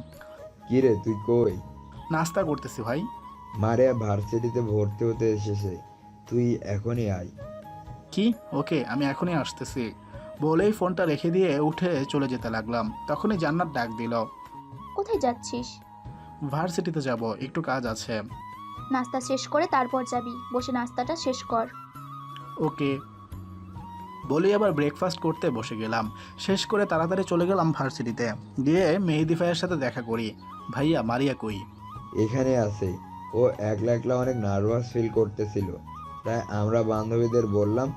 কিরে তুই কই? নাস্তা করতেছি ভাই। মারিয়া ভার্সিটিতে ভর্তি হতে এসেছে, তুই এখনই আয়। কি? ওকে, আমি এখনই আসতেছি। বলেই ফোনটা রেখে দিয়ে উঠে চলে যেতে লাগলাম। তখনই জান্নাত ডাক দিল। কোথায় যাচ্ছিস? ভার্সিটিতে যাব, একটু কাজ আছে। নাস্তা শেষ করে তারপর যাবি, বসে নাস্তাটা শেষ কর। ওকে। বলেই আবার ব্রেকফাস্ট করতে বসে গেলাম। শেষ করে তাড়াতাড়ি চলে গেলাম ভার্সিটিতে। গিয়ে মেহেদি ভাইয়ের সাথে দেখা করি। ভাইয়া, মারিয়া কই? এখানে আছে। ও একলা একলা অনেক নার্ভাস ফিল করতেছিল, তাই আমরা বান্ধবীদের বললাম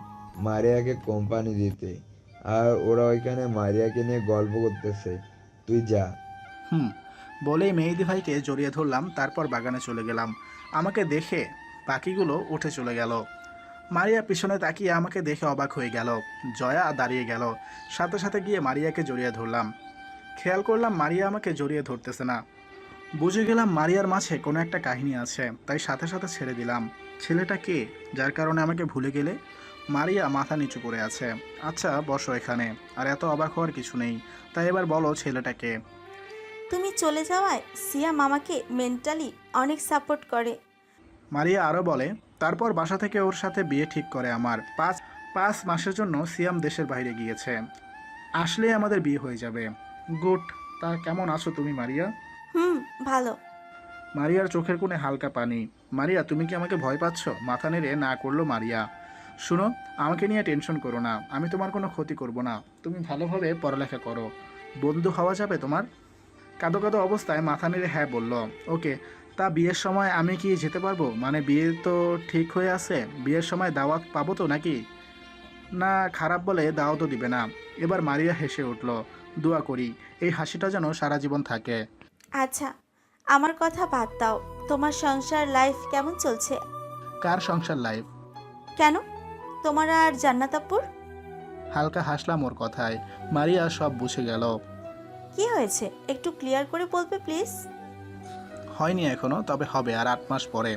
মারিয়াকে কোম্পানি দিতে, আর ওরা ওইখানে মারিয়াকে নিয়ে গল্প করতেছে। তুই যা। বলেই মেহেদি ভাইকে জড়িয়ে ধরলাম। তারপর বাগানে চলে গেলাম। আমাকে দেখে পাখিগুলো উঠে চলে গেল। মারিয়া পিছনে তাকিয়ে আমাকে দেখে অবাক হয়ে গেল। জয়া দাঁড়িয়ে গেল। সাথে সাথে গিয়ে মারিয়াকে জড়িয়ে ধরলাম। খেয়াল করলাম মারিয়া আমাকে জড়িয়ে ধরতেছে না। বুঝে গেলাম মারিয়ার মাঝে কোনো একটা কাহিনী আছে, তাই সাথে সাথে ছেড়ে দিলাম। ছেলেটা কে, যার কারণে আমাকে ভুলে গেলে? মারিয়া মাথা নিচু করে আছে। আচ্ছা বসো এখানে, আর এত অবাক হওয়ার কিছু নেই। তাই এবার বলো ছেলেটা কে? তুমি চলে যাওয়ায় সিয়াম আমাকে মেন্টালি অনেক সাপোর্ট করে। মারিয়া আরও বলে, তারপর বাসা থেকে ওর সাথে বিয়ে ঠিক করে আমার। 5 মাসের জন্য সিয়াম দেশের বাইরে গিয়েছে। আসলে আমাদের বিয়ে হয়ে যাবে। গুড। তা কেমন আছো তুমি মারিয়া? ভালো। মারিয়ার চোখের কোণে হালকা পানি। মারিয়া, তুমি কি আমাকে ভয় পাচ্ছ? মাথা নেড়ে না করলো মারিয়া। শুনো, আমাকে নিয়ে টেনশন করো না, আমি তোমার কোনো ক্ষতি করব না। তুমি ভালোভাবে পড়ালেখা করো। বন্ধু হওয়া যাবে তোমার? কাঁদো কাঁদো অবস্থায় মাথা নেড়ে হ্যাঁ বলল। ওকে। তা বিয়ের সময় আমি কি যেতে পারবো? মানে বিয়ে তো ঠিক হয়ে আছে, বিয়ের সময় দাওয়াত পাবো তো নাকি? না, খারাপ বলে দাওয়াতও দিবে না। এবার মারিয়া হেসে উঠল। দোয়া করি এই হাসিটা যেন সারা জীবন থাকে। আচ্ছা, আমার কথা বাদ দাও, তোমার সংসার লাইফ কেমন চলছে? কার সংসার লাইফ? কেন, তোমার আর জান্নাত আপুর? হালকা হাসলাম ওর কথায়। মারিয়া সব বুঝে গেল। কি হয়েছে একটু ক্লিয়ার করে বলবে প্লিজ? হয়নি এখনো, তবে হবে আর 8 মাস পরে।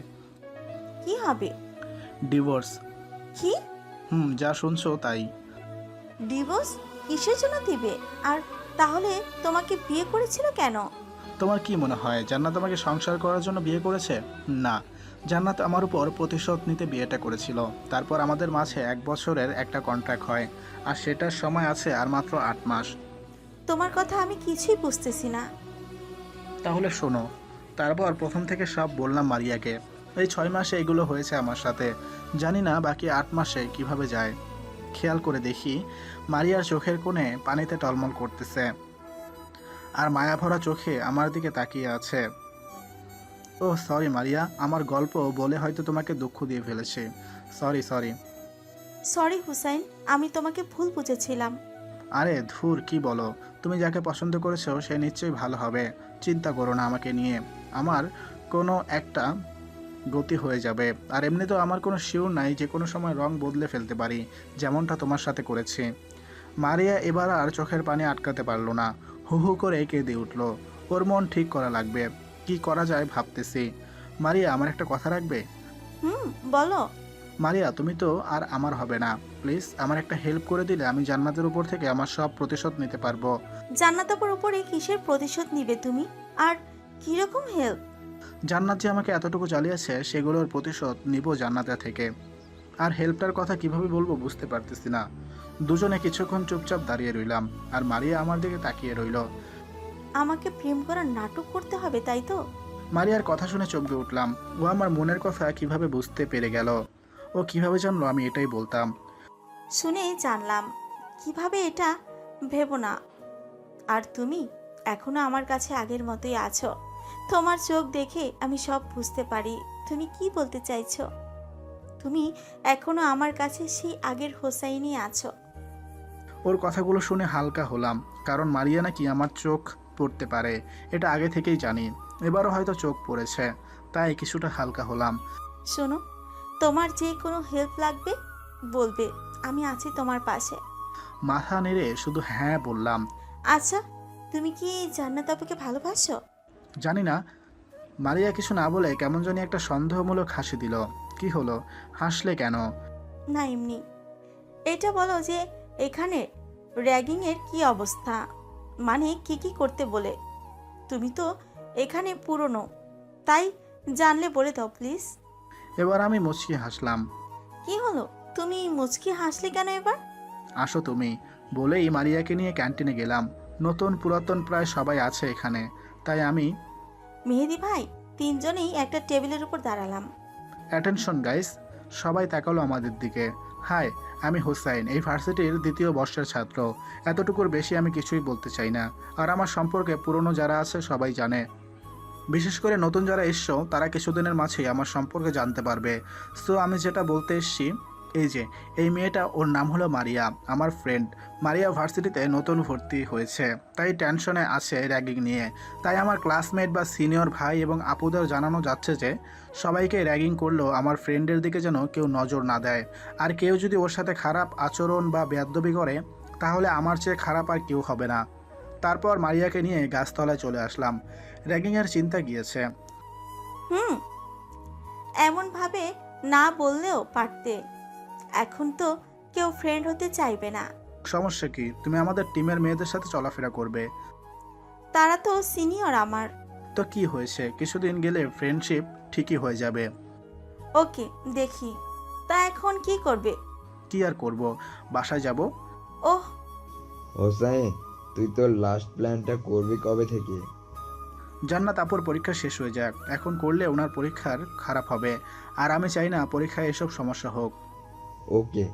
কি হবে? ডিভোর্স। কি? যা শুনছো তাই। ডিভোর্স? কিসের জন্য দিবে? আর তাহলে তোমাকে বিয়ে করেছিল কেন? তোমার কি মনে হয় জান্নাত আমাকে সংসার করার জন্য বিয়ে করেছে? না, জান্নাত আমার উপর প্রতিশোধ নিতে বিয়েটা করেছিল। তারপর আমাদের মাঝে 1 বছরের একটা কন্ট্রাক্ট হয়, আর সেটার সময় আছে আর মাত্র 8 মাস। তোমার কথা আমি কিছুই বুঝতেছি না। তাহলে শোনো। তারপর প্রথম থেকে সব বললাম মারিয়াকে। এই 6 মাসে এগুলো হয়েছে আমার সাথে। জানি না বাকি 8 মাসে কিভাবে যায়। খেয়াল করে দেখি মারিয়ার চোখের কোণে পানিতে টলমল করতেছে, আর মায়াভরা চোখে আমার দিকে তাকিয়ে আছে। ও সরি মারিয়া, আমার গল্প বলে হয়তো তোমাকে দুঃখ দিয়ে ফেলেছি। সরি। সরি হুসাইন, আমি তোমাকে ভুল বুঝেছিলাম। আরে ধুর, কি বলো? তুমি যাকে পছন্দ করেছো সে নিশ্চয়ই ভালো হবে। চিন্তা করো না আমাকে নিয়ে। আমার কোনো একটা গতি হয়ে যাবে। আর এমনিতেও আমার কোনো শিওর নাই, যে কোনো সময় রং বদলে ফেলতে পারি, যেমনটা তোমার সাথে করেছি। মারিয়া এবার আর চোখের পানি আটকাতে পারলো না, হু হু করে কেঁদে উঠল। ওর মন ঠিক করা লাগবে, কি করা যায় ভাবতেছি। মারিয়া, আমার একটা কথা রাখবে? বলো। মারিয়া, তুমি তো আর আমার হবে না। প্লিজ আমার একটা হেল্প করে দিলে আমি জান্নাতের উপর থেকে আমার সব প্রতিশোধ নিতে পারবো। জান্নাত আপুর উপরে কিসের প্রতিশোধ নিবে তুমি? আর কিরকম হেল্প? জান্নাত যে আমাকে এতটুকু জ্বালিয়েছে সেগুলোর প্রতিশোধ নিব জান্নাতের থেকে। আর হেল্পটার কথা কিভাবে বলবো বুঝতে পারতেছি না। দুজনে কিছুক্ষণ চুপচাপ দাঁড়িয়ে রইলাম, আর মারিয়া আমার দিকে তাকিয়ে রইল। আমাকে প্রেম করার নাটক করতে হবে, তাই তো? মারিয়ার কথা শুনে চমকে উঠলাম। ও আমার মনের কথা কিভাবে বুঝতে পেরে গেল? ও কিভাবে জানলো আমি এটাই বলতাম? শুনেই জানলাম। কিভাবে এটা ভেবো না। আর তুমি এখনো আমার কাছে আগের মতোই আছো। তোমার চোখ দেখে আমি সব বুঝতে পারি তুমি কি বলতে চাইছো। তুমি এখনো আমার কাছে সেই আগের হোসাইনই আছো। ওর কথাগুলো শুনে হালকা হলাম, কারণ মারিয়া নাকি আমার চোখ পড়তে পারে, এটা আগে থেকেই জানি। এবারও হয়তো চোখ পড়েছে, তাই কিছুটা হালকা হলাম। শোনো, তোমার যে কোনো হেল্প লাগবে বলবে, আমি আছি তোমার পাশে। মাথা নেড়ে শুধু হ্যাঁ বললাম। আচ্ছা, তুমি কি জান্নাত আপুকে ভালোবাসো? জানি না। মারিয়া কিছু না বলে কেমন জানি একটা সন্দেহমূলক হাসি দিল। কি হলো, হাসলে কেন? না এমনি। এটা বলো যে এখানে র্যাগিংয়ের কি অবস্থা, মানে কি কি করতে বলে? তুমি তো এখানে পুরনো, তাই জানলে বলে দাও প্লিজ। এবার আমি মুচকি হাসলাম। কি হলো, তুমি মুচকি হাসলে কেন এবার? আসো তুমি, বলেই মারিয়াকে নিয়ে ক্যান্টিনে গেলাম। নতুন পুরাতন প্রায় সবাই আছে এখানে, তাই আমি মেহেদি ভাই, তিনজনেই একটা টেবিলের উপর দাঁড়ালাম। অ্যাটেনশন গাইস, সবাই তাকালো আমাদের দিকে। হাই, আমি হুসাইন, এই ভার্সিটির 2য় বর্ষের ছাত্র। এতটুকুর বেশি আমি কিছুই বলতে চাই না। আর আমার সম্পর্কে পুরনো যারা আছে সবাই জানে, বিশেষ করে নতুন যারা এসছো তারা কিছুদিনের মাঝেই আমার সম্পর্কে জানতে পারবে। সো আমি যেটা বলতে এসছি, এই যে এই মেয়েটা, ওর নাম হলো মারিয়া, আমার ফ্রেন্ড। মারিয়া ভার্সিটিতে নতুন ভর্তি হয়েছে, তাই টেনশনে আছে র্যাগিং নিয়ে। তাই আমার ক্লাসমেট বা সিনিয়র ভাই এবং আপুদের জানানো যাচ্ছে যে সবাইকে র্যাগিং করলেও আমার ফ্রেন্ডের দিকে যেন কেউ নজর না দেয়। আর কেউ যদি ওর সাথে খারাপ আচরণ বা বেয়াদবি করে, তাহলে আমার চেয়ে খারাপ আর কেউ হবে না। তারপর মারিয়াকে নিয়ে গাছতলায় চলে আসলাম। র্যাগিংয়ের চিন্তা গিয়েছে। এমন ভাবে না বললেও পারতে। এখন তো কেউ ফ্রেন্ড হতে চাইবে না। সমস্যা কি? তুমি আমাদের টিমের মেয়েদের সাথে চলাফেরা করবে। তারা তো সিনিয়র আমার। তো কি হয়েছে, কিছুদিন গেলে ফ্রেন্ডশিপ ঠিকই হয়ে যাবে। ওকে, দেখি। তা এখন কি করবে? কি আর করব, বাসায় যাব। ওহ হোসাইন, তুই তোর লাস্ট প্ল্যানটা করবি কবে থেকে? জান্নাত আপুর পরীক্ষা শেষ হয়ে যাক, এখন করলে ওনার পরীক্ষার খারাপ হবে, আর আমি চাই না পরীক্ষায় এসব সমস্যা হোক। ওকে,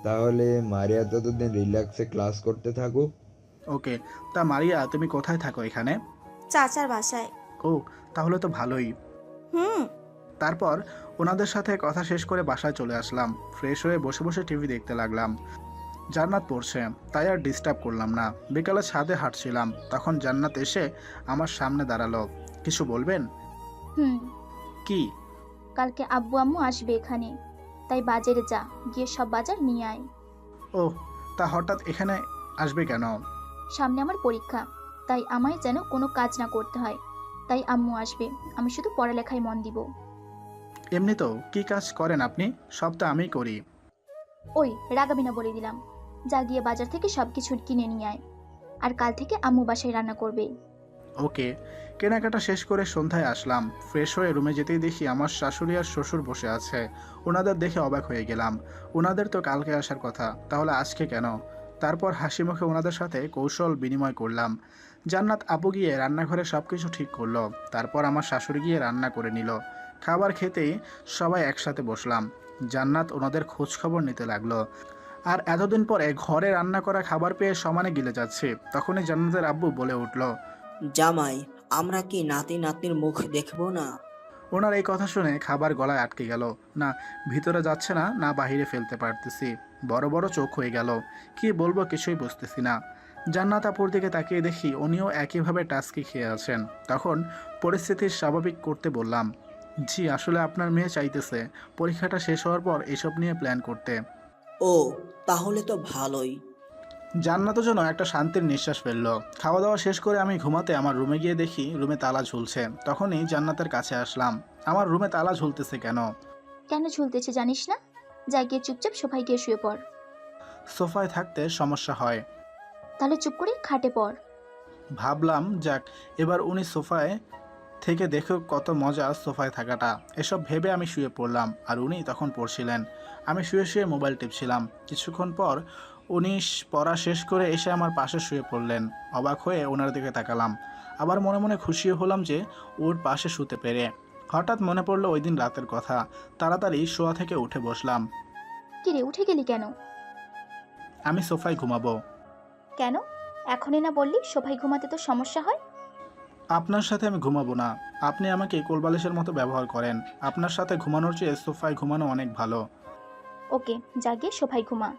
তাহলে মারিয়া ততদিন রিল্যাক্সে ক্লাস করতে থাকুক। ওকে, তা মারিয়া তুমি কোথায় থাকো এখানে? চাচার বাসায়। ও, তাহলে তো ভালোই। তারপর ওনাদের সাথে কথা শেষ করে বাসায় চলে আসলাম। ফ্রেশ হয়ে বসে বসে টিভি দেখতে লাগলাম। জান্নাত পড়ছে, তাই আর ডিস্টার্ব করলাম না। বিকালে ছাদে হাঁটছিলাম, তখন জান্নাত এসে আমার সামনে দাঁড়ালো। কিছু বলবেন? কি? কালকে আব্বু আম্মু আসবে এখানে, তাই বাজারে যা, গিয়ে সব বাজার নিয়ে আয়। ও, তা হঠাৎ এখানে আসবে কেন? সামনে আমার পরীক্ষা, তাই আমায় যেন কোনো কাজ না করতে হয়, তাই আম্মু আসবে, আমি শুধু পড়ালেখায় মন দিব। এমনি তো কি কাজ করেন আপনি? সব তো আমিই করি। ওই রাগাবি না বলে দিলাম, যা গিয়ে বাজার থেকে সব কিছু কিনে নিয়ে আয়, আর কাল থেকে আম্মু বাসায় রান্না করবে। ওকে। কেনাকাটা শেষ করে সন্ধ্যায় আসলাম। ফ্রেশ হয়ে রুমে যেতেই দেখি আমার শাশুড়ি আর শ্বশুর বসে আছে। ওনাদের দেখে অবাক হয়ে গেলাম। ওনাদের তো কালকে আসার কথা, তাহলে আজকে কেন? তারপর হাসি মুখে ওনাদের সাথে কৌশল বিনিময় করলাম। জান্নাত আপু গিয়ে রান্নাঘরে সব কিছু ঠিক করলো। তারপর আমার শাশুড়ি গিয়ে রান্না করে নিল। খাবার খেতেই সবাই একসাথে বসলাম। জান্নাত ওনাদের খোঁজ খবর নিতে লাগলো। আর এতদিন পরে ঘরে রান্না করা খাবার পেয়ে সমানে গিলে যাচ্ছে। তখনই জান্নাতের আব্বু বলে উঠল, জামাই, আমরা কি নাতি নাতনির মুখ দেখবো না? ওনার এই কথা শুনে খাবার গলায় আটকে গেল। না ভিতরে যাচ্ছে না, না বাহিরে ফেলতে পারতেছি। বড় বড় চোখ হয়ে গেল। কি বলবো কিছুই বুঝতেছি না। জান্নাত আপুর দিকে তাকিয়ে দেখি উনিও একইভাবে টাস্কি খেয়ে আছেন। তখন পরিস্থিতি স্বাভাবিক করতে বললাম, জি আসলে আপনার মেয়ে চাইতেছে পরীক্ষাটা শেষ হওয়ার পর এসব নিয়ে প্ল্যান করতে। ও, তাহলে তো ভালোই। জান্নাতও যেন একটা শান্তির নিঃশ্বাস ফেললো। খাওয়া দাওয়া শেষ করে আমি ঘুমাতে আমার রুমে গিয়ে দেখি রুমে তালা ঝুলছে। তখনই জান্নাতের কাছে আসলাম। আমার রুমে তালা ঝুলতেছে কেন? কেন ঝুলতেছে জানিস না? যা গিয়ে চুপচাপ সোফায় গিয়ে শুয়ে পড়। সোফায় থাকতে সমস্যা হয়। তাহলে চুপ করে খাটে পড়। ভাবলাম যাক, এবার উনি সোফায় থেকে দেখো কত মজা সোফায় থাকাটা। এসব ভেবে আমি শুয়ে পড়লাম, আর উনি তখন পড়ছিলেন। আমি শুয়ে শুয়ে মোবাইল টিপছিলাম। কিছুক্ষণ পর উনি পড়া শেষ করে এসে আমার পাশে শুয়ে পড়লেন। অবাক হয়ে ওনার দিকে তাকালাম। আবার মনে মনে খুশিও হলাম যে ওর পাশে শুতে পেরে। হঠাৎ মনে পড়লো ওই দিন রাতের কথা। তাড়াতাড়ি শোয়া থেকে উঠে বসলাম। কিরে উঠে গেলি কেন? আমি সোফায় ঘুমাবো। কেন? এখনই না বললি সোফায় ঘুমাতে তো সমস্যা হয়? আপনার সাথে আমি ঘুমাবো না। আপনি আমাকে কোলবালিশের মতো ব্যবহার করেন। আপনার সাথে ঘুমানোর চেয়ে সোফায় ঘুমানো অনেক ভালো। ওকে, যা গিয়ে সোফায় ঘুমা।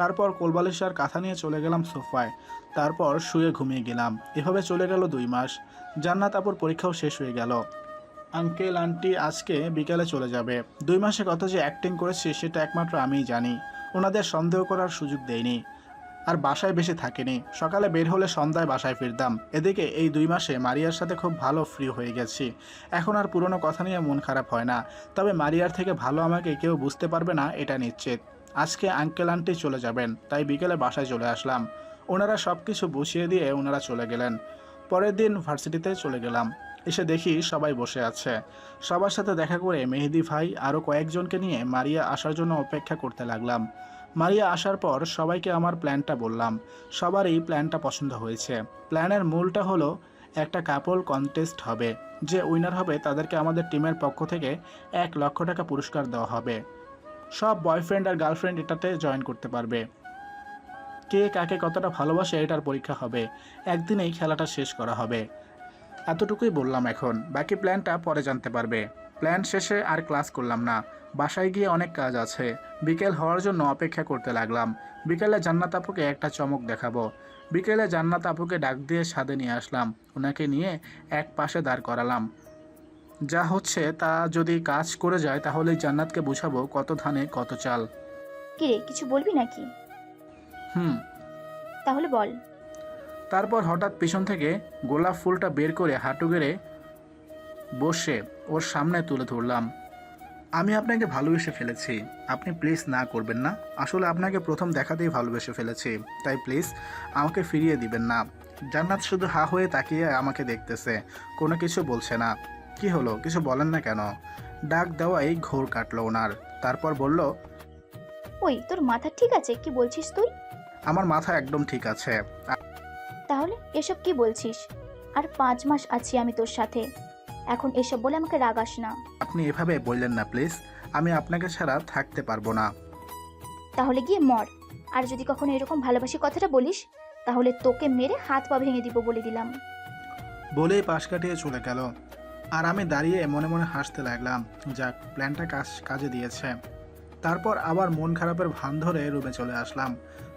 তারপর কোলবালিশ আর কাঁথা নিয়ে চলে গেলাম সোফায়। তারপর শুয়ে ঘুমিয়ে গেলাম। এভাবে চলে গেল 2 মাস। জান্নাত আপুর পরীক্ষাও শেষ হয়ে গেল। আঙ্কেল আন্টি আজকে বিকালে চলে যাবে। 2 মাসে কত যে অ্যাক্টিং করেছি সেটা একমাত্র আমিই জানি। ওনাদের সন্দেহ করার সুযোগ দেয়নি, আর বাসায় বেশি থাকেনি। সকালে বের হলে সন্ধ্যায় বাসায় ফিরতাম। এদিকে এই 2 মাসে মারিয়ার সাথে খুব ভালো ফ্রি হয়ে গেছি। এখন আর পুরনো কথা নিয়ে মন খারাপ হয় না। তবে মারিয়ার থেকে ভালো আমাকে কেউ বুঝতে পারবে না, এটা নিশ্চিত। আজকে আঙ্কেল আন্টি চলে যাবেন, তাই বিকেলে বাসায় চলে আসলাম। ওনারা সব কিছু বসিয়ে দিয়ে ওনারা চলে গেলেন। পরের দিন ভার্সিটিতে চলে গেলাম। এসে দেখি সবাই বসে আছে। সবার সাথে দেখা করে মেহেদি ভাই আরও কয়েকজনকে নিয়ে মারিয়া আসার জন্য অপেক্ষা করতে লাগলাম। মারিয়া আসার পর সবাইকে আমার প্ল্যানটা বললাম। সবারই প্ল্যানটা পছন্দ হয়েছে। প্ল্যানের মূলটা হলো একটা কাপল কন্টেস্ট হবে। যে উইনার হবে তাদেরকে আমাদের টিমের পক্ষ থেকে 1 লক্ষ টাকা পুরস্কার দেওয়া হবে। সব বয়ফ্রেন্ড আর গার্লফ্রেন্ড এটাতে জয়েন করতে পারবে। কে কাকে কতটা ভালোবাসে এটার পরীক্ষা হবে। একদিনেই খেলাটা শেষ করা হবে। এতটুকুই বললাম। এখন বাকি প্ল্যানটা পরে জানতে পারবে। প্ল্যান শেষে আর ক্লাস করলাম না। বাসায় গিয়ে অনেক কাজ আছে। বিকেল হওয়ার জন্য অপেক্ষা করতে লাগলাম। বিকেলে জান্নাত আপুকে একটা চমক দেখাবো। বিকেলে জান্নাত আপুকে ডাক দিয়ে ছাদে নিয়ে আসলাম। ওনাকে নিয়ে এক পাশে দাঁড় করালাম। যা হচ্ছে তা যদি কাজ করে যায় তাহলে জান্নাতকে বুঝাবো কত ধানে কত চাল। কিরে কিছু বলবি নাকি? তাহলে বল। তারপর হঠাৎ পিছন থেকে গোলাপ ফুলটা বের করে হাঁটু গেড়ে বসে ওর সামনে তুলে ধরলাম। আমি আপনাকে ভালোবেসে ফেলেছি, আপনি প্লিজ না করবেন না। আসলে আপনাকে প্রথম দেখাতেই ভালোবেসে ফেলেছি, তাই প্লিজ আমাকে ফিরিয়ে দিবেন না। জান্নাত শুধু হা হয়ে তাকিয়ে আমাকে দেখতেছে, কোনো কিছু বলছে না। কি হলো, কিছু বলেন না কেন? ডাক দেওয়াই ঘোর কাটলো ওনার। তারপর বলল, ওই তোর মাথা ঠিক আছে? কি বলছিস তুই? আমার মাথা একদম ঠিক আছে। তাহলে এসব কি বলছিস? আর 5 মাস আছি আমি তোর সাথে, এখন এসব বলে আমাকে রাগাস না। আপনি এভাবে বললেন না প্লিজ, আমি আপনাকে ছাড়া থাকতে পারবো না। তাহলে গিয়ে মর। আর যদি কখনো এরকম ভালোবাসি কথাটা বলিস তাহলে তোকে মেরে হাত পা ভেঙে দিব বলে দিলাম। বলেই পাশ কাটিয়ে চলে গেল। আর আমি দাঁড়িয়ে মনে মনে হাসতে লাগলাম। যাক, প্ল্যানটা কাজে দিয়েছে। তারপর আবার মন খারাপের ভান ধরে রুমে চলে আসলাম।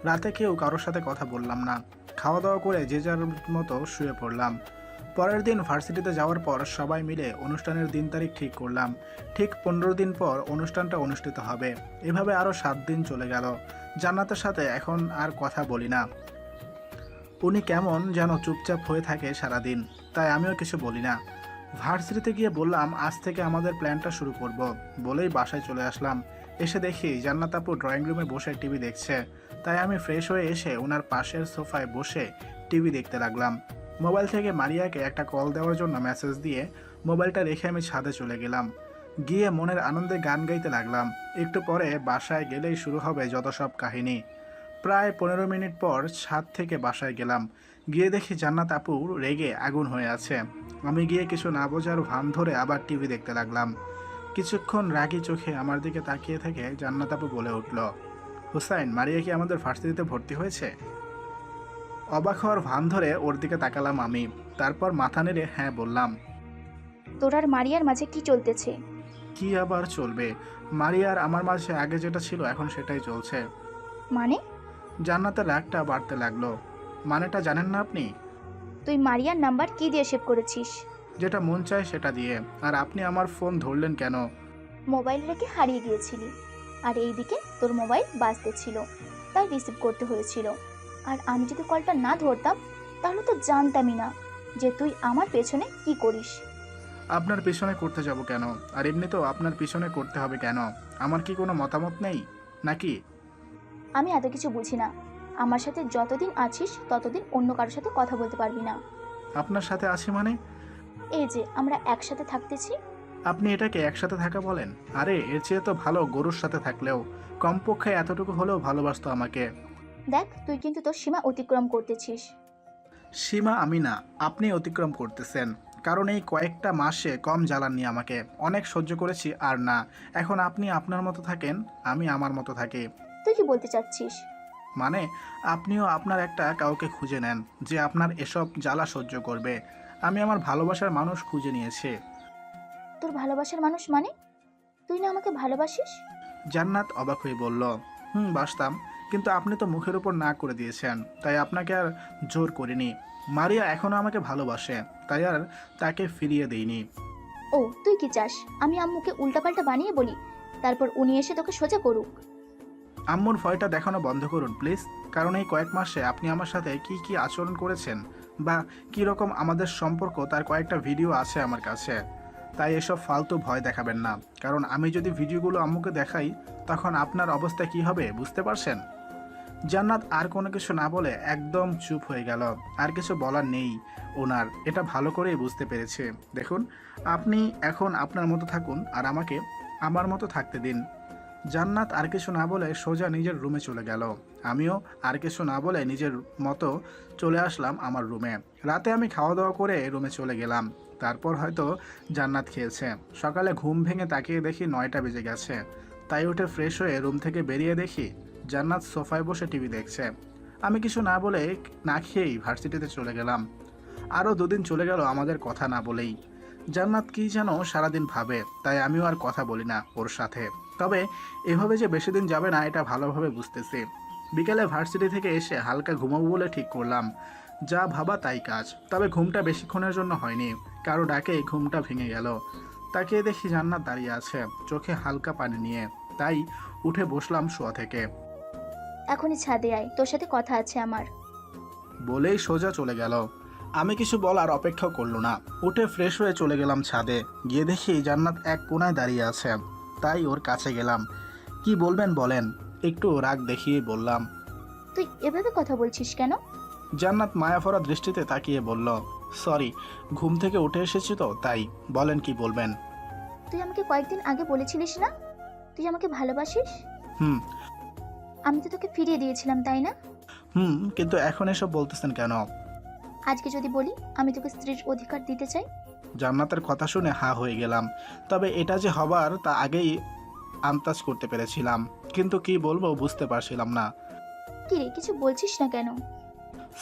রাতে কেউ কারোর সাথে কথা বললাম না। খাওয়া দাওয়া করে যে যার মতো শুয়ে পড়লাম। পরের দিন ভার্সিটিতে যাওয়ার পর সবাই মিলে অনুষ্ঠানের দিন তারিখ ঠিক করলাম। ঠিক 15 দিন পর অনুষ্ঠানটা অনুষ্ঠিত হবে। এভাবে আরও 7 দিন চলে গেল। জান্নাতের সাথে এখন আর কথা বলি না। উনি কেমন যেন চুপচাপ হয়ে থাকে সারাদিন, তাই আমিও কিছু বলি না। ভার্সিটিতে গিয়ে বললাম আজ থেকে আমাদের প্ল্যানটা শুরু করব। বলেই বাসায় চলে আসলাম। এসে দেখি জান্নাত আপু ড্রয়িং রুমে বসে টিভি দেখছে, তাই আমি ফ্রেশ হয়ে এসে ওনার পাশের সোফায় বসে টিভি দেখতে লাগলাম। মোবাইল থেকে মারিয়াকে একটা কল দেওয়ার জন্য মেসেজ দিয়ে মোবাইলটা রেখে আমি ছাদে চলে গেলাম। গিয়ে মনের আনন্দে গান গাইতে লাগলাম। একটু পরে বাসায় গেলেই শুরু হবে যত সব কাহিনী। প্রায় 15 মিনিট পর ছাদ থেকে বাসায় গেলাম। গিয়ে দেখি জান্নাত আপু রেগে আগুন হয়ে আছে। আমি গিয়ে কিছু না বোঝার ভান ধরে আবার টিভি দেখতে লাগলাম। কিছুক্ষণ রাগী চোখে আমার দিকে তাকিয়ে থেকে জান্নাত আপু বলে উঠল, হুসাইন, মারিয়া কি আমাদের ভার্সিটিতে ভর্তি হয়েছে? অবাক হওয়ার ভান ধরে ওর দিকে তাকালাম আমি। তারপর মাথা নেড়ে হ্যাঁ বললাম। তোর আর মারিয়ার মাঝে কি চলতেছে? কি আবার চলবে? মারিয়ার আমার মাঝে আগে যেটা ছিল এখন সেটাই চলছে। মানে? জান্নাতের রাগটা বাড়তে লাগলো। মানেটা জানেন না আপনি? তুই মারিয়ার নাম্বার কি দিয়ে সেভ করেছিস? যেটা মন চায় সেটা দিয়ে। আর আপনি আমার ফোন ধরলেন কেন? মোবাইল রেখে হারিয়ে গিয়েছিলি, আর এইদিকে তোর মোবাইল বাজতে ছিল, তাই রিসিভ করতে হয়েছিল। আর আমি যদি কলটা না ধরতাম তাহলে তো জানতামই না যে তুই আমার পেছনে কি করিস। আপনার পিছনে করতে যাব কেন? আর এমনিতেও আপনার পিছনে করতে হবে কেন? আমার কি কোনো মতামত নেই নাকি? আমি এত কিছু বুঝি না। আমার সাথে যতদিন আছিস ততদিন অন্য কারোর সাথে কথা বলতে পারবি না। আপনার সাথে আছি মানে? এই যে আমরা একসাথে থাকতেছি। আপনি এটাকে একসাথে থাকা বলেন? আরে এর চেয়ে তো ভালো গরুর সাথে থাকলেও। কমপক্ষে এতটুকু হলেও ভালোবাসতো আমাকে। দেখ, তুই কিন্তু তোর সীমা অতিক্রম করতেছিস। সীমা আমি না, আপনি অতিক্রম করতেছেন। কারণ এই কয়েকটা মাসে কম জ্বালাননি আমাকে। অনেক সহ্য করেছি আর না। এখন আপনি আপনার মতো থাকেন, আমি আমার মতো থাকি। তুই কি বলতে চাচ্ছিস? মানে আপনিও আপনার একটা কাউকে খুঁজে নেন যে আপনার এসব জ্বালা সহ্য করবে। আমি আমার ভালোবাসার মানুষ খুঁজে নিয়েছি। তোর ভালোবাসার মানুষ মানে? তুই না আমাকে ভালোবাসিস? জান্নাত অবাক হয়ে বলল, বাসতাম, কিন্তু আপনি তো মুখের উপর না করে দিয়েছেন, তাই আপনাকে আর জোর করিনি। মারিয়া এখনো আমাকে ভালোবাসে, তাই আর তাকে ফিরিয়ে দেইনি। ও, তুই কি চাস আমি আম্মুকে উল্টাপাল্টা বানিয়ে বলি, তারপর উনি এসে তোকে সোজা করুক? আম্মুর ভয়টা দেখানো বন্ধ করুন প্লিজ। কারণ এই কয়েক মাসে আপনি আমার সাথে কি কি আচরণ করেছেন বা কি রকম আমাদের সম্পর্ক তার কয়েকটা ভিডিও আছে আমার কাছে। তাই এসব ফালতু ভয় দেখাবেন না। কারণ আমি যদি ভিডিওগুলো আম্মুকে দেখাই তখন আপনার অবস্থা কি হবে বুঝতে পারছেন? জান্নাত আর কোনো কিছু না বলে একদম চুপ হয়ে গেল। আর কিছু বলার নেই ওনার, এটা ভালো করেই বুঝতে পেরেছে। দেখুন, আপনি এখন আপনার মতো থাকুন আর আমাকে আমার মতো থাকতে দিন। জান্নাত আর কিছু না বলে সোজা নিজের রুমে চলে গেল। আমিও আর কিছু না বলে নিজের মতো চলে আসলাম আমার রুমে। রাতে আমি খাওয়া দাওয়া করে রুমে চলে গেলাম। তারপর হয়তো জান্নাত খেয়েছে। সকালে ঘুম ভেঙে তাকিয়ে দেখি 9টা বেজে গেছে। তাই উঠে ফ্রেশ হয়ে রুম থেকে বেরিয়ে দেখি জান্নাত সোফায় বসে টিভি দেখছে। আমি কিছু না বলে না খেয়েই ভার্সিটিতে চলে গেলাম। আরও 2 দিন চলে গেল আমাদের কথা না বলেই। জান্নাত কি যেন সারাদিন ভাবে, তাই আমিও আর কথা বলি না ওর সাথে। তবে এভাবে যে বেশি দিন যাবে না এটা ভালোভাবে বুঝতেছি। বিকেলে ভার্সিটি থেকে এসে হালকা ঘুমাবো বলে ঠিক করলাম। যা ভাবা তাই কাজ। তবে ঘুমটা বেশিক্ষণের জন্য হয়নি, কারো ডাকে ঘুমটা ভেঙে গেল। তাকিয়ে দেখি জান্নাত দাঁড়িয়ে আছে, চোখে হালকা পানি নিয়ে। তাই উঠে বসলাম শোয়া থেকে। এখনই ছাদে আয়, তোর সাথে কথা আছে আমার। বলেই সোজা চলে গেল। আমি কিছু বলার অপেক্ষা করলো না। উঠে ফ্রেশ হয়ে চলে গেলাম ছাদে। গিয়ে দেখি জান্নাত এক কোণায় দাঁড়িয়ে আছে। তাই ওর কাছে গেলাম। কি বলবেন বলেন? একটু রাগ দেখিয়ে বললাম, তুই এভাবে কথা বলছিস কেন? জান্নাত মায়াভরা দৃষ্টিতে তাকিয়ে বলল, সরি, ঘুম থেকে উঠে এসেছি তো তাই। বলেন কি বলবেন? তুই আমাকে কয়েকদিন আগে বলেছিলিস না তুই আমাকে ভালোবাসিস? হুম। আমি তো তোকে ফিরিয়ে দিয়েছিলাম, তাই না? কিন্তু এখন এসব বলতেছেন কেন? আজকে যদি বলি আমি তোকে স্ত্রীর অধিকার দিতে চাই? জান্নাতের কথা শুনে হা হয়ে গেলাম। তবে এটা যে হবার তা আগেই আন্দাজ করতে পেরেছিলাম, কিন্তু কি বলবো বুঝতে পারছিলাম না। কি রে, কিছু বলছিস না কেন?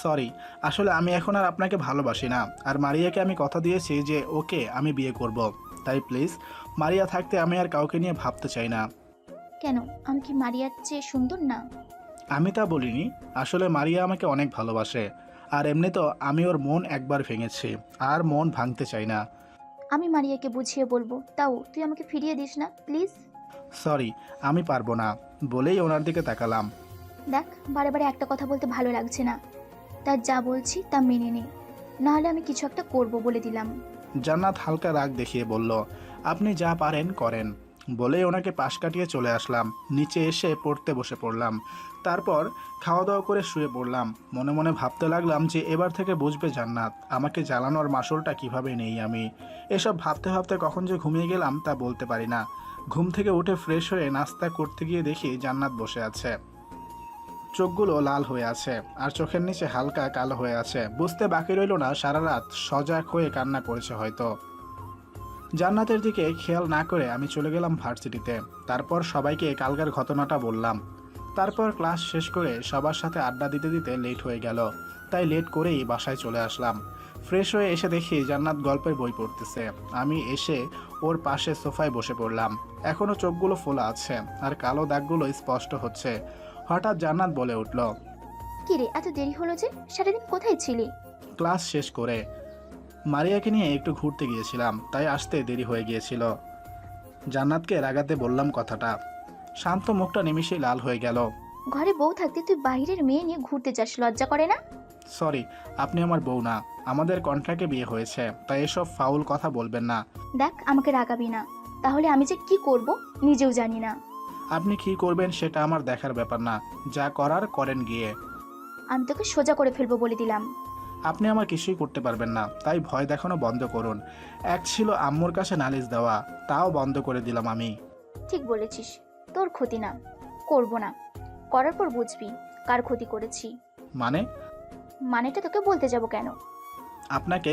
সরি, আসলে আমি এখন আর আপনাকে ভালোবাসি না। আর মারিয়াকে আমি কথা দিয়েছি যে ওকে আমি বিয়ে করব। তাই প্লিজ, মারিয়া থাকতে আমি আর কাউকে নিয়ে ভাবতে চাই না। কেন, আমি কি মারিয়ার চেয়ে সুন্দর না? আমি তা বলিনি। আসলে মারিয়া আমাকে অনেক ভালোবাসে। আর এমনি তো আমি ওর মন একবার ভেঙেছি, আর মন ভাঙতে চাই না। আমি মারিয়াকে বুঝিয়ে বলবো, তাও তুই আমাকে ফিরিয়ে দিস না প্লিজ। সরি, আমি পারবো না বলেই ওনার দিকে তাকালাম। দেখ, বারে বারে একটা কথা বলতে ভালো লাগছে না, তার যা বলছি তা মেনে নে, নাহলে আমি কিছু একটা করব বলে দিলাম। জান্নাত হালকা রাগ দেখিয়ে বলল, আপনি যা পারেন করেন। বলেই ওনাকে পাশ কাটিয়ে চলে আসলাম। নিচে এসে পড়তে বসে পড়লাম। তারপর খাওয়া দাওয়া করে শুয়ে পড়লাম। মনে মনে ভাবতে লাগলাম যে এবার থেকে বুঝবে জান্নাত আমাকে জ্বালানোর মাসুলটা কিভাবে নেই আমি। এসব ভাবতে ভাবতে কখন যে ঘুমিয়ে গেলাম তা বলতে পারি না। ঘুম থেকে উঠে ফ্রেশ হয়ে নাস্তা করতে গিয়ে দেখি জান্নাত বসে আছে। চোখগুলো লাল হয়ে আছে আর চোখের নিচে হালকা কালো হয়ে আছে। বুঝতে বাকি রইল না সারা রাত সজাগ হয়ে কান্না করেছে হয়তো। জান্নাতের দিকে খেয়াল না করে আমি চলে গেলাম ভার্সিটিতে। তারপর সবাইকে কালকের ঘটনাটা বললাম। তারপর ক্লাস শেষ করে সবার সাথে আড্ডা দিতে দিতে লেট হয়ে গেল, তাই লেট করেই বাসায় চলে আসলাম। ফ্রেশ হয়ে এসে দেখি জান্নাত গল্পের বই পড়তেছে। আমি এসে ওর পাশে সোফায় বসে পড়লাম। এখনও চোখগুলো ফোলা আছে আর কালো দাগগুলো স্পষ্ট হচ্ছে। হঠাৎ জান্নাত বলে উঠল, কিরে এত দেরি হলো যে, সারাদিন কোথায় ছিলি? ক্লাস শেষ করে মারিয়াকে নিয়ে একটু ঘুরতে গিয়েছিলাম, তাই আসতে দেরি হয়ে গিয়েছিল। জান্নাতকে রাগাতে বললাম কথাটা। শান্ত মুখটা নিমিষেই লাল হয়ে গেল। ঘরে বউ থাকতে তুই বাইরের মেয়ে নিয়ে ঘুরতে যাস, লজ্জা করে না? সরি, আপনি আমার বউ না, আমাদের কন্ট্রাক্টে বিয়ে হয়েছে, তাই এসব ফাউল কথা বলবেন না। দেখ, আমাকে রাগাবি না, তাহলে আমি যে কি করব নিজেও জানি না। আপনি কি করবেন সেটা আমার দেখার ব্যাপার না, যা করার করেন গিয়ে। আমি তোকে সোজা করে ফেলবো বলে দিলাম। আপনি আমার কিছুই করতে পারবেন না, তাই ভয় দেখানো বন্ধ করুন। এক ছিল আম্মুর কাছে নালিশ দেওয়া, তাও বন্ধ করে দিলাম আমি। ঠিক বলেছিস, তোর ক্ষতি না, করব না, করার পর বুঝবি কার ক্ষতি করেছি। মানেটা তোকে বলতে যাব কেন? আপনাকে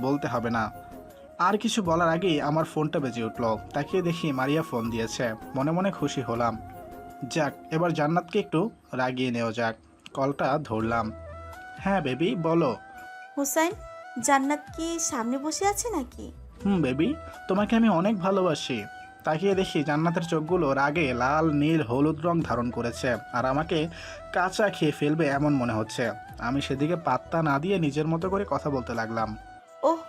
বলতে হবে না। আর কিছু বলার আগেই আমার ফোনটা বেজে উঠল। তাকিয়ে দেখি মারিয়া ফোন দিয়েছে। মনে মনে খুশি হলাম। যাক, এবার জান্নাতকে একটু রাগিয়ে নেওয়া যাক। কলটা ধরলাম। হ্যাঁ বেবি, বলো। হুসাইন, জান্নাত কি সামনে বসে আছে নাকি? বেবি, তোমাকে আমি অনেক ভালোবাসি। তাকিয়ে দেখি জান্নাতের চোখগুলো রাগে লাল নীল হলুদ রং ধারণ করেছে আর আমাকে কাঁচা খেয়ে ফেলবে এমন মনে হচ্ছে। আমি সেদিকে পাত্তা না দিয়ে নিজের মতো করে কথা বলতে লাগলাম। ওহ,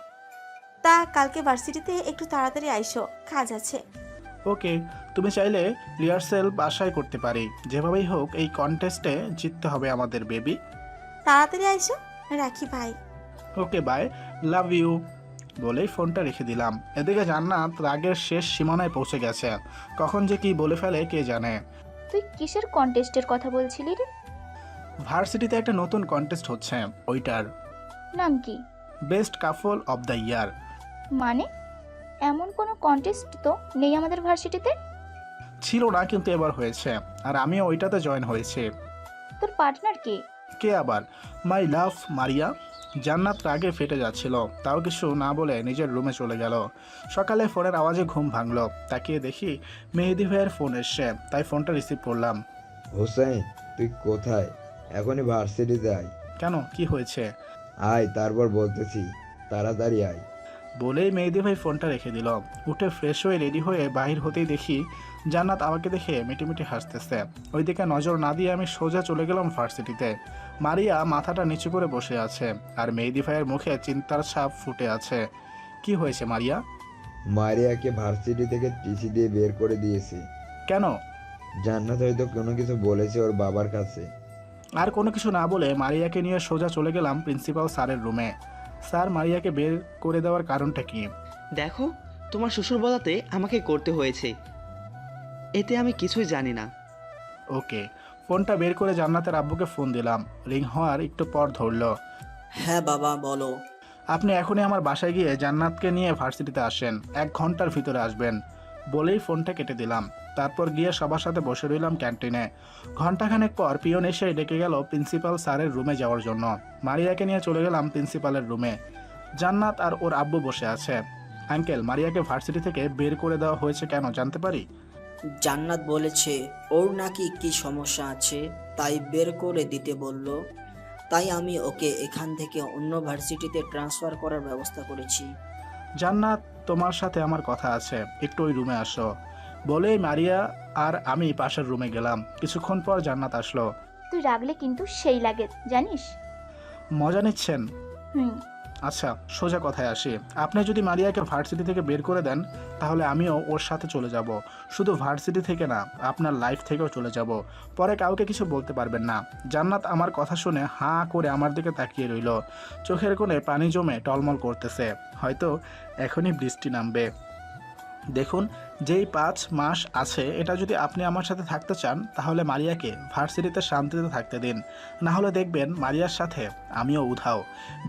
তা কালকে ভার্সিটিতে একটু তাড়াতাড়ি আইসো, কাজ আছে। ওকে, তুমি চাইলে রিহার্সেল বাসায় করতে পারি। যেভাবেই হোক এই কন্টেস্টে জিততে হবে আমাদের বেবি। তাড়াতাড়ি আইসো, রাখি ভাই। ওকে বাই, লাভ ইউ বলেই ফোনটা রেখে দিলাম। এদিকে জান্নাত রাগের শেষ সীমানায় পৌঁছে গেছে। কখন যে কি বলে ফেলে কে জানে। তুই কিসের কন্টেস্টের কথা বলছিলি রে? ভার্সিটিতে একটা নতুন কন্টেস্ট হচ্ছে, ওইটার। নাম কি? Best couple of the year. মানে এমন কোনো কন্টেস্ট তো নেই আমাদের ভার্সিটিতে। ছিল না, কিন্তু এবার হয়েছে আর আমিও ওইটাতে জয়েন হয়েছি। তোর পার্টনার কে? কে আবার? মাই লাভ মারিয়া। জান্নাত রাগে ফেটে যাচ্ছিল, তাও কিছু না বলে নিজের রুমে চলে গেল। সকালে ফোনের আওয়াজে ঘুম ভাঙলো। তাকিয়ে দেখি মেহেদি ভাইয়ের ফোন এসছে, তাই ফোনটা রিসিভ করলাম। হোসেন, তুই কোথায়? এখনই ভার্সিটিতে আয়। কেন, কি হয়েছে? আয়, তারপর বলতেছি, তাড়াতাড়ি আয়। বলেই মেহেদি ভাই ফোনটা রেখে দিল। উঠে ফ্রেশ হয়ে রেডি হয়ে বাহির হতেই দেখি জান্নাত আমাকে দেখে মিটিমিটি হাসতেছে। ওইদিকে নজর না দিয়ে আমি সোজা চলে গেলাম ভার্সিটিতে। মারিয়া মাথাটা নিচু করে বসে আছে আর মেহেদি ভাইয়ের মুখে চিন্তার ছাপ ফুটে আছে। কি হয়েছে মারিয়া? মারিয়াকে ভার্সিটি থেকে টিসি দিয়ে বের করে দিয়েছে। কেন? জান্নাত হয়তো কোনো কিছু বলেছে ওর বাবার কাছে। আর কোনো কিছু না বলে মারিয়াকে নিয়ে সোজা চলে গেলাম প্রিন্সিপাল স্যারের রুমে। স্যার, মারিয়াকে বের করে দেওয়ার কারণটা কি? দেখো, তোমার শ্বশুর বলাতে আমাকে করতে হয়েছে, এতে আমি কিছুই জানি না। ওকে, ফোনটা বের করে জান্নাতের আব্বুকে ফোন দিলাম। রিং হওয়ার একটু পর ধরলো। হ্যাঁ বাবা, বলো। আপনি এখনই আমার বাসায় গিয়ে জান্নাতকে নিয়ে ভার্সিটিতে আসেন, 1 ঘন্টার ভিতরে আসবেন বলেই ফোনটা কেটে দিলাম। তারপর গিয়ে সবার সাথে বসে রইলাম ক্যান্টিনে। ঘন্টাখানেক পর পিয়ন এসে ডেকে গেল প্রিন্সিপাল স্যারের রুমে যাওয়ার জন্য। মারিয়াকে নিয়ে চলে গেলাম প্রিন্সিপালের রুমে। জান্নাত আর ওর আব্বু বসে আছে। আঙ্কেল, মারিয়াকে ভার্সিটি থেকে বের করে দেওয়া হয়েছে কেন জানতে পারি? জান্নাত বলেছে ওর নাকি কি সমস্যা আছে, তাই বের করে দিতে বলল। তাই আমি ওকে এখান থেকে অন্য ভার্সিটিতে ট্রান্সফার করার ব্যবস্থা করেছি। জান্নাত, তোমার সাথে আমার কথা আছে, একটু ওই রুমে আসো বলেই মারিয়া আর আমি পাশের রুমে গেলাম। কিছুক্ষণ পর জান্নাত আসলো। তুই রাগলে কিন্তু সেই লাগে জানিস। মজা নিচ্ছেন? হুম। আচ্ছা, সোজা কথায় আসি। আপনি যদি মারিয়াকে ভার্সিটি থেকে বের করে দেন তাহলে আমিও ওর সাথে চলে যাব। শুধু ভার্সিটি থেকে না, আপনার লাইফ থেকেও চলে যাব। পরে কাউকে কিছু বলতে পারবেন না। জান্নাত আমার কথা শুনে হাঁ করে আমার দিকে তাকিয়ে রইল। চোখের কোণে পানি জমে টলমল করতেছে। হয়তো এখনই বৃষ্টি নামবে। দেখুন, যেই 5 মাস আছে এটা যদি আপনি আমার সাথে থাকতে চান তাহলে মারিয়াকে ভার্সিটিতে শান্তিতে থাকতে দিন। না হলে দেখবেন মারিয়ার সাথে আমিও উধাও।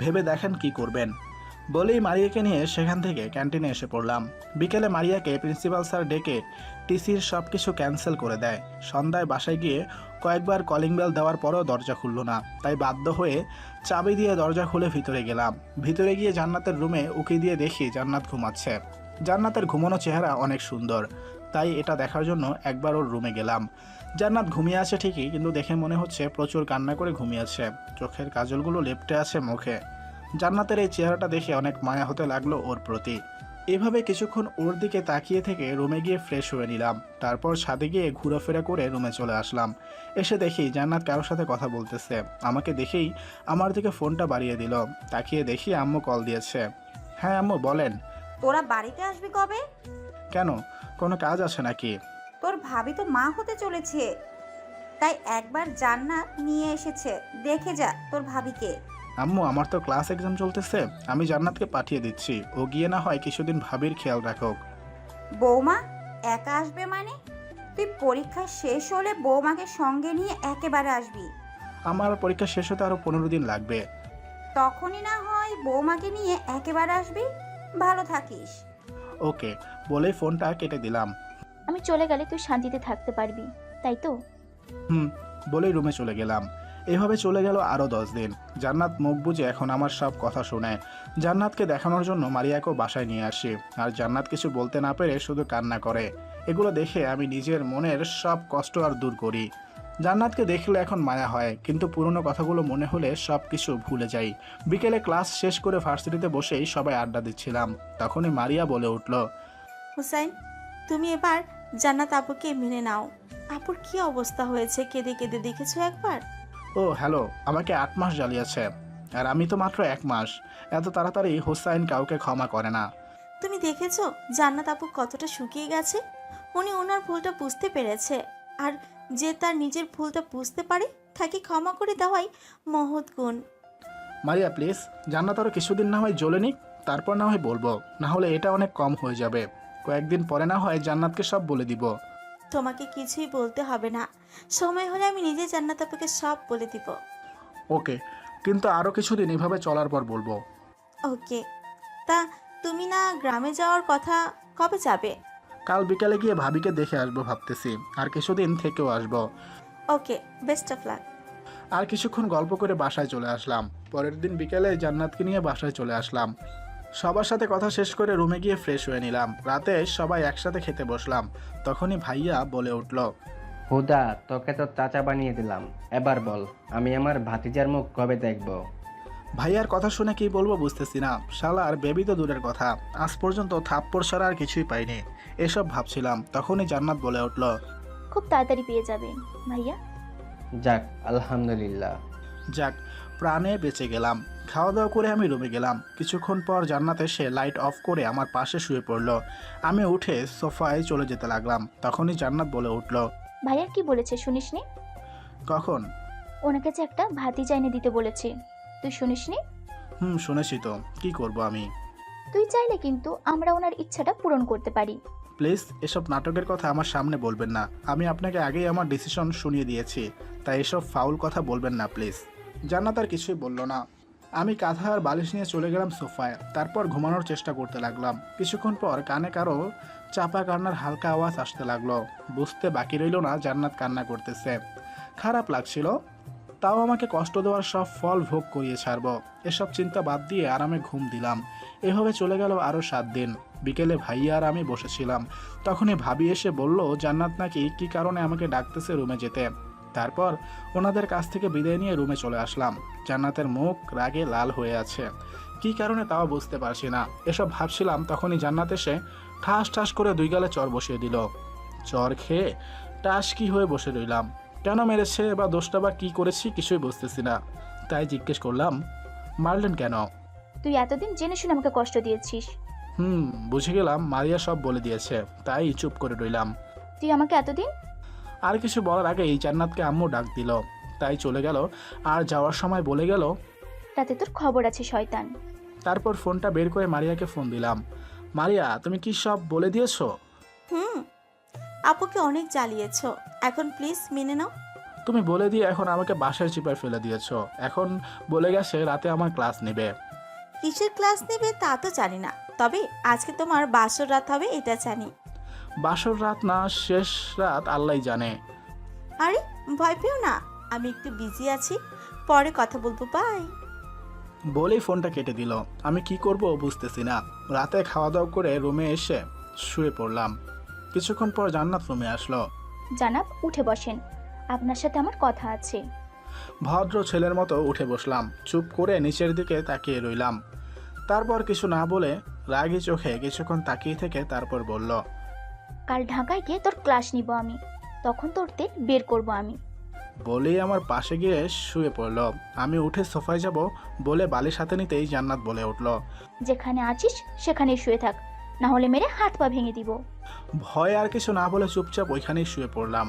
ভেবে দেখেন কি করবেন। বলেই মারিয়াকে নিয়ে সেখান থেকে ক্যান্টিনে এসে পড়লাম। বিকেলে মারিয়াকে প্রিন্সিপাল স্যার ডেকে টিসির সব কিছু ক্যান্সেল করে দেয়। সন্ধ্যায় বাসায় গিয়ে কয়েকবার কলিং বেল দেওয়ার পরও দরজা খুলল না। তাই বাধ্য হয়ে চাবি দিয়ে দরজা খুলে ভিতরে গেলাম। ভিতরে গিয়ে জান্নাতের রুমে উকি দিয়ে দেখি জান্নাত ঘুমাচ্ছে। জান্নাতের ঘুমানো চেহারা অনেক সুন্দর, তাই এটা দেখার জন্য একবার ওর রুমে গেলাম। জান্নাত ঘুমিয়ে আছে ঠিকই, কিন্তু দেখে মনে হচ্ছে প্রচুর কান্না করে ঘুমিয়েছে। চোখের কাজলগুলো লেপ্টে আছে মুখে। জান্নাতের এই চেহারাটা দেখে অনেক মায়া হতে লাগলো ওর প্রতি। এভাবে কিছুক্ষণ ওর দিকে তাকিয়ে থেকে রুমে গিয়ে ফ্রেশ হয়ে নিলাম। তারপর ছাদে গিয়ে ঘোরাফেরা করে রুমে চলে আসলাম। এসে দেখি জান্নাত কারোর সাথে কথা বলতেছে। আমাকে দেখেই আমার দিকে ফোনটা বাড়িয়ে দিল। তাকিয়ে দেখি আম্মু কল দিয়েছে। হ্যাঁ আম্মু, বলেন। তোরা বাড়িতে আসবি কবে? কেন, কোনো কাজ আছে নাকি? তোর ভাবি তো মা হতে চলেছে, তাই একবার জান্নাত নিয়ে এসেছে, দেখে যা তোর ভাবিকে। আম্মু, আমার তো ক্লাস এক্সাম চলতেছে, আমি জান্নাতকে পাঠিয়ে দিচ্ছি। ও গিয়ে না হয় কিছুদিন ভাবির খেয়াল রাখুক। বৌমা একা আসবে মানে? তুই পরীক্ষা শেষ হলে বৌমাকে সঙ্গে নিয়ে একেবারে আসবি। আমার পরীক্ষা শেষ হতে আরো 15 দিন লাগবে। তখনই না হয় বৌমাকে নিয়ে একেবারে আসবি। ভালো থাকিস। ওকে, বলেই ফোনটা কেটে দিলাম। আমি চলে গেলে তুই শান্তিতে থাকতে পারবি, তাই তো? বলেই রুমে চলে গেলাম। এভাবে চলে গেল আরও 10 দিন। জান্নাত মুখ বুজে এখন আমার সব কথা শুনে। জান্নাতকে দেখানোর জন্য মারিয়াকেও বাসায় নিয়ে আসি, আর জান্নাত কিছু বলতে না পেরে শুধু কান্না করে। এগুলো দেখে আমি নিজের মনের সব কষ্ট আর দূর করি। জান্নাতকে দেখলে এখন মায়া হয়, কিন্তু পুরনো কথাগুলো মনে হলে সব কিছু ভুলে যাই। বিকেলে ক্লাস শেষ করে ভার্সিটিতে বসেই সবাই আড্ডা দিচ্ছিলাম। তখনই মারিয়া বলে উঠল, হুসাইন, তুমি এবার জান্নাত আপুকে মেনে নাও। আপুর কি অবস্থা হয়েছে, কেঁদে কেঁদে দেখেছো একবার? ও হ্যালো, আমাকে 8 মাস জ্বালিয়েছে, আর আমি তো মাত্র 1 মাস। এত তাড়াতাড়ি হুসাইন কাউকে ক্ষমা করে না। তুমি দেখেছো জান্নাত আপু কতটা শুকিয়ে গেছে? উনি ওনার ভুলটা বুঝতে পেরেছে, আর যে তার নিজের ভুলটা বুঝতে পারে তাকে ক্ষমা করে দেওয়াই মহৎ গুণ। মারিয়া প্লিজ, জান্নাত আরও কিছুদিন না হয় জ্বলে নিক, তারপর না হয় বলবো। না হলে এটা অনেক কম হয়ে যাবে। কয়েকদিন পরে না হয় জান্নাতকে সব বলে দিব। তোমাকে কিছুই বলতে হবে না, সময় হলে আমি নিজে জান্নাত আপুকে সব বলে দিব। ওকে, কিন্তু আরও কিছুদিন এভাবে চলার পর বলবো। ওকে, তা তুমি না গ্রামে যাওয়ার কথা, কবে যাবে? কাল বিকালে গিয়ে ভাবিকে দেখে আসবো ভাবতেছি, আর কিছুদিন থেকেও আসবো। ওকে, বেস্ট অফ লাক। আর কিছুক্ষণ গল্প করে বাসায় চলে আসলাম। পরের দিন বিকেলে জান্নাতকে নিয়ে বাসায় চলে আসলাম। সবার সাথে কথা শেষ করে রুমে গিয়ে ফ্রেশ হয়ে নিলাম। রাতে সবাই একসাথে খেতে বসলাম। তখনই ভাইয়া বলে উঠল, হুদা, তোকে তো চাচা বানিয়ে দিলাম, এবার বল আমি আমার ভাতিজার মুখ কবে দেখব? ভাইয়ার কথা শুনে কি বলবো বুঝতেছি না। শালার বেবি তো দূরের কথা, আজ পর্যন্ত থাপ্পড় ছাড়া আর কিছুই পাইনি। এসব ভাবছিলাম, তখনই জান্নাত বলে উঠল, খুব তাড়াতাড়ি পেয়ে যাবে ভাইয়া। যাক, আলহামদুলিল্লাহ। যাক, প্রাণে বেঁচে গেলাম। খাওয়া দাওয়া করে আমি রুমে গেলাম। কিছুক্ষণ পর জান্নাত এসে লাইট অফ করে আমার পাশে শুয়ে পড়ল। আমি উঠে সোফায় চলে যেতে লাগলাম। তখনই জান্নাত বলে উঠল, ভাইয়া কি বলেছে শুনিসনি? কখন? ওনাকে যে একটা ভাতিজা এনে দিতে বলেছে, তুই শুনিসনি? শুনেছি তো, কি করব আমি? তুই চাইলে কিন্তু আমরা ওনার ইচ্ছাটা পূরণ করতে পারি। প্লিজ এসব নাটকের কথা আমার সামনে বলবেন না। আমি আপনাকে আগেই আমার ডিসিশন শুনিয়ে দিয়েছি, তাই এসব ফাউল কথা বলবেন না প্লিজ। জান্নাত আর কিছুই বলল না। আমি কাঁথা আর বালিশ নিয়ে চলে গেলাম সোফায়। তারপর ঘুমানোর চেষ্টা করতে লাগলাম। কিছুক্ষণ পর কানে কারো চাপা কান্নার হালকা আওয়াজ আসতে লাগলো। বুঝতে বাকি রইল না জান্নাত কান্না করতেছে। খারাপ লাগছিল, তাও আমাকে কষ্ট দেওয়ার সব ফল ভোগ করিয়ে ছাড়ব। এসব চিন্তা বাদ দিয়ে আরামে ঘুম দিলাম। এভাবে চলে গেল আরও 7 দিন। বিকেলে ভাইয়া আর আমি বসেছিলাম। তখনই ভাবি এসে বলল জান্নাত নাকি কী কারণে আমাকে ডাকতেছে রুমে যেতে। তারপর ওনাদের কাছ থেকে বিদায় নিয়ে রুমে চলে আসলাম। জান্নাতের মুখ রাগে লাল হয়ে আছে, কী কারণে তাও বুঝতে পারছি না। এসব ভাবছিলাম, তখনই জান্নাত এসে ঠাস ঠাস করে 2 গালে চর বসিয়ে দিল। চর খেয়ে টাস কি হয়ে বসে রইলাম। কেন মেরেছে বা দোষটা বা কী করেছি কিছুই বুঝতেছি না। তাই জিজ্ঞেস করলাম, মারলেন কেন? তুই এতদিন জেনে শুনে আমাকে কষ্ট দিয়েছিস। বুঝে গেলাম মারিয়া সব বলে দিয়েছে, তাই চুপ করে রইলাম। তুই আমাকে এতদিন। আর কিছু বলার আগে এই জান্নাতকে আম্মু ডাক দিল, তাই চলে গেল। আর যাওয়ার সময় বলে গেল, তাতে তোর খবর আছে শয়তান। তারপর ফোনটা বের করে মারিয়াকে ফোন দিলাম। মারিয়া, তুমি কি সব বলে দিয়েছো? আপুকে অনেক জ্বালিয়েছো, এখন প্লিজ মেনে নাও। তুমি বলে দিয়ে এখন আমাকে বাসায় চিপায় ফেলে দিয়েছো। এখন বলে গেছে রাতে আমার ক্লাস নেবে। কিসের ক্লাস নেবে তা তো জানি না, তবে আজকে তোমার বাসর রাত হবে এটা জানি। বাসর রাত না শেষ রাত আল্লাহ জানে। আরে ভয় পেও না, আমি একটু বিজি আছি, পরে কথা বলবো, বাই। বলেই ফোনটা কেটে দিল। আমি কি করব বুঝতেছি না। রাতে খাওয়া দাওয়া করে রুমে এসে শুয়ে পড়লাম। কিছুক্ষণ পর জান্নাত রুমে আসলো। জানাব, উঠে বসেন, আপনার সাথে আমার কথা আছে। ভদ্র ছেলের মতো উঠে বসলাম। চুপ করে নিচের দিকে তাকিয়ে রইলাম। তারপর কিছু না বলে রাগী চোখে কিছুক্ষণ তাকিয়ে থেকে তারপর বলল, কাল ঢাকায় গিয়ে তোর ক্লাস নিব আমি, তখন তোর তেল বের করব আমি। বলেই আমার পাশে গিয়ে শুয়ে পড়ল। আমি উঠে সোফায় যাব বলে বালির সাথে নিতেই জান্নাত বলে উঠল, যেখানে আছিস সেখানেই শুয়ে থাক, না হলে মেরে হাত পা ভেঙে দিব। ভয় আর কিছু না বলে চুপচাপ ওইখানেই শুয়ে পড়লাম।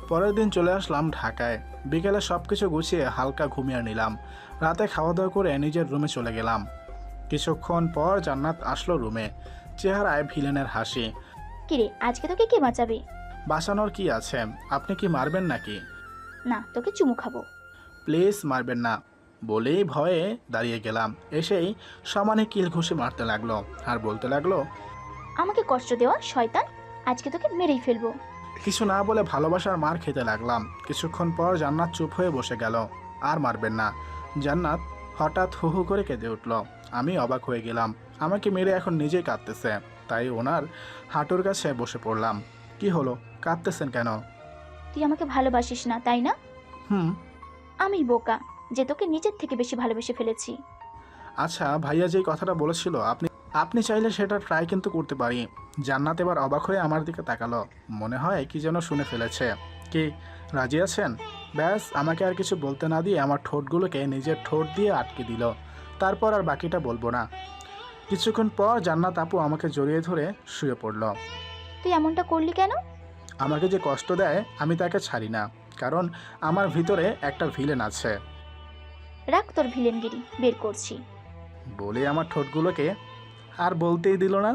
পরের দিন চলে আসলাম ঢাকায়। বিকেলে সব কিছু গুছিয়ে হালকা ঘুমিয়ে নিলাম। রাতে খাওয়া দাওয়া করে নিজের রুমে চলে গেলাম। কিছুক্ষণ পর জান্নাত আসলো রুমে, চেহারায় ভিলেনের হাসি। কিরে, আজকে তোকে কে বাঁচাবে? বাঁচানোর কি আছে? আপনি কি মারবেন নাকি? না, তোকে চুমু খাবো। প্লিজ মারবেন না বলেই ভয়ে দাঁড়িয়ে গেলাম। এসেই সমানে কিল ঘুষি মারতে লাগলো আর বলতে লাগলো, আমাকে কষ্ট দেওয়া শয়তান, আজকে তোকে মেরেই ফেলবো। কিছু না বলে ভালোবাসার মার খেতে লাগলাম। কিছুক্ষণ পর জান্নাত চুপ হয়ে বসে গেল। আর মারবেন না। জান্নাত হঠাৎ হু হু করে কেঁদে উঠল। আমি অবাক হয়ে গেলাম। আমাকে মেরে এখন নিজেই কাঁদতেছে। তাই ওনার হাঁটুর কাছে বসে পড়লাম। কি হলো, কাঁদতেছেন কেন? তুই আমাকে ভালোবাসিস না, তাই না? আমি বোকা যে তোকে নিজের থেকে বেশি ভালোবেসে ফেলেছি। আচ্ছা, ভাইয়া যেই কথাটা বলেছিল আপনি চাইলে সেটা ট্রাই কিন্তু করতে পারি। জান্নাত এবার অবাক হয়ে আমার দিকে তাকালো। মনে হয় কি যেন শুনে ফেলেছে। কি রাজি আছেন? ব্যাস, আমাকে আর কিছু বলতে না দিয়ে আমার ঠোঁটগুলোকে নিজের ঠোঁট দিয়ে আটকে দিল। তারপর আর বাকিটা বলবো না। কিছুক্ষণ পর জান্নাত আপু আমাকে জড়িয়ে ধরে শুয়ে পড়ল। তুই এমনটা করলি কেন? আমাকে যে কষ্ট দেয় আমি তাকে ছাড়ি না, কারণ আমার ভিতরে একটা ভিলেন আছে। রাখ তোর ভিলেনগিরি, বের করছি। বলে আমার ঠোঁটগুলোকে আর বলতেই দিল না।